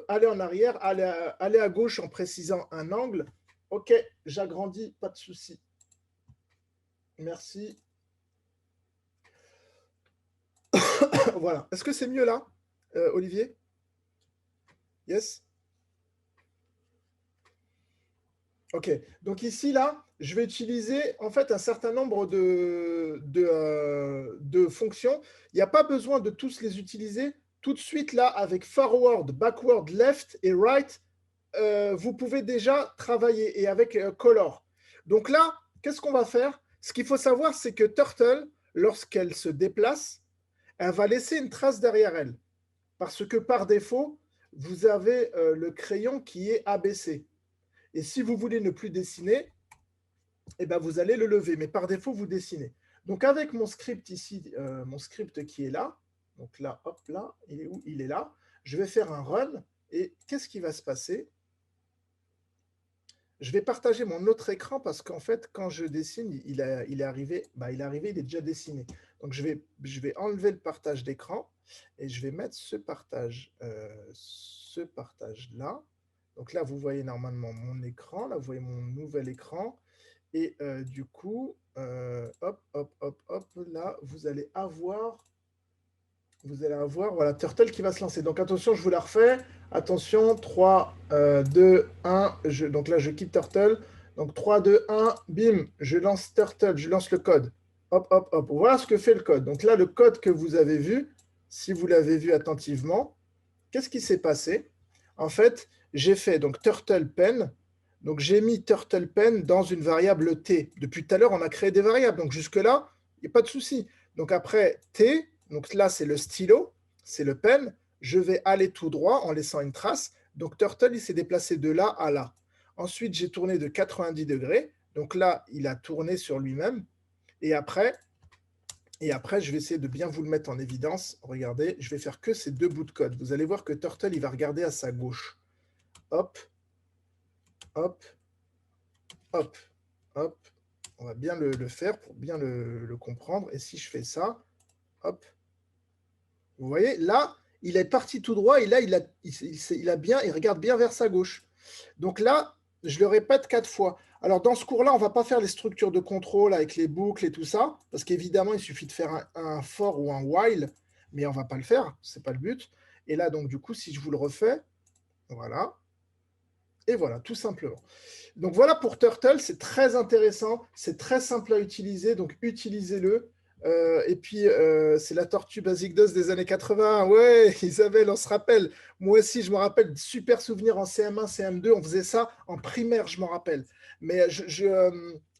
aller en arrière, aller à gauche en précisant un angle. OK, j'agrandis, pas de souci. Merci. Voilà. Est-ce que c'est mieux là, Olivier? Yes? OK. Donc ici, là, je vais utiliser en fait un certain nombre de fonctions. Il n'y a pas besoin de tous les utiliser. Tout de suite, là, avec forward, backward, left et right, vous pouvez déjà travailler et avec color. Donc là, qu'est-ce qu'on va faire? Ce qu'il faut savoir, c'est que Turtle, lorsqu'elle se déplace, elle va laisser une trace derrière elle. Parce que par défaut, vous avez le crayon qui est abaissé. Et si vous voulez ne plus dessiner, eh ben vous allez le lever. Mais par défaut, vous dessinez. Donc avec mon script ici, mon script qui est là, donc là, hop, là, il est où? Il est là. Je vais faire un run. Et qu'est-ce qui va se passer? Je vais partager mon autre écran parce qu'en fait, quand je dessine, il est arrivé, il est déjà dessiné. Donc, je vais enlever le partage d'écran et je vais mettre ce partage-là. Donc là, vous voyez normalement mon écran. Là, vous voyez mon nouvel écran. Et du coup, hop, hop, hop, hop, là, vous allez avoir, voilà, Turtle qui va se lancer. Donc, attention, je vous la refais. Attention, 3, 2, 1. Donc là, je quitte Turtle. Donc, 3, 2, 1, bim, je lance Turtle, je lance le code. Hop, hop, hop. Voilà ce que fait le code. Donc là, le code que vous avez vu, si vous l'avez vu attentivement, qu'est-ce qui s'est passé? En fait, j'ai fait donc Turtle Pen. Donc, j'ai mis Turtle Pen dans une variable T. Depuis tout à l'heure, on a créé des variables. Donc, jusque-là, il n'y a pas de souci. Donc, après T, donc là, c'est le stylo, c'est le pen. Je vais aller tout droit en laissant une trace. Donc, Turtle, il s'est déplacé de là à là. Ensuite, j'ai tourné de 90 degrés. Donc là, il a tourné sur lui-même. Et après, je vais essayer de bien vous le mettre en évidence. Regardez, je vais faire que ces deux bouts de code. Vous allez voir que Turtle, il va regarder à sa gauche. Hop, hop, hop, hop. On va bien le faire pour bien le comprendre. Et si je fais ça, hop, vous voyez, là, il est parti tout droit et là, il regarde bien vers sa gauche. Donc là, je le répète 4 fois. Alors, dans ce cours-là, on ne va pas faire les structures de contrôle avec les boucles et tout ça, parce qu'évidemment, il suffit de faire un for ou un while, mais on ne va pas le faire, ce n'est pas le but. Et là, donc, du coup, si je vous le refais, voilà. Et voilà, tout simplement. Donc, voilà pour Turtle, c'est très intéressant, c'est très simple à utiliser, donc utilisez-le. Et puis, c'est la tortue Basic DOS des années 80. Ouais, Isabelle, on se rappelle. Moi aussi, je me rappelle, super souvenir en CM1, CM2, on faisait ça en primaire, je m'en rappelle. Mais je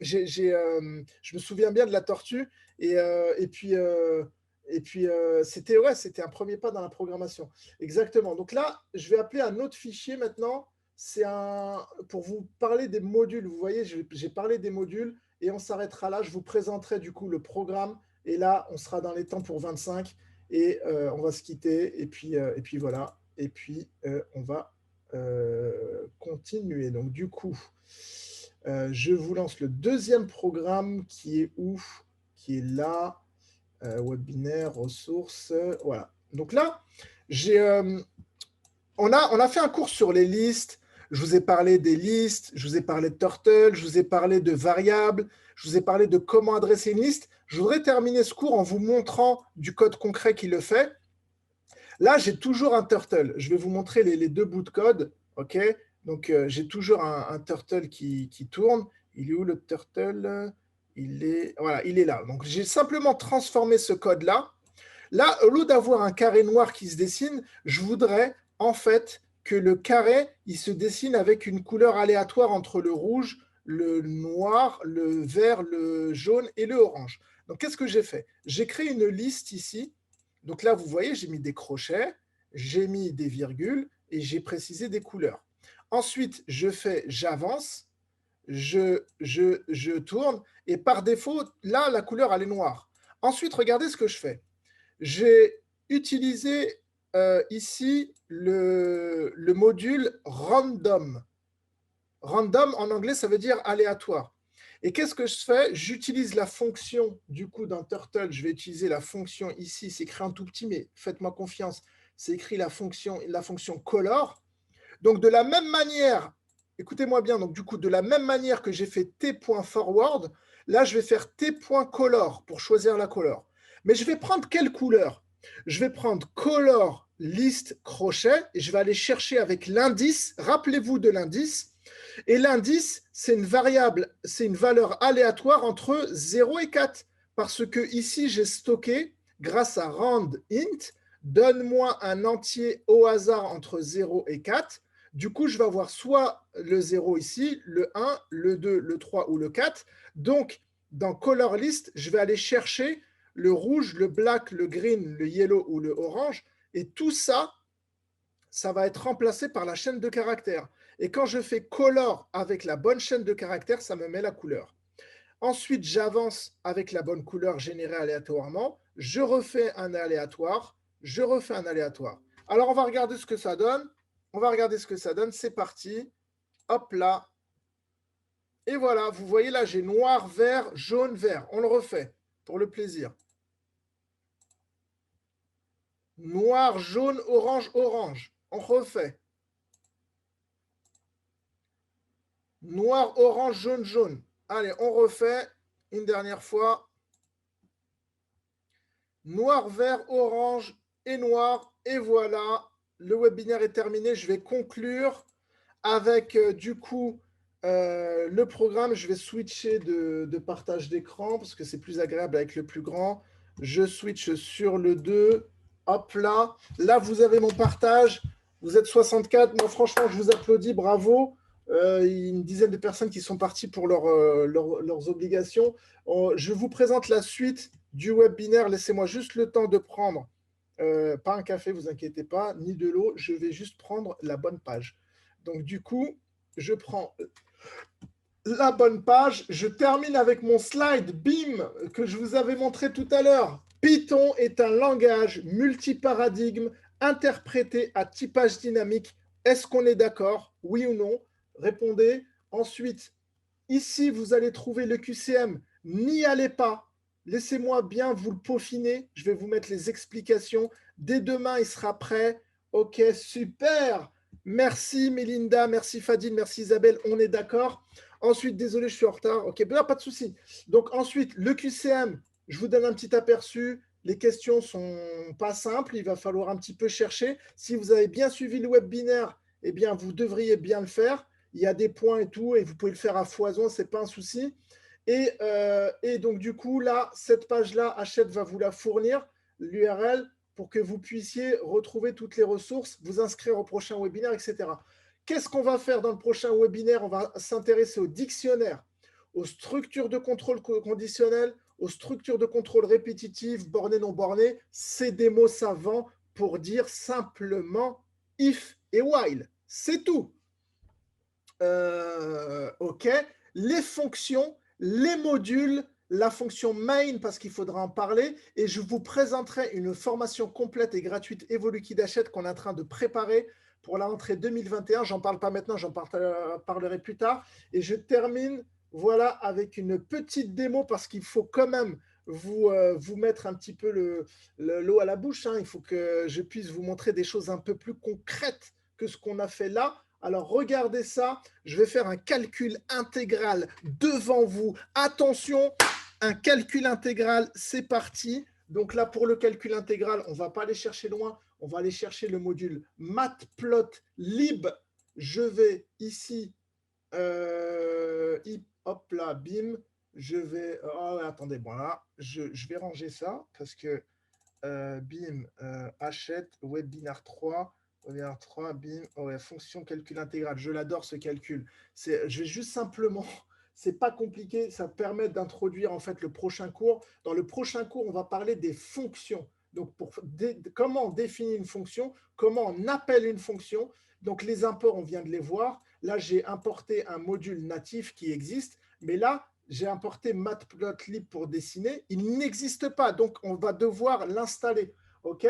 me souviens bien de la tortue. Et puis, c'était un premier pas dans la programmation. Exactement. Donc là, je vais appeler un autre fichier maintenant. C'est pour vous parler des modules. Vous voyez, j'ai parlé des modules et on s'arrêtera là. Je vous présenterai du coup le programme. Et là, on sera dans les temps pour 25 et on va se quitter. Et puis voilà. Et puis, on va continuer. Donc, du coup, je vous lance le deuxième programme qui est où? Qui est là. Webinaire, ressources. Voilà. Donc là, on a fait un cours sur les listes. Je vous ai parlé des listes, je vous ai parlé de Turtle, je vous ai parlé de variables, je vous ai parlé de comment adresser une liste. Je voudrais terminer ce cours en vous montrant du code concret qui le fait. Là, j'ai toujours un Turtle. Je vais vous montrer les deux bouts de code. OK? Donc, j'ai toujours un Turtle qui tourne. Il est où le Turtle? Voilà, il est là. Donc, j'ai simplement transformé ce code-là. Là, au lieu d'avoir un carré noir qui se dessine, je voudrais en fait que le carré, il se dessine avec une couleur aléatoire entre le rouge, le noir, le vert, le jaune et le orange. Donc, qu'est-ce que j'ai fait? J'ai créé une liste ici. Donc là, vous voyez, j'ai mis des crochets, j'ai mis des virgules et j'ai précisé des couleurs. Ensuite, j'avance, je tourne et par défaut, là, la couleur, elle est noire. Ensuite, regardez ce que je fais. J'ai utilisé ici le module random. Random, en anglais, ça veut dire aléatoire. Et qu'est-ce que je fais? J'utilise la fonction, du coup, dans Turtle, je vais utiliser la fonction ici, c'est écrit en tout petit, mais faites-moi confiance, c'est écrit la fonction color. Donc, de la même manière, écoutez-moi bien, donc du coup, de la même manière que j'ai fait t.forward, là, je vais faire t.color pour choisir la couleur. Mais je vais prendre quelle couleur? Je vais prendre color list crochet et je vais aller chercher avec l'indice. Rappelez-vous de l'indice. Et l'indice, c'est une variable, c'est une valeur aléatoire entre 0 et 4. Parce que ici, j'ai stocké, grâce à rand int, donne-moi un entier au hasard entre 0 et 4. Du coup, je vais avoir soit le 0 ici, le 1, le 2, le 3 ou le 4. Donc, dans color list, je vais aller chercher le rouge, le black, le green, le yellow ou le orange. Et tout ça, ça va être remplacé par la chaîne de caractères. Et quand je fais color avec la bonne chaîne de caractères, ça me met la couleur. Ensuite, j'avance avec la bonne couleur générée aléatoirement. Je refais un aléatoire. Je refais un aléatoire. Alors, on va regarder ce que ça donne. On va regarder ce que ça donne. C'est parti. Hop là. Et voilà, vous voyez là, j'ai noir, vert, jaune, vert. On le refait pour le plaisir. Noir, jaune, orange, orange. On refait. Noir, orange, jaune, jaune. Allez, on refait une dernière fois. Noir, vert, orange et noir. Et voilà, le webinaire est terminé. Je vais conclure avec du coup le programme. Je vais switcher de partage d'écran parce que c'est plus agréable avec le plus grand. Je switch sur le 2. Hop là. Là, vous avez mon partage. Vous êtes 64. Moi, franchement, je vous applaudis. Bravo. Une dizaine de personnes qui sont parties pour leurs obligations. Je vous présente la suite du webinaire. Laissez-moi juste le temps de prendre, pas un café, vous inquiétez pas, ni de l'eau. Je vais juste prendre la bonne page. Donc, du coup, je prends la bonne page. Je termine avec mon slide BIM que je vous avais montré tout à l'heure. Python est un langage multiparadigme interprété à typage dynamique. Est-ce qu'on est d'accord? Oui ou non? Répondez. Ensuite, ici, vous allez trouver le QCM. N'y allez pas. Laissez-moi bien vous le peaufiner. Je vais vous mettre les explications. Dès demain, il sera prêt. OK, super. Merci Mélinda, merci Fadil, merci Isabelle. On est d'accord. Ensuite, désolé, je suis en retard. OK, ben, pas de souci. Donc ensuite, le QCM, je vous donne un petit aperçu. Les questions sont pas simples. Il va falloir un petit peu chercher. Si vous avez bien suivi le webinaire, eh bien, vous devriez bien le faire. Il y a des points et tout, et vous pouvez le faire à foison, ce n'est pas un souci. Et donc, du coup, là, cette page-là, Hachette va vous la fournir, l'URL, pour que vous puissiez retrouver toutes les ressources, vous inscrire au prochain webinaire, etc. Qu'est-ce qu'on va faire dans le prochain webinaire? On va s'intéresser au dictionnaire, aux structures de contrôle conditionnel, aux structures de contrôle répétitives, bornées, non bornées. C'est des mots savants pour dire simplement if et while. C'est tout. OK. Les fonctions, les modules, la fonction main, parce qu'il faudra en parler, et je vous présenterai une formation complète et gratuite Evoluki d'Hachette qu'on est en train de préparer pour la rentrée 2021. J'en parle pas maintenant, j'en parlerai plus tard. Et je termine, voilà, avec une petite démo, parce qu'il faut quand même vous mettre un petit peu l'eau à la bouche. Hein. Il faut que je puisse vous montrer des choses un peu plus concrètes que ce qu'on a fait là. Alors, regardez ça. Je vais faire un calcul intégral devant vous. Attention, un calcul intégral, c'est parti. Donc là, pour le calcul intégral, on ne va pas aller chercher loin. On va aller chercher le module matplotlib. Je vais ici, hop là, bim. Je vais, oh, attendez, voilà. Je vais ranger ça parce que bim, Hachette, webinar 3. Webinar 3, bim, oh ouais, fonction calcul intégral. Je l'adore ce calcul. Je vais juste simplement c'est pas compliqué, ça permet d'introduire en fait le prochain cours. Dans le prochain cours, on va parler des fonctions. Donc, comment on définit une fonction, comment on appelle une fonction. Donc, les imports, on vient de les voir. Là, j'ai importé un module natif qui existe, mais là, j'ai importé Matplotlib pour dessiner. Il n'existe pas, donc on va devoir l'installer. OK ?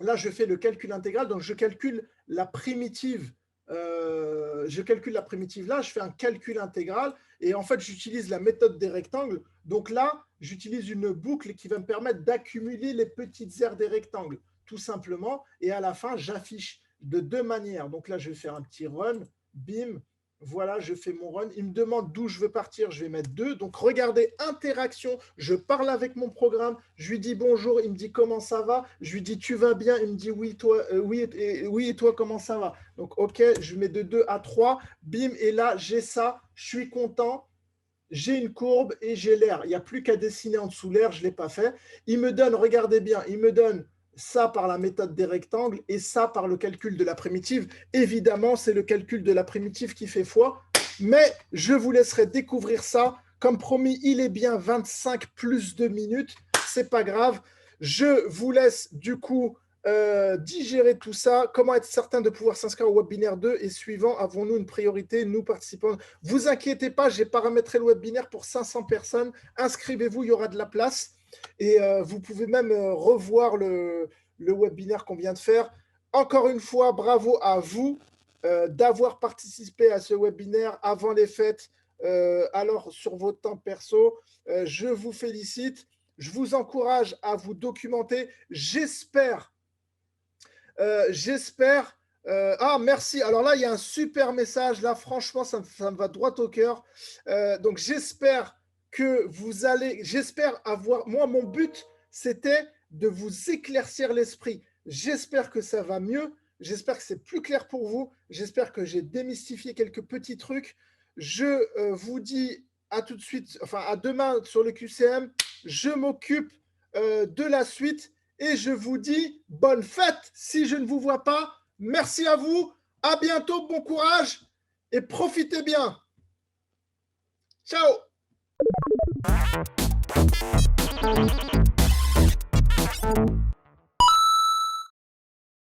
Là, je fais le calcul intégral, donc je calcule la primitive. Là, je fais un calcul intégral et en fait, j'utilise la méthode des rectangles. Donc là, j'utilise une boucle qui va me permettre d'accumuler les petites aires des rectangles, tout simplement. Et à la fin, j'affiche de deux manières. Donc là, je vais faire un petit run, bim, voilà, je fais mon run. Il me demande d'où je veux partir, je vais mettre 2. Donc, regardez, interaction, je parle avec mon programme, je lui dis bonjour, il me dit comment ça va, je lui dis tu vas bien, il me dit oui, toi, oui, et toi, comment ça va. Donc, OK, je mets de 2 à 3, bim, et là, j'ai ça, je suis content, j'ai une courbe et j'ai l'air. Il n'y a plus qu'à dessiner en dessous l'air, je ne l'ai pas fait. Il me donne, regardez bien, il me donne ça par la méthode des rectangles et ça par le calcul de la primitive. Évidemment, c'est le calcul de la primitive qui fait foi, mais je vous laisserai découvrir ça. Comme promis, il est bien 25 plus 2 minutes, c'est pas grave. Je vous laisse du coup digérer tout ça. Comment être certain de pouvoir s'inscrire au webinaire 2 et suivant, avons-nous une priorité, nous participants? Vous inquiétez pas, j'ai paramétré le webinaire pour 500 personnes. Inscrivez-vous, il y aura de la place. Et vous pouvez même revoir le webinaire qu'on vient de faire. Encore une fois, bravo à vous d'avoir participé à ce webinaire avant les fêtes, alors sur votre temps perso. Je vous félicite. Je vous encourage à vous documenter. J'espère. Merci. Alors là, il y a un super message. Là, franchement, ça me va droit au cœur. Donc, j'espère que vous allez, j'espère avoir, moi, mon but, c'était de vous éclaircir l'esprit. J'espère que ça va mieux. J'espère que c'est plus clair pour vous. J'espère que j'ai démystifié quelques petits trucs. Je vous dis à tout de suite, enfin à demain sur le QCM. Je m'occupe de la suite et je vous dis bonne fête si je ne vous vois pas. Merci à vous. À bientôt. Bon courage et profitez bien. Ciao.